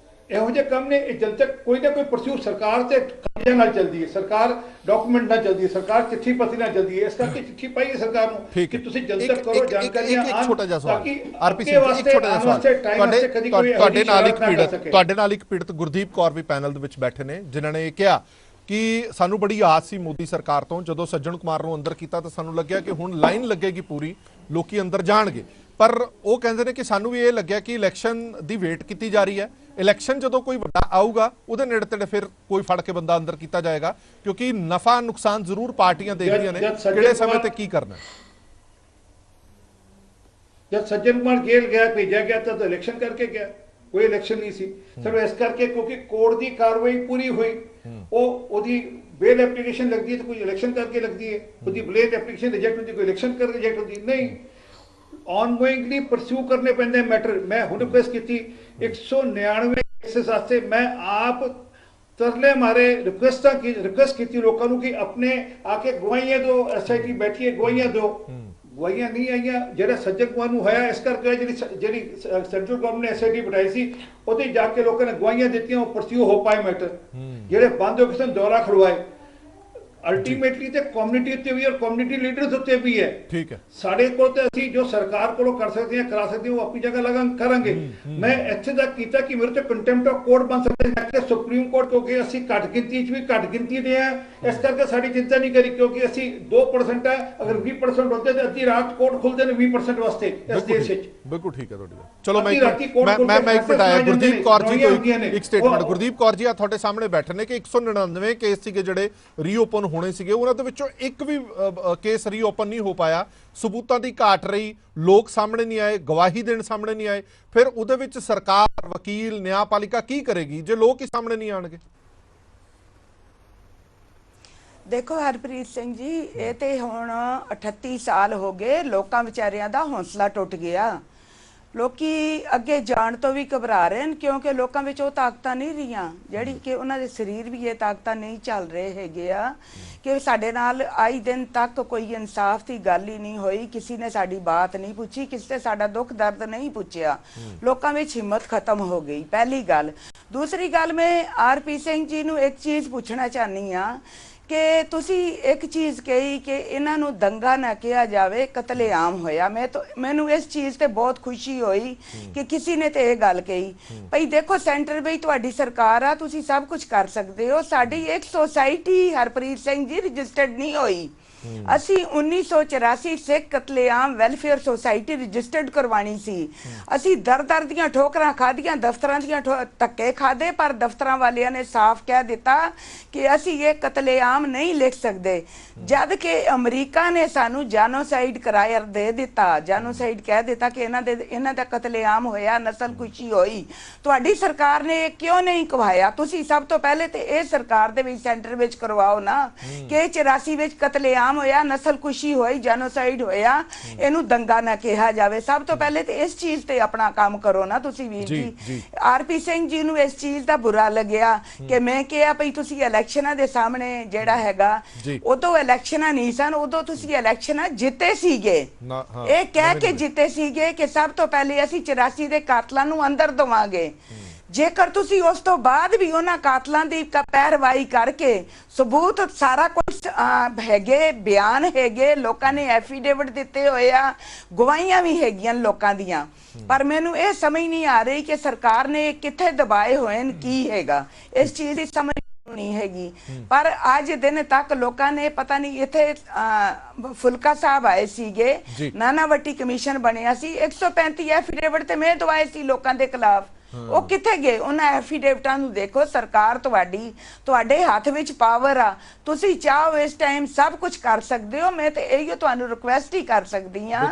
ਇਹੋ ਜਿਹੇ ਕੰਮ ਨੇ ਇਹ ਜਨਤਕ ਕੋਈ ਨਾ ਕੋਈ ਪਰਸਿਊ ਸਰਕਾਰ ਤੇ ਕਾਗਜ਼ਾਂ ਨਾਲ ਚੱਲਦੀ ਹੈ ਸਰਕਾਰ ਡਾਕੂਮੈਂਟ ਨਾਲ ਚੱਲਦੀ ਹੈ ਸਰਕਾਰ ਚਿੱਠੀ ਪੱਤਰੀ ਨਾਲ ਚੱਲਦੀ ਹੈ ਇਸ ਕਰਕੇ ਚਿੱਠੀ ਪਾਈਏ ਸਰਕਾਰ ਨੂੰ ਕਿ ਤੁਸੀਂ ਜਨਤਕ ਕਰੋ ਜਾਣਕਾਰੀਆਂ ਆਣ ਛੋਟਾ ਜਿਹਾ ਸਵਾਲ ਆਰਪੀ ਸਿੰਘ ਇੱਕ ਛੋਟਾ ਜਿਹਾ ਸਵਾਲ ਤੁਹਾਡੇ ਨਾਲ ਇੱਕ ਪੀੜਤ ਗੁਰਦੀਪ ਕੌਰ ਵੀ ਪੈਨਲ ਦੇ ਵਿੱਚ ਬੈਠੇ ਨੇ ਜਿਨ੍ਹਾਂ ਨੇ ਇਹ ਕਿਹਾ ਕਿ ਸਾਨੂੰ ਬੜੀ ਆਸ ਸੀ ਮੋਦੀ ਸਰਕਾਰ ਤੋਂ ਜਦੋਂ ਸੱਜਣ ਕੁਮਾਰ ਨੂੰ ਅੰਦਰ ਕੀਤਾ ਤਾਂ ਸਾਨੂੰ ਲੱਗਿਆ ਕਿ ਹੁਣ ਲਾਈਨ ਲੱਗੇਗੀ ਪੂਰੀ ਲੋਕੀ ਅੰਦਰ ਜਾਣਗੇ ਪਰ ਉਹ ਕਹਿੰਦੇ ਨੇ ਕਿ ਸਾਨੂੰ ਵੀ ਇਹ ਲੱਗਿਆ ਕਿ ਇਲੈਕਸ਼ਨ ਦੀ ਵੇਟ ਕੀਤੀ ਜਾ ਰਹੀ ਹੈ ਇਲੈਕਸ਼ਨ ਜਦੋਂ ਕੋਈ ਵੱਡਾ ਆਊਗਾ ਉਹਦੇ ਨੇੜੇ ਤੇੜੇ ਫਿਰ ਕੋਈ ਫੜ ਕੇ ਬੰਦਾ ਅੰਦਰ ਕੀਤਾ ਜਾਏਗਾ ਕਿਉਂਕਿ ਨਫਾ ਨੁਕਸਾਨ ਜ਼ਰੂਰ ਪਾਰਟੀਆਂ ਦੇਖਦੀਆਂ ਨੇ ਕਿਹੜੇ ਸਮੇਂ ਤੇ ਕੀ ਕਰਨਾ जब सज्जन कुमार जेल गया भेजा गया था तो इलेक्शन करके गया कोई इलेक्शन नहीं सी सिर्फ इस करके क्योंकि कोर्ट की कार्रवाई पूरी हुई वो बेल एप्लीकेशन लगती है तो कोई इलेक्शन करके लगती है उसकी बेल एप्लीकेशन रिजेक्ट होती कोई इलेक्शन कर रिजेक्ट होती नहीं ऑनगोइंगली परस्यू करने पैंदे मैटर मैं हुण रिक्वेस्ट की 199 केसेस वास्ते मैं आप तरले मारे रिक्वेस्ट की लोगों की अपने आके गवाहियां दो SIT बैठी है गवाहियां दो गवाहियां नहीं आईयां जेड़ा सज्जन कुमार नूं होया इस करके जेड़ी सेंट्रल गवर्नमेंट ने SIT बिठाई सी ओदे जाके लोगों ने गवाहियां दित्तियां परस्यू हो पाए मैटर जेड़े बंद हो किसी दौरा खड़वाए अल्टीमेटली तो कम्युनिटी उत्ते भी और कम्युनिटी लीडर्स उत्ते भी है ठीक है साडे कोल ते असीं जो सरकार कोलों कर सकते हैं करा सकते हैं वो अपनी जगह लगा करांगे मैं इत्थे तक कीता कि मेरे ते कंटेम्प्ट ऑफ कोर्ट बन सकते हैं कि सुप्रीम कोर्ट क्योंकि असीं घट गिनती च भी घट गिनती दे हैं इस करके साडी चिंता नहीं करी क्योंकि असीं 2% है अगर 20% होते तो अद्धी रात कोर्ट खुलदे ने 20% वास्ते इस देश विच बिल्कुल ठीक है तुहाडी चलो मैं एक मिनट आया गुरदीप कौर जी को एक स्टेटमेंट गुरदीप कौर जी आ तुहाडे सामने बैठे ने कि 199 केस सीगे जिहड़े रीओपन ਹੋਣੇ ਸੀਗੇ ਉਹਨਾਂ ਦੇ ਵਿੱਚੋਂ ਇੱਕ ਵੀ ਕੇਸ ਰੀਓਪਨ ਨਹੀਂ ਹੋ ਪਾਇਆ, ਸਬੂਤਾਂ ਦੀ ਘਾਟ ਰਹੀ, ਲੋਕ ਸਾਹਮਣੇ ਨਹੀਂ ਆਏ, ਗਵਾਹੀ ਦੇਣ ਸਾਹਮਣੇ ਨਹੀਂ ਆਏ। ਫਿਰ ਉਹਦੇ ਵਿੱਚ ਸਰਕਾਰ, ਵਕੀਲ, ਨਿਆਂਪਾਲਿਕਾ ਕੀ ਕਰੇਗੀ ਜੇ ਲੋਕ ਹੀ ਸਾਹਮਣੇ ਨਹੀਂ ਆਣਗੇ? ਦੇਖੋ ਹਰਪ੍ਰੀਤ ਸਿੰਘ ਜੀ, ਇਹ ਤੇ ਹੁਣ 38 ਸਾਲ ਹੋ ਗਏ, ਲੋਕਾਂ ਵਿਚਾਰਿਆਂ ਦਾ ਹੌਸਲਾ ਟੁੱਟ ਗਿਆ। ਲੋਕੀ ਅੱਗੇ ਜਾਣ ਤੋਂ ਵੀ ਘਬਰਾ ਰਹੇ ਨੇ ਕਿਉਂਕਿ ਲੋਕਾਂ ਵਿੱਚ ਉਹ ਤਾਕਤਾਂ ਨਹੀਂ ਰਹੀਆਂ ਜਿਹੜੀ ਕਿ ਉਹਨਾਂ ਦੇ ਸਰੀਰ ਵੀ ਇਹ ਤਾਕਤਾਂ ਨਹੀਂ ਚੱਲ ਰਹੇ ਹੈਗੇ ਆ ਕਿ ਸਾਡੇ ਨਾਲ ਆਈ ਦਿਨ ਤੱਕ ਕੋਈ ਇਨਸਾਫ ਦੀ ਗੱਲ ਹੀ ਨਹੀਂ ਹੋਈ, ਕਿਸੇ ਨੇ ਸਾਡੀ ਬਾਤ ਨਹੀਂ ਪੁੱਛੀ, ਕਿਸੇ ਨੇ ਸਾਡਾ ਦੁੱਖ ਦਰਦ ਨਹੀਂ ਪੁੱਛਿਆ। ਲੋਕਾਂ ਵਿੱਚ ਹਿੰਮਤ ਖਤਮ ਹੋ ਗਈ, ਪਹਿਲੀ ਗੱਲ। ਦੂਸਰੀ ਗੱਲ, ਮੈਂ ਆਰਪੀ ਸਿੰਘ ਜੀ ਨੂੰ ਇੱਕ ਚੀਜ਼ ਪੁੱਛਣਾ ਚਾਹਨੀ ਆ ਕਿ ਤੁਸੀਂ ਇੱਕ ਚੀਜ਼ ਕਹੀ ਕਿ ਇਹਨਾਂ ਨੂੰ ਦੰਗਾ ਨਾ ਕਿਹਾ ਜਾਵੇ, ਕਤਲੇਆਮ ਹੋਇਆ। ਮੈਨੂੰ ਇਸ ਚੀਜ਼ ਤੇ ਬਹੁਤ ਖੁਸ਼ੀ ਹੋਈ ਕਿ ਕਿਸੇ ਨੇ ਤੇ ਇਹ ਗੱਲ ਕਹੀ। ਭਈ ਦੇਖੋ, ਸੈਂਟਰ ਵਿੱਚ ਤੁਹਾਡੀ ਸਰਕਾਰ ਆ, ਤੁਸੀਂ ਸਭ ਕੁਝ ਕਰ ਸਕਦੇ ਹੋ। ਸਾਡੀ ਇੱਕ ਸੁਸਾਇਟੀ ਹਰਪ੍ਰੀਤ ਸਿੰਘ ਜੀ ਰਜਿਸਟਰਡ ਨਹੀਂ ਹੋਈ। ਅਸੀਂ 1984 ਸਿੱਖ ਕਤਲੇਆਮ ਵੈਲਫੇਅਰ ਸੁਸਾਇਟੀ ਰਜਿਸਟਰਡ ਕਰਵਾਣੀ ਸੀ। ਅਸੀਂ ਦਰ ਦੀਆਂ ਠੋਕਰਾਂ ਖਾਧੀਆਂ, ਦਫ਼ਤਰਾਂ ਦੀਆਂ ਧੱਕੇ ਖਾਦੇ, ਪਰ ਦਫ਼ਤਰਾਂ ਵਾਲਿਆਂ ਨੇ ਸਾਫ਼ ਕਹਿ ਦਿੱਤਾ ਕਿ ਅਸੀਂ ਇਹ ਕਤਲੇਆਮ ਨਹੀਂ ਲਿਖ ਸਕਦੇ। ਜਦ ਕਿ ਅਮਰੀਕਾ ਨੇ ਸਾਨੂੰ ਜੈਨੋਸਾਈਡ ਕਰਾਰ ਦੇ ਦਿੱਤਾ, ਜੈਨੋਸਾਈਡ ਕਹਿ ਦਿੱਤਾ ਕਿ ਇਹਨਾਂ ਦਾ ਕਤਲੇਆਮ ਹੋਇਆ, ਨਸਲ ਕੁਸ਼ੀ ਹੋਈ। ਤੁਹਾਡੀ ਸਰਕਾਰ ਨੇ ਇਹ ਕਿਉਂ ਨਹੀਂ ਕਵਾਇਆ? ਤੁਸੀਂ ਸਭ ਤੋਂ ਪਹਿਲੇ ਤੇ ਇਹ ਸਰਕਾਰ ਦੇ ਵਿੱਚ ਸੈਂਟਰ ਵਿੱਚ ਕਰਵਾਓ ਨਾ ਕਿ 84 ਵਿੱਚ ਕਤਲੇਆਮ ਹੋਇਆ, ਨਸਲ ਕੁਸ਼ੀ ਹੋਈ, ਜੈਨੋਸਾਈਡ ਹੋਇਆ, ਇਹਨੂੰ ਦੰਗਾ ਨਾ ਕਿਹਾ ਜਾਵੇ। ਸਭ ਤੋਂ ਪਹਿਲੇ ਤੇ ਇਸ ਚੀਜ਼ ਤੇ ਆਪਣਾ ਕੰਮ ਕਰੋ ਨਾ ਤੁਸੀਂ ਵੀਰ ਜੀ। ਆਰਪੀ ਸਿੰਘ ਜੀ ਨੂੰ ਇਸ ਚੀਜ਼ ਦਾ ਬੁਰਾ ਲੱਗਿਆ ਕਿ ਮੈਂ ਕਿਹਾ ਭਈ ਤੁਸੀਂ ਇਲੈਕਸ਼ਨਾਂ ਦੇ ਸਾਹਮਣੇ ਜਿਹੜਾ ਹੈਗਾ, ਉਦੋਂ ਇਲੈਕਸ਼ਨਾਂ ਨਹੀਂ ਸਨ, ਉਦੋਂ ਤੁਸੀਂ ਇਲੈਕਸ਼ਨਾਂ ਜਿੱਤੇ ਸੀਗੇ। ਇਹ ਕਹਿ ਕੇ ਜਿੱਤੇ ਸੀਗੇ ਕਿ ਸਭ ਤੋਂ ਪਹਿਲੇ ਅਸੀਂ 84 ਦੇ ਕਾਤਲਾਂ ਨੂੰ ਅੰਦਰ ਦਵਾਂਗੇ। ਜੇਕਰ ਤੁਸੀਂ ਉਸ ਤੋਂ ਬਾਅਦ ਵੀ ਉਹਨਾਂ ਕਾਤਲਾਂ ਦੀ ਪੈਰਵਾਈ ਕਰਕੇ ਸਬੂਤ ਸਾਰਾ ਕੁਝ ਹੈਗੇ, ਬਿਆਨ ਹੈਗੇ, ਲੋਕਾਂ ਨੇ ਐਫੀਡੇਵਿਟ ਦਿੱਤੇ ਹੋਏ ਆ, ਗਵਾਹੀਆਂ ਵੀ ਹੈਗੀਆਂ ਲੋਕਾਂ ਦੀਆਂ, ਪਰ ਮੈਨੂੰ ਇਹ ਸਮਝ ਨਹੀਂ ਆ ਰਹੀ ਕਿ ਸਰਕਾਰ ਨੇ ਕਿੱਥੇ ਦਬਾਏ ਹੋਏ ਨੇ, ਕੀ ਹੈਗਾ, ਇਸ ਚੀਜ਼ ਦੀ ਸਮਝ ਨਹੀਂ ਹੈਗੀ। ਪਰ ਅੱਜ ਦਿਨ ਤੱਕ ਲੋਕਾਂ ਨੇ ਪਤਾ ਨਹੀਂ, ਇੱਥੇ ਫੁਲਕਾ ਸਾਹਿਬ ਆਏ ਸੀਗੇ, ਨਾਨਾਵਟੀ ਕਮਿਸ਼ਨ ਬਣਿਆ ਸੀ, 135 ਐਫੀਡੇਵਿਟ ਤੇ ਮੈਂ ਦਵਾਏ ਸੀ ਲੋਕਾਂ ਦੇ ਖਿਲਾਫ। ਉਹ ਕਿੱਥੇ ਗਏ? ਉਹਨਾਂ ਐਫੀਡੇਵਿਟਾਂ ਨੂੰ ਦੇਖੋ। ਸਰਕਾਰ ਤੁਹਾਡੇ ਹੱਥ ਵਿੱਚ ਪਾਵਰ ਆ, ਤੁਸੀਂ ਚਾਹੋ ਇਸ ਟਾਈਮ ਸਭ ਕੁਝ ਕਰ ਸਕਦੇ ਹੋ। ਮੈਂ ਤੇ ਇਹੀ ਤੁਹਾਨੂੰ ਰਿਕੁਐਸਟ ਹੀ ਕਰ ਸਕਦੀ ਆ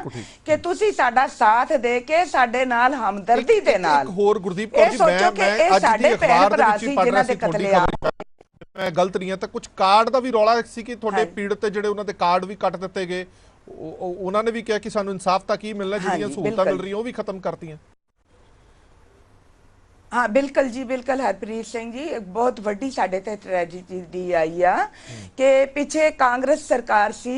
ਕਿ ਤੁਸੀਂ ਸਾਡਾ ਸਾਥ ਦੇ ਕੇ ਸਾਡੇ ਨਾਲ ਹਮਦਰਦੀ ਦੇ ਨਾਲ ਇੱਕ ਹੋਰ ਗੁਰਦੀਪ ਕੌਰ ਜੀ, ਮੈਂ ਅੱਜ ਦੀ ਅਖਬਾਰ ਦੇ ਵਿੱਚ ਪੜ੍ਹ ਰਿਹਾ ਸੀ ਤੁਹਾਡੀ ਖਬਰ, ਮੈਂ ਗਲਤ ਨਹੀਂ ਹਾਂ ਤਾਂ ਕੁਝ ਕਾਰਡ ਦਾ ਵੀ ਰੌਲਾ ਸੀ ਕਿ ਤੁਹਾਡੇ ਪੀੜਤ ਤੇ ਜਿਹੜੇ ਉਹਨਾਂ ਦੇ ਕਾਰਡ ਵੀ ਕੱਟ ਦਿੱਤੇ ਗਏ। ਉਹਨਾਂ ਨੇ ਵੀ ਕਿਹਾ ਕਿ ਸਾਨੂੰ ਇਨਸਾਫ ਤਾਂ ਕੀ ਮਿਲਣਾ, ਜਿਹੜੀਆਂ ਸਹੂਲਤਾਂ ਮਿਲ ਰਹੀਆਂ ਉਹ ਵੀ ਖਤਮ ਕਰਤੀਆਂ। हाँ बिल्कुल जी, बिल्कुल हरप्रीत सिंह जी, एक बहुत वड्डी साडे ते ट्रैजेडी आई आ कि पिछे कांग्रेस सरकार सी,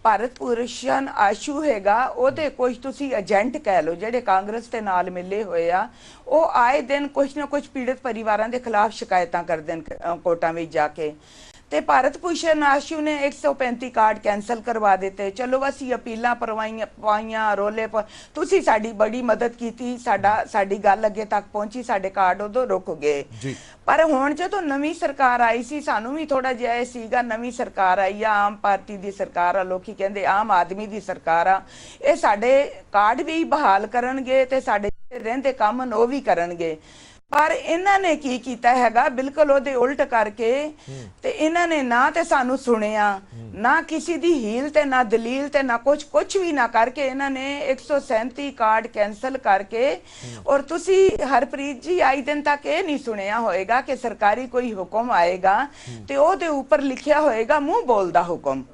ਭਾਰਤ ਭੂਸ਼ਣ ਆਸ਼ੂ ਹੈਗਾ, ਉਹਦੇ ਕੁਝ ਤੁਸੀਂ ਏਜੰਟ ਕਹਿ ਲਓ ਜਿਹੜੇ ਕਾਂਗਰਸ ਦੇ ਨਾਲ ਮਿਲੇ ਹੋਏ ਆ, ਉਹ ਆਏ ਦਿਨ ਕੁਝ ਨਾ ਕੁਝ ਪੀੜਤ ਪਰਿਵਾਰਾਂ ਦੇ ਖਿਲਾਫ ਸ਼ਿਕਾਇਤਾਂ ਕਰਦੇ ਨੇ ਕੋਰਟਾਂ ਵਿੱਚ ਜਾ ਕੇ। ਤੇ ਭਾਰਤ ਭੂਸ਼ਣ ਆਸ਼ੂ ਨੇ 135 ਕਾਰਡ ਕੈਂਸਲ ਕਰਵਾ ਦਿੱਤੇ। ਚਲੋ ਅਸੀਂ ਅਪੀਲਾਂ ਪਾਈਆਂ, ਰੋਲੇ ਤੁਸੀਂ ਸਾਡੀ ਬੜੀ ਮਦਦ ਕੀਤੀ, ਸਾਡੀ ਗੱਲ ਅੱਗੇ ਤੱਕ ਪਹੁੰਚੀ, ਸਾਡੇ ਕਾਰਡ ਉਦੋਂ ਰੁਕ ਗਏ। ਪਰ ਹੁਣ ਜਦੋਂ ਨਵੀਂ ਸਰਕਾਰ ਆਈ ਸੀ, ਸਾਨੂੰ ਵੀ ਥੋੜਾ ਜਿਹਾ ਇਹ ਸੀਗਾ, ਨਵੀਂ ਸਰਕਾਰ ਆਈ ਆ, ਆਮ ਪਾਰਟੀ ਦੀ ਸਰਕਾਰ ਆ, ਲੋਕੀ ਕਹਿੰਦੇ ਆਮ ਆਦਮੀ ਦੀ ਸਰਕਾਰ ਆ, ਇਹ ਸਾਡੇ ਕਾਰਡ ਵੀ ਬਹਾਲ ਕਰਨਗੇ ਤੇ ਸਾਡੇ ਰਹਿੰਦੇ ਕੰਮ ਉਹ ਵੀ ਕਰਨਗੇ। ਪਰ ਇਹਨਾਂ ਨੇ ਕੀ ਕੀਤਾ ਹੈਗਾ, ਬਿਲਕੁਲ ਉਹਦੇ ਉਲਟ ਕਰਕੇ ਤੇ ਇਹਨਾਂ ਨੇ ਨਾ ਤੇ ਸਾਨੂੰ ਸੁਣਿਆ, ਨਾ ਕਿਸੇ ਦੀ ਹੀਲ ਤੇ ਨਾ ਦਲੀਲ ਤੇ ਨਾ ਕੁਝ ਵੀ ਨਾ ਕਰਕੇ ਇਹਨਾਂ ਨੇ 137 ਕਾਰਡ ਕੈਂਸਲ ਕਰਕੇ। ਔਰ ਤੁਸੀਂ ਹਰਪ੍ਰੀਤ ਜੀ ਆਈ ਦਿਨ ਤੱਕ ਇਹ ਨਹੀਂ ਸੁਣਿਆ ਹੋਏਗਾ ਕਿ ਸਰਕਾਰੀ ਕੋਈ ਹੁਕਮ ਆਏਗਾ ਤੇ ਉਹਦੇ ਉੱਪਰ ਲਿਖਿਆ ਹੋਏਗਾ ਮੂੰਹ ਬੋਲਦਾ ਹੁਕਮ।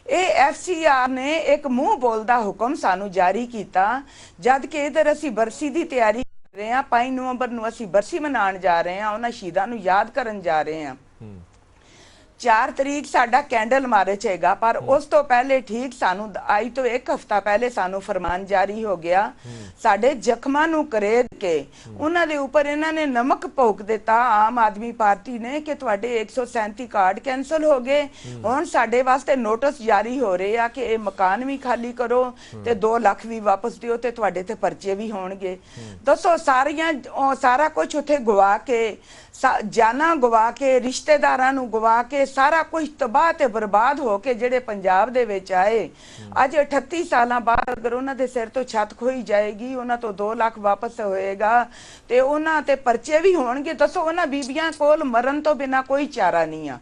ਇਹ FCR ਨੇ ਇੱਕ ਮੂੰਹ ਬੋਲਦਾ ਹੁਕਮ ਸਾਨੂੰ ਜਾਰੀ ਕੀਤਾ, ਜਦ ਕਿ ਇਧਰ ਅਸੀਂ ਬਰਸੀ ਦੀ ਤਿਆਰੀ 5 ਨਵੰਬਰ ਨੂੰ ਅਸੀਂ ਬਰਸੀ ਮਨਾਉਣ ਜਾ ਰਹੇ ਹਾਂ, ਉਹਨਾਂ ਸ਼ਹੀਦਾਂ ਨੂੰ ਯਾਦ ਕਰਨ ਜਾ ਰਹੇ ਹਾਂ। 4 ਤਰੀਕ ਸਾਡਾ ਕੈਂਡਲ ਮਾਰਚ ਹੈਗਾ, ਪਰ ਉਸ ਤੋਂ ਪਹਿਲੇ ਠੀਕ ਸਾਨੂੰ ਅੱਜ ਤੋਂ 1 ਹਫ਼ਤਾ ਪਹਿਲੇ ਸਾਨੂੰ ਫਰਮਾਨ ਜਾਰੀ ਹੋ ਗਿਆ, ਸਾਡੇ ਜ਼ਖਮਾਂ ਨੂੰ ਕਰੇਦ ਕੇ ਉਹਨਾਂ ਦੇ ਉੱਪਰ ਇਹਨਾਂ ਨੇ ਨਮਕ ਭੋਗ ਦਿੱਤਾ ਆਮ ਆਦਮੀ ਪਾਰਟੀ ਨੇ ਕਿ ਤੁਹਾਡੇ 137 ਕਾਰਡ ਕੈਂਸਲ ਹੋ ਗਏ। ਹੁਣ ਸਾਡੇ ਵਾਸਤੇ ਨੋਟਿਸ ਜਾਰੀ ਹੋ ਰਹੇ ਆ ਕਿ ਇਹ ਮਕਾਨ ਵੀ ਖਾਲੀ ਕਰੋ ਤੇ 2 ਲੱਖ ਵੀ ਵਾਪਸ ਦਿਓ ਤੇ ਤੁਹਾਡੇ ਤੇ ਪਰਚੇ ਵੀ ਹੋਣਗੇ। ਦੱਸੋ, ਸਾਰਾ ਕੁਝ ਉੱਥੇ ਗਵਾ ਕੇ, ਜਾਨਾਂ ਗਵਾ ਕੇ, ਰਿਸ਼ਤੇਦਾਰਾਂ ਨੂੰ ਗਵਾ ਕੇ, ਸਾਰਾ ਕੁਝ ਤਬਾਹ ਤੇ ਬਰਬਾਦ ਹੋ ਕੇ ਜਿਹੜੇ ਪੰਜਾਬ ਦੇ ਵਿੱਚ ਆਏ, ਅੱਜ 38 ਸਾਲਾਂ ਬਾਅਦ ਅਗਰ ਉਹਨਾਂ ਦੇ ਸਿਰ ਤੋਂ ਛੱਤ ਖੋਈ ਜਾਏਗੀ, ਉਹਨਾਂ ਤੋਂ 2 ਲੱਖ ਵਾਪਸ ਹੋਏਗਾ ਤੇ ਉਹਨਾਂ ਤੇ ਪਰਚੇ ਵੀ ਹੋਣਗੇ। ਦੱਸੋ, ਉਹਨਾਂ ਬੀਬੀਆਂ ਕੋਲ ਮਰਨ ਤੋਂ ਬਿਨਾ ਕੋਈ ਚਾਰਾ ਨਹੀਂ ਆ।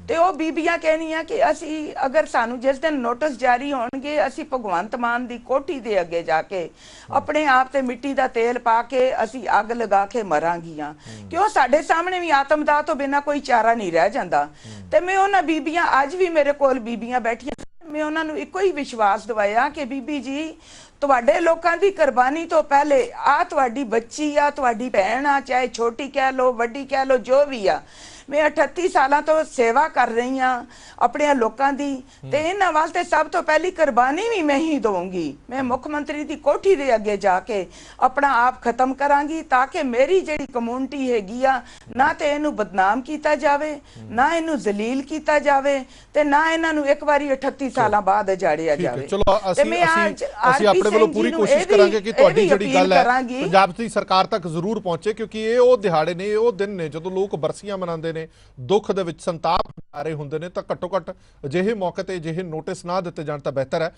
ਤੇ ਉਹ ਬੀਬੀਆਂ ਕਹਿਣੀਆਂ ਕਿ ਅਸੀਂ ਅਗਰ ਸਾਨੂੰ ਜਿਸ ਦਿਨ ਨੋਟਿਸ ਜਾਰੀ ਹੋਣਗੇ ਅਸੀਂ ਭਗਵੰਤ ਮਾਨ ਦੀ ਕੋਠੀ ਦੇ ਅੱਗੇ ਜਾ ਕੇ ਆਪਣੇ ਆਪ ਤੇ ਮਿੱਟੀ ਦਾ ਤੇਲ ਪਾ ਕੇ ਅਸੀਂ ਅੱਗ ਲਗਾ ਕੇ ਮਰਾਂਗੀਆਂ, ਕਿਉਂ ਸਾਡੇ ਸਾਹਮਣੇ ਵੀ ਆਤਮਦਾਹ ਤੋਂ ਬਿਨਾਂ ਕੋਈ ਚਾਰਾ ਨਹੀਂ ਰਹਿ ਜਾਂਦਾ। ਤੇ ਮੈਂ ਉਹਨਾਂ ਬੀਬੀਆਂ, ਅੱਜ ਵੀ ਮੇਰੇ ਕੋਲ ਬੀਬੀਆਂ ਬੈਠੀਆਂ, ਮੈਂ ਉਹਨਾਂ ਨੂੰ ਇੱਕੋ ਹੀ ਵਿਸ਼ਵਾਸ ਦਿਵਾਇਆ ਕਿ ਬੀਬੀ ਜੀ ਤੁਹਾਡੇ ਲੋਕਾਂ ਦੀ ਕੁਰਬਾਨੀ ਤੋਂ ਪਹਿਲੇ ਆ ਤੁਹਾਡੀ ਬੱਚੀ ਆ, ਤੁਹਾਡੀ ਭੈਣ ਆ, ਚਾਹੇ ਛੋਟੀ ਕਹਿ ਲੋ ਵੱਡੀ ਕਹਿ ਲੋ, ਜੋ ਵੀ ਆ, ਮੈਂ 38 ਸਾਲਾਂ ਤੋਂ ਸੇਵਾ ਕਰ ਰਹੀ ਹਾਂ ਆਪਣੇ ਲੋਕਾਂ ਦੀ, ਤੇ ਇਹਨਾਂ ਵਾਸਤੇ ਸਭ ਤੋਂ ਪਹਿਲੀ ਕੁਰਬਾਨੀ ਵੀ ਮੈਂ ਹੀ ਦਵਾਂਗੀ। ਮੈਂ ਮੁੱਖ ਮੰਤਰੀ ਦੀ ਕੋਠੀ ਦੇ ਅੱਗੇ ਜਾ ਕੇ ਆਪਣਾ ਆਪ ਖਤਮ ਕਰਾਂਗੀ ਤਾਂ ਕਿ ਮੇਰੀ ਜਿਹੜੀ ਕਮਿਊਨਿਟੀ ਹੈਗੀ ਆ, ਨਾ ਤੇ ਇਹਨੂੰ ਬਦਨਾਮ ਕੀਤਾ ਜਾਵੇ, ਨਾ ਇਹਨੂੰ ਜ਼ਲੀਲ ਕੀਤਾ ਜਾਵੇ, ਤੇ ਨਾ ਇਹਨਾਂ ਨੂੰ ਇੱਕ ਵਾਰੀ 38 ਸਾਲਾਂ ਬਾਅਦ ਉਜਾੜਿਆ ਜਾਵੇ। ਚਲੋ ਅਸੀਂ ਆਪਣੇ ਵੱਲੋਂ ਪੂਰੀ ਕੋਸ਼ਿਸ਼ ਕਰਾਂਗੇ ਕਿ ਤੁਹਾਡੀ ਜਿਹੜੀ ਗੱਲ ਹੈ ਪੰਜਾਬ ਦੀ ਸਰਕਾਰ ਤੱਕ ਜ਼ਰੂਰ ਪਹੁੰਚੇ, ਕਿਉਂਕਿ ਇਹ ਉਹ ਦਿਹਾੜੇ ਨੇ, ਇਹ ਉਹ ਦਿਨ ਨੇ ਜਦੋਂ ਲੋਕ ਬਰਸੀਆਂ ਮਨਾਉਂਦੇ ਨੇ, ਦੁੱਖ ਦੇ ਵਿੱਚ ਸੰਤਾਪ ਆ ਰਹੇ ਹੁੰਦੇ ਨੇ, ਤਾਂ ਘੱਟੋ ਘੱਟ ਅਜਿਹੇ ਮੌਕੇ ਤੇ ਅਜਿਹੇ ਨੋਟਿਸ ਨਾ ਦਿੱਤੇ ਜਾਣ ਤਾਂ ਬਿਹਤਰ ਹੈ।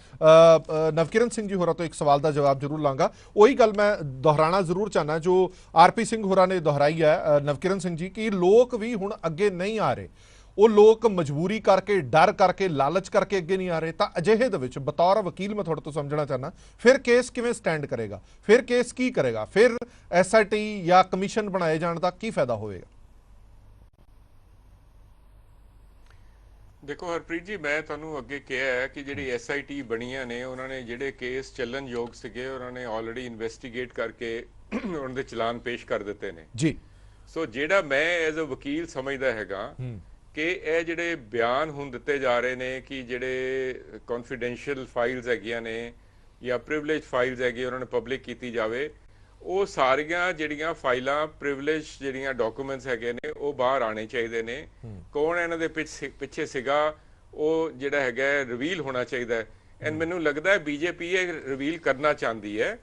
ਨਵਕਿਰਨ ਸਿੰਘ ਜੀ ਹੋਰਾਂ ਤੋਂ ਇੱਕ ਸਵਾਲ ਦਾ ਜਵਾਬ ਜ਼ਰੂਰ ਲਾਂਗਾ। ਉਹੀ ਗੱਲ ਮੈਂ ਦੁਹਰਾਣਾ ਜ਼ਰੂਰ ਚਾਹਨਾ ਜੋ ਆਰਪੀ ਸਿੰਘ ਹੋਰਾਂ ਨੇ ਦੁਹਰਾਈ ਹੈ ਨਵਕਿਰਨ ਸਿੰਘ ਜੀ, ਕਿ ਲੋਕ ਵੀ ਹੁਣ ਅੱਗੇ ਨਹੀਂ ਆ ਰਹੇ। ਉਹ ਲੋਕ ਮਜਬੂਰੀ ਕਰਕੇ, ਡਰ ਕਰਕੇ, ਲਾਲਚ ਕਰਕੇ ਅੱਗੇ ਨਹੀਂ ਆ ਰਹੇ। ਤਾਂ ਅਜਿਹੇ ਦੇ ਵਿੱਚ ਬਤੌਰ ਵਕੀਲ ਮੈਂ ਤੁਹਾਡੇ ਤੋਂ ਸਮਝਣਾ ਚਾਹਨਾ, ਫਿਰ ਕੇਸ ਕਿਵੇਂ ਸਟੈਂਡ ਕਰੇਗਾ, ਫਿਰ ਕੇਸ ਕੀ ਕਰੇਗਾ, ਫਿਰ SIT ਜਾਂ ਕਮਿਸ਼ਨ ਬਣਾਏ ਜਾਣ ਦਾ ਕੀ ਫਾਇਦਾ ਹੋਵੇਗਾ? ਦੇਖੋ ਹਰਪ੍ਰੀਤ ਜੀ, ਮੈਂ ਤੁਹਾਨੂੰ ਅੱਗੇ ਕਿਹਾ ਹੈ ਕਿ ਜਿਹੜੀ SIT ਬਣੀਆਂ ਨੇ, ਉਹਨਾਂ ਨੇ ਜਿਹੜੇ ਕੇਸ ਚੱਲਣਯੋਗ ਸੀਗੇ ਉਹਨਾਂ ਨੇ ਆਲਰੇਡੀ ਇਨਵੈਸਟੀਗੇਟ ਕਰਕੇ ਉਹਨਾਂ ਦੇ ਚਲਾਨ ਪੇਸ਼ ਕਰ ਦਿੱਤੇ ਨੇ ਜੀ। ਸੋ ਜਿਹੜਾ ਮੈਂ ਐਜ਼ ਅ ਵਕੀਲ ਸਮਝਦਾ ਹੈਗਾ ਕਿ ਇਹ ਜਿਹੜੇ ਬਿਆਨ ਹੁਣ ਦਿੱਤੇ ਜਾ ਰਹੇ ਨੇ ਕਿ ਜਿਹੜੇ ਕੌਨਫੀਡੈਂਸ਼ੀਅਲ ਫਾਈਲਸ ਹੈਗੀਆਂ ਨੇ ਜਾਂ ਪ੍ਰਿਵਿਲੇਜ ਫਾਈਲਸ ਹੈਗੇ ਉਹਨਾਂ ਨੇ ਪਬਲਿਕ ਕੀਤੀ ਜਾਵੇ, ਉਹ ਸਾਰੀਆਂ ਜਿਹੜੀਆਂ ਫਾਈਲਾਂ ਪ੍ਰਿਵਿਲੇਜ ਜਿਹੜੀਆਂ ਡਾਕੂਮੈਂਟਸ ਹੈਗੇ ਨੇ ਉਹ ਬਾਹਰ ਆਣੇ ਚਾਹੀਦੇ ਨੇ। ਕੌਣ ਇਹਨਾਂ ਦੇ ਪਿੱਛੇ ਸੀਗਾ ਉਹ ਜਿਹੜਾ ਹੈਗਾ ਰਿਵੀਲ ਹੋਣਾ ਚਾਹੀਦਾ ਹੈ। ਐਂਡ ਮੈਨੂੰ ਲੱਗਦਾ ਹੈ BJP ਇਹ ਰਿਵੀਲ ਕਰਨਾ ਚਾਹੁੰਦੀ ਹੈ,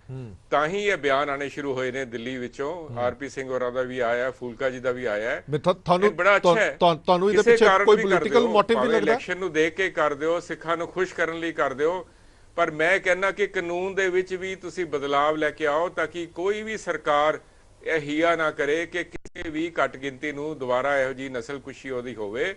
ਤਾਂ ਹੀ ਇਹ ਬਿਆਨ ਆਣੇ ਸ਼ੁਰੂ ਹੋਏ ਨੇ ਦਿੱਲੀ ਵਿੱਚੋਂ। ਆਰਪੀ ਸਿੰਘ ਹੋਰਾਂ ਦਾ ਵੀ ਆਇਆ, ਫੂਲਕਾ ਜੀ ਦਾ ਵੀ ਆਇਆ ਹੈ। ਤੁਹਾਨੂੰ ਬੜਾ ਅੱਛਾ ਹੈ, ਤੁਹਾਨੂੰ ਇਹਦੇ ਪਿੱਛੇ ਕੋਈ ਪੋਲੀਟੀਕਲ ਮੋਟਿਵ ਵੀ ਲੱਗਦਾ? ਇਲੈਕਸ਼ਨ ਨੂੰ ਦੇਖ ਕੇ ਕਰ ਦਿਓ, ਸਿੱਖਾਂ ਨੂੰ ਖੁਸ਼ ਕਰਨ ਲਈ ਕਰ ਦਿਓ, ਪਰ ਮੈਂ ਕਹਿੰਦਾ ਕਿ ਕਾਨੂੰਨ ਦੇ ਵਿੱਚ ਵੀ ਤੁਸੀਂ ਬਦਲਾਵ ਲੈ ਕੇ ਆਓ ਤਾਂ ਕਿ ਕੋਈ ਵੀ ਸਰਕਾਰ ਇਹ ਹੀਆ ਨਾ ਕਰੇ ਕਿ ਕਿਸੇ ਵੀ ਘੱਟ ਗਿਣਤੀ ਨੂੰ ਦੁਬਾਰਾ ਇਹੋ ਜੀ ਨਸਲਕੁਸ਼ੀ ਉਹਦੀ ਹੋਵੇ।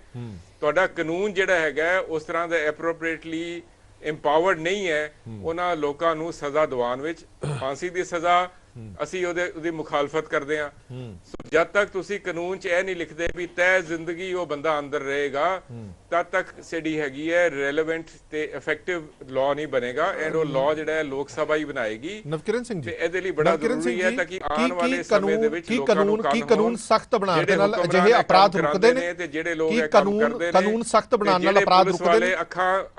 ਤੁਹਾਡਾ ਕਾਨੂੰਨ ਜਿਹੜਾ ਹੈਗਾ ਉਸ ਤਰ੍ਹਾਂ ਦਾ ਐਪਰੋਪ੍ਰੀਏਟਲੀ ਇੰਪਾਵਰਡ ਨਹੀਂ ਹੈ ਉਹਨਾਂ ਲੋਕਾਂ ਨੂੰ ਸਜ਼ਾ ਦਿਵਾਉਣ ਵਿੱਚ। ਫਾਂਸੀ ਦੀ ਸਜ਼ਾ ਅਸੀਂ ਉਹਦੀ ਮੁਖਾਲਫਤ ਕਰਦੇ ਹਾਂ। ਸੋ ਜਦ ਤੱਕ ਤੁਸੀਂ ਕਾਨੂੰਨ 'ਚ ਇਹ ਨਹੀਂ ਲਿਖਦੇ ਵੀ ਤੈਅ ਜ਼ਿੰਦਗੀ ਉਹ ਬੰਦਾ ਅੰਦਰ ਰਹੇਗਾ, ਤਦ ਤੱਕ ਜਿਹੜੀ ਹੈਗੀ ਹੈ ਰੈਲੇਵੈਂਟ ਤੇ ਇਫੈਕਟਿਵ ਲਾਅ ਨਹੀਂ ਬਣੇਗਾ। ਐਂਡ ਉਹ ਲਾਅ ਜਿਹੜਾ ਹੈ ਲੋਕ ਸਭਾ ਹੀ ਬਣਾਏਗੀ। ਨਵਕਿਰਨ ਸਿੰਘ ਜੀ, ਤੇ ਇਹਦੇ ਲਈ ਬੜਾ ਜ਼ਰੂਰੀ ਹੈ ਤਾਂ ਕਿ ਆਉਣ ਵਾਲੇ ਸਮੇਂ ਦੇ ਵਿੱਚ ਕਾਨੂੰਨ ਸਖਤ ਬਣਾਉਣ ਦੇ ਨਾਲ ਅਜਿਹੇ ਅਪਰਾਧ ਰੁਕਦੇ ਨੇ, ਤੇ ਜਿਹੜੇ ਲੋਕ ਇਹ ਕੰਮ ਕਰਦੇ ਨੇ, ਕਾਨੂੰਨ ਸਖਤ ਬਣਾਉਣ ਨਾਲ ਅਪਰਾਧ ਰੁਕਦੇ ਨੇ।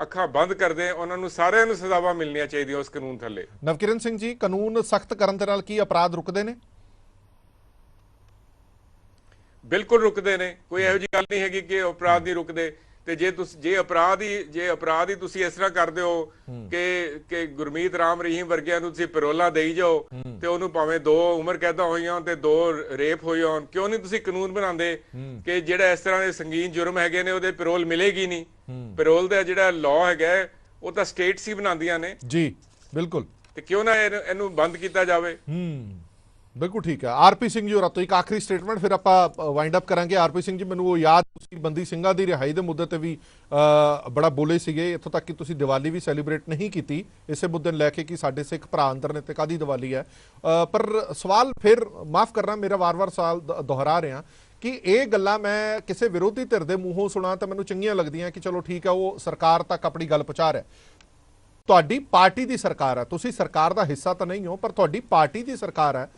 ਅੱਖਾਂ ਬੰਦ ਕਰਦੇ ਉਹਨਾਂ ਨੂੰ ਸਾਰਿਆਂ ਨੂੰ ਸਜ਼ਾਵਾਂ ਮਿਲਣੀਆਂ ਚਾਹੀਦੀਆਂ ਉਸ ਕਾਨੂੰਨ ਥੱਲੇ। ਨਵਕਿਰਨ ਸਿੰਘ ਜੀ, ਕਾਨੂੰਨ ਸਖਤ ਕਰਨ ਦੇ ਨਾਲ ਕੀ ਅਪਰਾਧ ਰੁਕਦੇ ਨੇ? ਬਿਲਕੁਲ ਰੁਕਦੇ ਨੇ, ਕੋਈ ਇਹੋ ਜਿਹੀ ਗੱਲ ਨਹੀਂ ਹੈਗੀ ਕਿ ਅਪਰਾਧ ਨਹੀਂ ਰੁਕਦੇ। ਤੇ ਜੇ ਅਪਰਾਧ ਹੀ ਤੁਸੀਂ ਇਸ ਤਰ੍ਹਾਂ ਕਰਦੇ ਹੋ ਕਿ ਗੁਰਮੀਤ ਰਾਮ ਰਹੀਮ ਵਰਗਿਆਂ ਨੂੰ ਤੁਸੀਂ ਪੈਰੋਲਾਂ ਦੇਈ ਜਾਓ ਤੇ ਉਹਨੂੰ ਭਾਵੇਂ 2 ਉਮਰ ਕੈਦਾਂ ਹੋਈਆਂ ਤੇ 2 ਰੇਪ ਹੋਏ ਹੋਣ, ਕਿਉਂ ਨਹੀਂ ਤੁਸੀਂ ਕਾਨੂੰਨ ਬਣਾਉਂਦੇ ਕਿ ਜਿਹੜਾ ਇਸ ਤਰ੍ਹਾਂ ਦੇ ਸੰਗੀਨ ਜੁਰਮ ਹੈਗੇ ਨੇ ਉਹਦੇ ਪੈਰੋਲ ਮਿਲੇਗੀ ਨਹੀਂ? ਪੈਰੋਲ ਦਾ ਜਿਹੜਾ ਲਾਅ ਹੈਗਾ ਉਹ ਤਾਂ ਸਟੇਟਸ ਹੀ ਬਣਾਉਂਦੀਆਂ ਨੇ ਜੀ। ਬਿਲਕੁਲ, ਤੇ ਕਿਉਂ ਨਾ ਇਹਨੂੰ ਬੰਦ ਕੀਤਾ ਜਾਵੇ? ਬਿਲਕੁਲ ਠੀਕ ਹੈ। ਆਰਪੀ ਸਿੰਘ ਜੀ ਹੋਰਾਂ ਤੋਂ ਇੱਕ ਆਖਰੀ ਸਟੇਟਮੈਂਟ, ਫਿਰ ਆਪਾਂ ਵਾਈਂਡ ਅਪ ਕਰਾਂਗੇ। ਆਰਪੀ ਸਿੰਘ ਜੀ, ਮੈਨੂੰ ਉਹ ਯਾਦ, ਤੁਸੀਂ ਬੰਦੀ ਸਿੰਘਾਂ ਦੀ ਰਿਹਾਈ ਦੇ ਮੁੱਦੇ ਤੇ ਵੀ ਬੜਾ ਬੋਲੇ ਸੀਗੇ, ਇੱਥੋਂ ਤੱਕ ਕਿ ਤੁਸੀਂ ਦੀਵਾਲੀ ਵੀ ਸੈਲੀਬ੍ਰੇਟ ਨਹੀਂ ਕੀਤੀ ਇਸੇ ਮੁੱਦੇ ਨੂੰ ਲੈ ਕੇ ਕਿ ਸਾਡੇ ਸਿੱਖ ਭਰਾ ਅੰਦਰ ਨੇ ਤੇ ਕਾਹਦੀ ਦੀਵਾਲੀ ਹੈ। ਪਰ ਸਵਾਲ ਫਿਰ ਮਾਫ ਕਰਨਾ, ਮੇਰਾ ਵਾਰ-ਵਾਰ ਸਵਾਲ ਦੁਹਰਾ ਰਿਹਾ ਕਿ ਇਹ ਗੱਲਾਂ ਮੈਂ ਕਿਸੇ ਵਿਰੋਧੀ ਧਿਰ ਦੇ ਮੂੰਹੋਂ ਸੁਣਾ ਤਾਂ ਮੈਨੂੰ ਚੰਗੀਆਂ ਲੱਗਦੀਆਂ ਕਿ ਚਲੋ ਠੀਕ ਹੈ, ਉਹ ਸਰਕਾਰ ਤੱਕ ਆਪਣੀ ਗੱਲ ਪਹੁੰਚਾ ਰਿਹਾ। ਤੁਹਾਡੀ ਪਾਰਟੀ ਦੀ ਸਰਕਾਰ ਹੈ, ਤੁਸੀਂ ਸਰਕਾਰ ਦਾ ਹਿੱਸਾ ਤਾਂ ਨਹੀਂ ਹੋ, ਪਰ ਤੁਹਾਡੀ ਪਾਰਟੀ ਦੀ ਸਰਕਾਰ ਹੈ।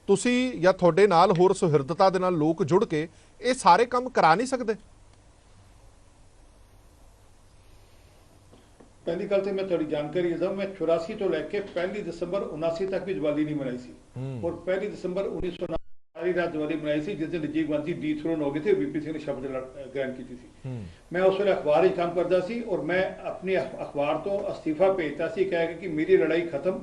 ਤੁਸੀਂ ਜਾਂ ਤੁਹਾਡੇ ਨਾਲ ਹੋਰ ਸੁਹਿਰਦਤਾ ਦੇ ਨਾਲ ਲੋਕ ਜੁੜ ਕੇ ਇਹ ਸਾਰੇ ਕੰਮ ਕਰਾ ਨਹੀਂ ਸਕਦੇ? ਪਹਿਲੀ ਗੱਲ ਤੇ ਮੈਂ ਤੁਹਾਡੀ ਜਾਣਕਾਰੀ ਦੇਵਾਂ, ਮੈਂ 84 ਤੋਂ ਲੈ ਕੇ 1 ਦਸੰਬਰ 79 ਤੱਕ ਵੀ ਦੀਵਾਲੀ ਨਹੀਂ ਮਨਾਈ ਸੀ। ਔਰ 1 ਦਸੰਬਰ 1909 ਸਾਰੀ ਰਾਤ ਦੀਵਾਲੀ ਮਨਾਈ ਸੀ, ਜਿਸ ਦਿਨ ਰਾਜੀਵ ਗਾਂਧੀ ਡੀਥਰੋਨ ਹੋ ਗਏ ਥੇ, VP ਸਿੰਘ ਨੇ ਸ਼ਬਦ ਗ੍ਰਹਿਣ ਕੀਤੀ ਸੀ। ਮੈਂ ਉਸ ਵੇਲੇ ਅਖਬਾਰ ਵਿੱਚ ਕੰਮ ਕਰਦਾ ਸੀ ਔਰ ਮੈਂ ਆਪਣੇ ਅਖਬਾਰ ਤੋਂ ਅਸਤੀਫਾ ਭੇਜਤਾ ਸੀ, ਕਹਿ ਕੇ ਕਿ ਮੇਰੀ ਲੜਾਈ ਖਤਮ,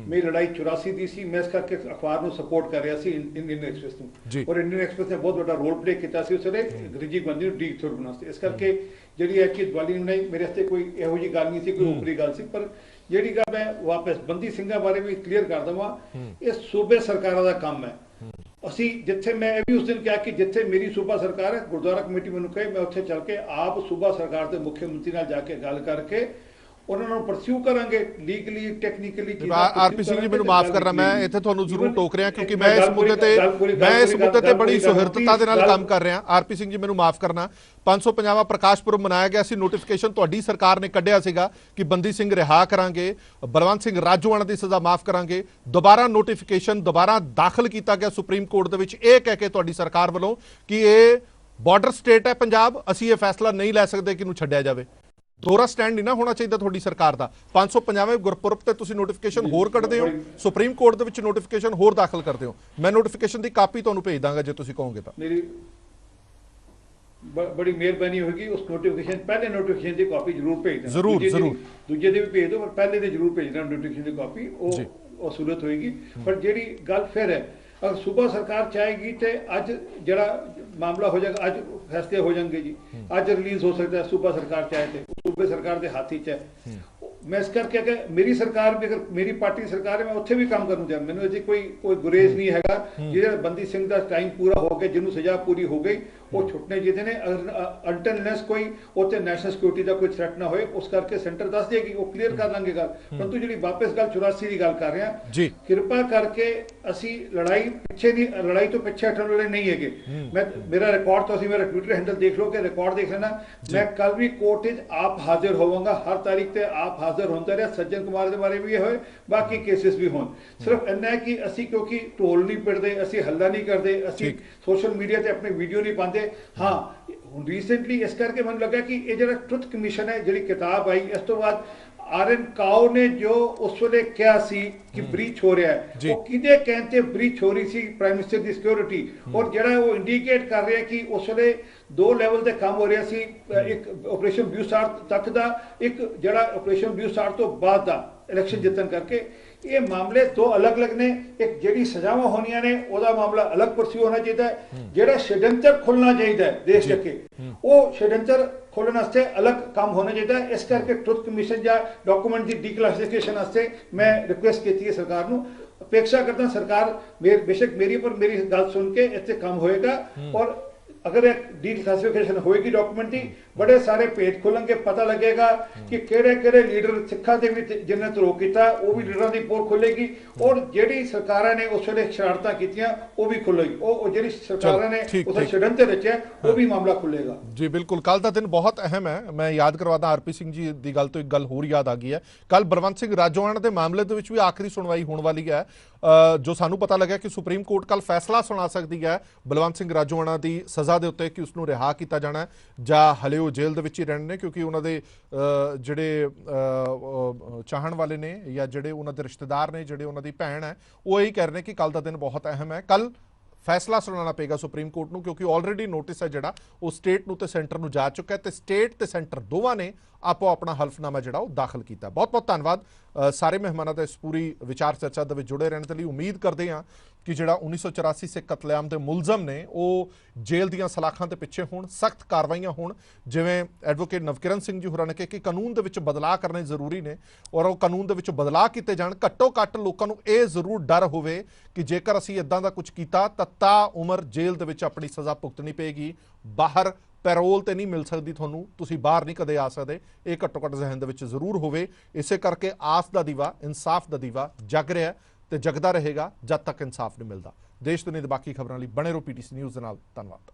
ਮੇਰੀ ਲੜਾਈ 84 ਦੀ ਸੀ। ਮੈਂ ਇਸ ਕਰਕੇ ਅਖਬਾਰ ਨੂੰ ਸਪੋਰਟ ਕਰ ਰਿਹਾ ਸੀ, ਇੰਡੀਅਨ ਐਕਸਪ੍ਰੈਸ ਨੂੰ, ਔਰ ਇੰਡੀਅਨ ਐਕਸਪ੍ਰੈਸ ਨੇ ਬਹੁਤ ਵੱਡਾ ਰੋਲ ਪਲੇ ਕੀਤਾ ਸੀ ਉਸ ਵੇਲੇ ਰਾਜੀਵ ਗਾਂਧੀ ਨੂੰ ਡੀਥਰੋਨ ਬਣਾਉਣ ਵਾਸਤੇ। ਇਸ ਕਰਕੇ ਜਿਹੜੀ ਹੈ ਕਿ ਦੀਵਾਲੀ ਨੂੰ ਨਹੀਂ, ਮੇਰੇ ਵਾਸਤੇ ਕੋਈ ਇਹੋ ਜਿਹੀ ਗੱਲ ਨਹੀਂ ਸੀ, ਕੋਈ ਉਪਰੀ ਗੱਲ ਸੀ। ਪਰ ਜਿਹੜੀ ਗੱਲ ਮੈਂ ਵਾਪਸ ਬੰਦੀ ਸਿੰਘਾਂ ਬਾਰੇ ਵੀ ਕਲੀਅਰ ਕਰ ਦਵਾਂ, ਇਹ ਸੂਬੇ ਸਰਕਾਰਾਂ ਦਾ ਕੰਮ ਹੈ। ਅਸੀਂ ਜਿੱਥੇ ਮੈਂ ਇਹ ਵੀ ਉਸ ਦਿਨ ਕਿਹਾ ਕਿ ਜਿੱਥੇ ਮੇਰੀ ਸੂਬਾ ਸਰਕਾਰ ਹੈ, ਗੁਰਦੁਆਰਾ ਕਮੇਟੀ ਮੈਨੂੰ ਕਹੇ, ਮੈਂ ਉੱਥੇ ਚੱਲ ਕੇ ਆਪ ਸੂਬਾ ਸਰਕਾਰ ਦੇ ਮੁੱਖ ਮੰਤਰੀ ਨਾਲ ਜਾ ਕੇ ਗੱਲ ਕਰਕੇ ਉਹਨਾਂ ਨੂੰ ਪਰਸਿਊ ਕਰਾਂਗੇ legally technically. RP Singh ji ਮੈਨੂੰ ਮਾਫ ਕਰਨਾ, ਮੈਂ ਇੱਥੇ ਤੁਹਾਨੂੰ ਜ਼ਰੂਰ ਟੋਕ ਰਿਹਾ ਕਿਉਂਕਿ ਮੈਂ ਇਸ ਮੁੱਦੇ ਤੇ ਬੜੀ ਸੁਹਿਰਦਤਾ ਦੇ ਨਾਲ ਕੰਮ ਕਰ ਰਿਹਾ। ਆਰਪੀ ਸਿੰਘ ਜੀ ਮੈਨੂੰ ਮਾਫ ਕਰਨਾ, 550ਵਾਂ ਪ੍ਰਕਾਸ਼ ਪੁਰਬ ਮਨਾਇਆ ਗਿਆ ਸੀ, ਨੋਟੀਫਿਕੇਸ਼ਨ ਤੁਹਾਡੀ ਸਰਕਾਰ ਨੇ ਕੱਢਿਆ ਸੀਗਾ ਕਿ ਬੰਦੀ ਸਿੰਘ ਰਿਹਾ ਕਰਾਂਗੇ, ਬਲਵੰਤ ਸਿੰਘ ਰਾਜੋਆਣਾ ਦੀ ਸਜ਼ਾ ਮਾਫ ਕਰਾਂਗੇ। ਦੁਬਾਰਾ ਨੋਟੀਫਿਕੇਸ਼ਨ ਦੁਬਾਰਾ ਦਾਖਲ ਕੀਤਾ ਗਿਆ ਸੁਪਰੀਮ ਕੋਰਟ ਦੇ ਵਿੱਚ, ਇਹ ਕਹਿ ਕੇ ਤੁਹਾਡੀ ਸਰਕਾਰ ਵੱਲੋਂ ਕਿ ਇਹ ਬਾਰਡਰ ਸਟੇਟ ਹੈ ਪੰਜਾਬ, ਅਸੀਂ ਇਹ ਫੈਸਲਾ ਨਹੀਂ ਲੈ ਸਕਦੇ ਕਿ ਇਹਨੂੰ ਛੱਡਿਆ ਜਾਵੇ। ਦੋਹਰਾ ਸਟੈਂਡ ਨਹੀਂ ਨਾ ਹੋਣਾ ਚਾਹੀਦਾ ਤੁਹਾਡੀ ਸਰਕਾਰ ਦਾ। 550ਵੇਂ ਗੁਰਪੁਰਬ ਤੇ ਤੁਸੀਂ ਨੋਟੀਫਿਕੇਸ਼ਨ ਹੋਰ ਕੱਢਦੇ ਹੋ, ਸੁਪਰੀਮ ਕੋਰਟ ਦੇ ਵਿੱਚ ਨੋਟੀਫਿਕੇਸ਼ਨ ਹੋਰ ਦਾਖਲ ਕਰਦੇ ਹੋ। ਮੈਂ ਨੋਟੀਫਿਕੇਸ਼ਨ ਦੀ ਕਾਪੀ ਤੁਹਾਨੂੰ ਭੇਜ ਦਾਂਗਾ ਜੇ ਤੁਸੀਂ ਕਹੋਗੇ ਤਾਂ। ਮੇਰੀ ਬੜੀ ਮਿਹਰਬਾਨੀ ਹੋਏਗੀ, ਉਸ ਨੋਟੀਫਿਕੇਸ਼ਨ ਪਹਿਲੇ ਨੋਟੀਫਿਕੇਸ਼ਨ ਦੀ ਕਾਪੀ ਜ਼ਰੂਰ ਭੇਜ ਦੇਣਾ। ਜ਼ਰੂਰ ਦੂਜੇ ਦੇ ਵੀ ਭੇਜ ਦਿਓ, ਪਰ ਪਹਿਲੇ ਦੇ ਜ਼ਰੂਰ ਭੇਜਣਾ ਨੋਟੀਫਿਕੇਸ਼ਨ ਦੀ ਕਾਪੀ, ਉਹ ਸਹੂਲਤ ਹੋਏਗੀ। ਪਰ ਜਿਹੜੀ ਗੱਲ ਫਿਰ ਹੈ, ਅगर सूबा सरकार चाहेगी तो अज जरा मामला हो जाएगा, अज फैसले हो जाएंगे जी, अज रिलीज हो सकता है सूबा सरकार चाहे तो, सूबे सरकार के हाथ ही है। मैं इस करके अगर मेरी सरकार भी, अगर मेरी पार्टी सरकार है, मैं उत्थे भी काम करूँगा। मैंने अजे कोई गुरेज नहीं है। जो बंदी सिंह का टाइम पूरा हो गया, जिन्होंने सजा पूरी हो गई, वो छुटने चाहिए ने। अनटिल कोई उत्ते नैशनल सिक्योरिटी का कोई थ्रेट ना होए, उस करके सेंटर दस देगी, वो क्लीयर कर लेंगे गल। परंतु जी वापस गल 84 की गल कर रहे हैं, कृपा करके असी लड़ाई पिछे नहीं, लड़ाई तो पिछे हटने वाले नहीं है। मैं मेरा रिकॉर्ड तो मेरा ट्विटर हैंडल देख लो, कि रिकॉर्ड देख लेना। मैं कल भी कोर्ट आप हाजिर होवांगा, हर तारीख से आप हाजिर होता रहा। सज्जन कुमार के बारे भी होए, बाकी केसेस भी होन। सिर्फ इन्ना है कि असी क्योंकि ढोल नहीं पिटते, असी हल्ला नहीं करते, असी सोशल मीडिया से अपने वीडियो नहीं पाते। हाँ, रीसेंटली इस करके मन लगा कि ये जो ट्रुथ कमीशन है, जी किताब आई, इस तो बाद आरएन काओ ने जो उस वे क्या सी कि ब्रीच हो रहा है, वो किदे कहते ब्रीच हो रही सी प्राइम मिनिस्टर की सिक्योरिटी, और जरा वो इंडिकेट कर रहे हैं कि उस वे 2 लेवल से काम हो रहा सी, एक ऑपरेशन ब्लू स्टार तक दा, एक जरा ऑपरेशन ब्लू स्टार तो बाद दा इलेक्शन जितन करके। ये मामले 2 अलग अलग ने। एक जेडी सजावां होनिया ने, ओदा मामला अलग परस्यू होना चाहिए है। जेड़ा षड्यंत्र खुलना चाहिए देश के, वो षड्यंत्र खोलने वास्ते अलग काम होना चाहिए है। इस करके ट्रुथ कमीशन या डॉक्यूमेंट की डिक्लासिफिकेशन वास्ते मैं रिक्वेस्ट की है सरकार को। अपेक्षा करता सरकार बेशक मेरी पर मेरी गल सुन के इतने काम होएगा, और अगर एक डिक्लासिफिकेशन होएगी डॉक्यूमेंट की, बड़े सारे पेज खुलेंगे, पता लगेगा कि केड़े लीडर सिखा के भी जिन्हें धरो किया, वो भी लीडर की पोल खुलेगी, और जेडी सरकारां ने उस वेले शरारतां कीतियां वो भी खुलेगी, और जेडी सरकारां ने उस षड्यंत्र रचिया वो भी मामला खुलेगा। जी बिल्कुल, कल का दिन बहुत अहम है। मैं याद करवादा आरपी सिंह जी की गल तो एक गल होर याद आ गई है। कल बलवंत सिंह राजोआणा के मामले के भी आखिरी सुनवाई होने वाली है, जो सानू पता लगा कि सुप्रीम कोर्ट कल फैसला सुना सकती है बलवंत सिंह राजोआणा की सज़ा के उत्ते कि उसनू रिहा किया जाना जां हले वो जेल दे विच ही रहने ने, क्योंकि उन्होंने जिहड़े चाहण वाले ने या जिहड़े उन्होंने रिश्तेदार ने, जिहड़े उन्होंने भैन है, वो यही कह रहे हैं कि कल का दिन बहुत अहम है। कल फैसला सुनाना पेगा सुप्रीम कोर्ट नूं, क्योंकि ऑलरेडी नोटिस है जिहड़ा वो स्टेट नूं ते सेंटर नूं जा चुका है, तो स्टेट ते सेंटर दोवां ने आपो अपना हल्फनामा जिहड़ा वो दाखल किया। बहुत बहुत धन्यवाद सारे मेहमानों का इस पूरी विचार चर्चा दे विच जुड़े रहने के लिए। उम्मीद करते हैं कि जिहड़ा 1984 सिख कतलेआम के मुलजम ने वो जेल दीयां सलाखां ते पिछे होण, सख्त कार्रवाइयां होण। जिवें एडवोकेट नवकिरण सिंह जी होरां ने कहा कि कानून दे विच बदलाव करने जरूरी ने, और वो कानून दे विच बदलाव किए जाण। घट्टो घट्ट लोकां नूं इह जरूर डर होवे कि जेकर असीं इदां दा कुछ कीता तां उमर जेल दे विच अपनी सज़ा भुगतनी पेगी, बाहर पैरोल तो नहीं मिल सकती थानू, तुसीं बाहर नहीं कदे आ सकते। ये घट्टो घट्ट जहन दे विच जरूर होवे। इसे करके आस का दीवा, इंसाफ का दीवा जग रहा है तो जगदा रहेगा जब तक इंसाफ नहीं मिलता। देश दुनिया की बाकी खबरों लिए बने रहो PTC न्यूज़ दे नाल। धन्यवाद।